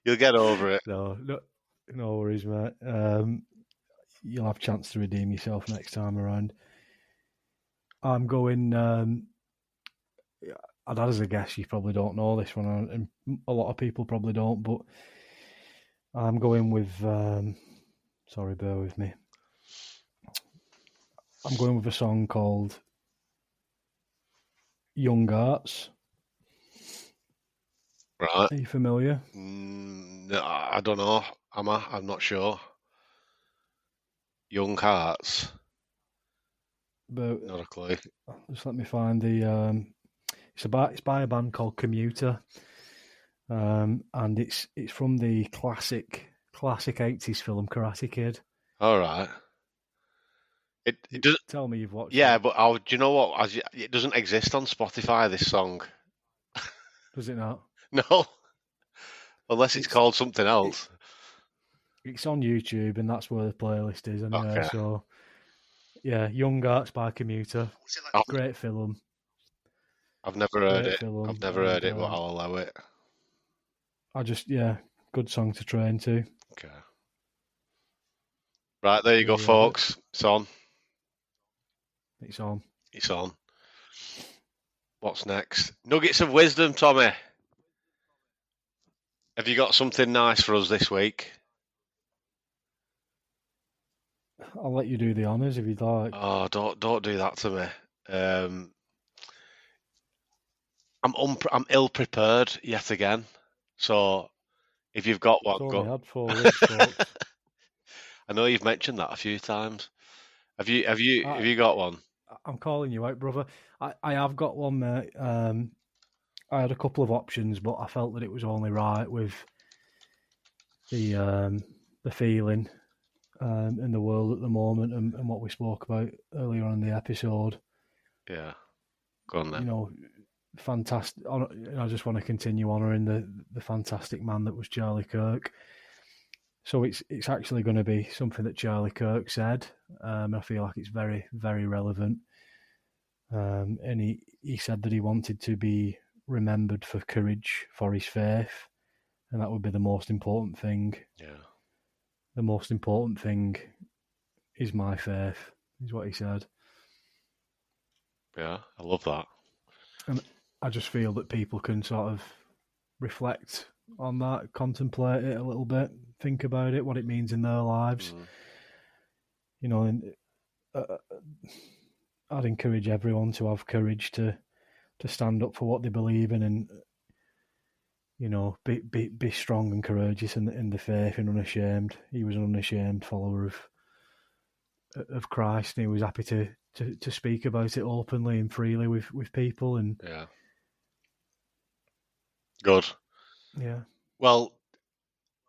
You'll get over it. No worries, mate. You'll have a chance to redeem yourself next time around. I'm going. I'd add as a guess, you probably don't know this one, and a lot of people probably don't, but I'm going with. Sorry, bear with me. I'm going with a song called Young Hearts. Right. Are you familiar? No, I don't know. Am I? I'm not sure. Young Hearts. But not a clue. Just let me find the. It's by a band called Commuter, and it's from the classic 80s film Karate Kid. All right. It doesn't tell me you've watched. Yeah, but do you know what? It doesn't exist on Spotify. This song. Does it not? No. Unless it's called something else. It's on YouTube, and that's where the playlist is. Anyway, okay. So yeah, Young Hearts by Commuter. Great film. I've never heard it. I've never heard it, but I'll allow it. Good song to train to. Okay. Right, there you go, folks. It's on. It's on. It's on. What's next? Nuggets of wisdom, Tommy. Have you got something nice for us this week? I'll let you do the honours if you'd like. Oh, don't do that to me. I'm ill prepared yet again. So if you've got one, go. Had 4 weeks, folks. I know you've mentioned that a few times. Have you got one? I'm calling you out, brother. I have got one, mate. I had a couple of options, but I felt that it was only right with the feeling in the world at the moment and what we spoke about earlier on in the episode. Yeah, go on then. Fantastic. I just want to continue honouring the fantastic man that was Charlie Kirk. So it's actually going to be something that Charlie Kirk said. I feel like it's very, very relevant. And he said that he wanted to be remembered for courage, for his faith, and that would be the most important thing. Yeah. The most important thing is my faith, is what he said. Yeah, I love that. And I just feel that people can sort of reflect on that, contemplate it a little bit, think about it, what it means in their lives. I'd encourage everyone to have courage to stand up for what they believe in, and be strong and courageous in the faith and unashamed. He was an unashamed follower of Christ, and he was happy to speak about it openly and freely with people. And yeah, good. Yeah. Well,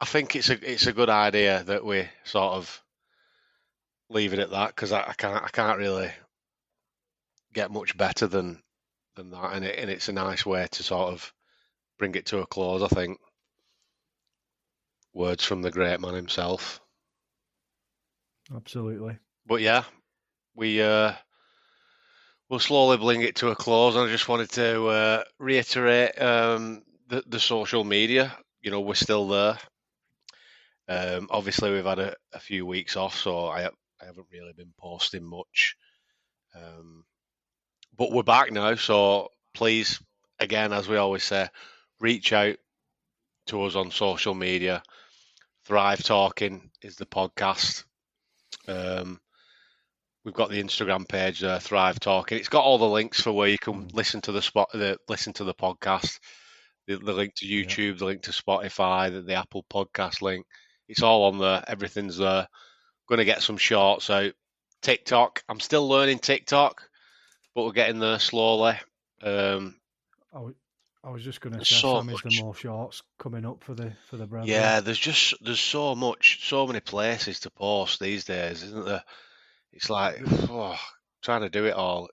I think it's a good idea that we sort of leave it at that, because I can't really get much better than that, and it's a nice way to sort of bring it to a close. I think words from the great man himself. Absolutely. But yeah, we'll slowly bring it to a close. And I just wanted to reiterate the social media. We're still there. Obviously, we've had a few weeks off, so I haven't really been posting much. But we're back now, so please, again, as we always say, reach out to us on social media. Thrive Talking is the podcast. We've got the Instagram page there, Thrive Talking. It's got all the links for where you can listen to the podcast. The link to YouTube, the link to Spotify, the Apple Podcast link. It's all on there. Everything's there. Going to get some shorts out. TikTok. I'm still learning TikTok, but we're getting there slowly. I was just going to say, Sam, is there more shorts coming up for the brethren? Yeah, there's so many places to post these days, isn't there? It's like trying to do it all.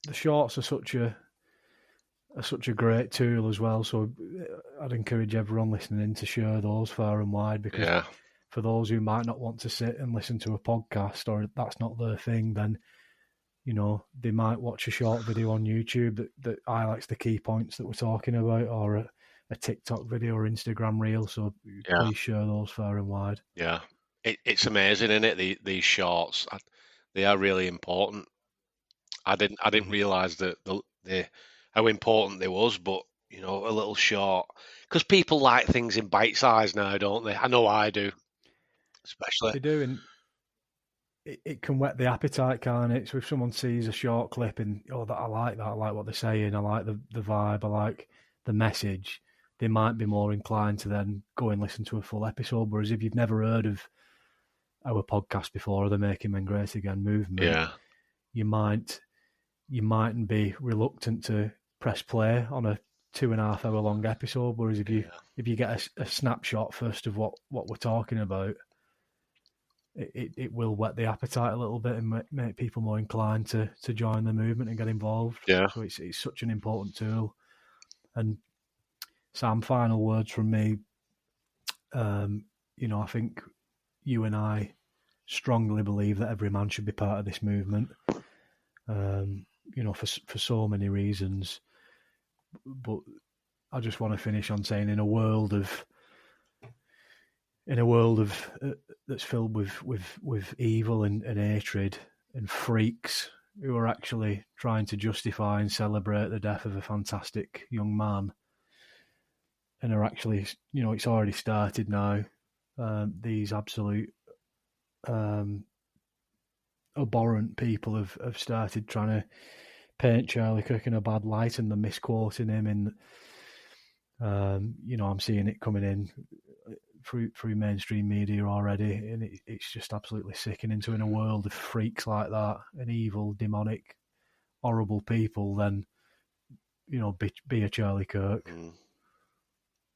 The shorts are such a great tool as well. So I'd encourage everyone listening in to share those far and wide, because for those who might not want to sit and listen to a podcast, or that's not their thing, then they might watch a short video on YouTube that highlights the key points that we're talking about, or a TikTok video or Instagram reel. So please share those far and wide. Yeah, it's amazing, isn't it? These shorts, they are really important. I didn't realise that how important they was, but a little short, because people like things in bite size now, don't they? I know I do, especially. They do, and it can whet the appetite, can't it? So if someone sees a short clip and I like what they're saying, I like the vibe, I like the message, they might be more inclined to then go and listen to a full episode. Whereas if you've never heard of our podcast before, or the Making Men Great Again movement, you mightn't be reluctant to press play on a 2.5 hour long episode. Whereas if you get a snapshot first of what we're talking about, it will whet the appetite a little bit and make people more inclined to join the movement and get involved. Yeah. So it's such an important tool. And Sam, final words from me. I think you and I strongly believe that every man should be part of this movement. For so many reasons. But I just want to finish on saying, in a world of that's filled with evil and hatred and freaks who are actually trying to justify and celebrate the death of a fantastic young man, and are actually, it's already started now. These absolute abhorrent people have started trying to paint Charlie Kirk in a bad light, and they're misquoting him. And I'm seeing it coming in through mainstream media already, and it's just absolutely sickening. So in a world of freaks like that, and evil, demonic, horrible people, then be a Charlie Kirk.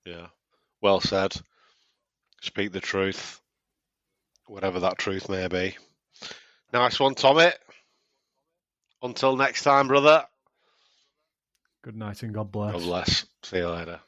Yeah, well said. Speak the truth, whatever that truth may be. Nice one, Tommy. Until next time, brother. Good night and God bless. God bless. See you later.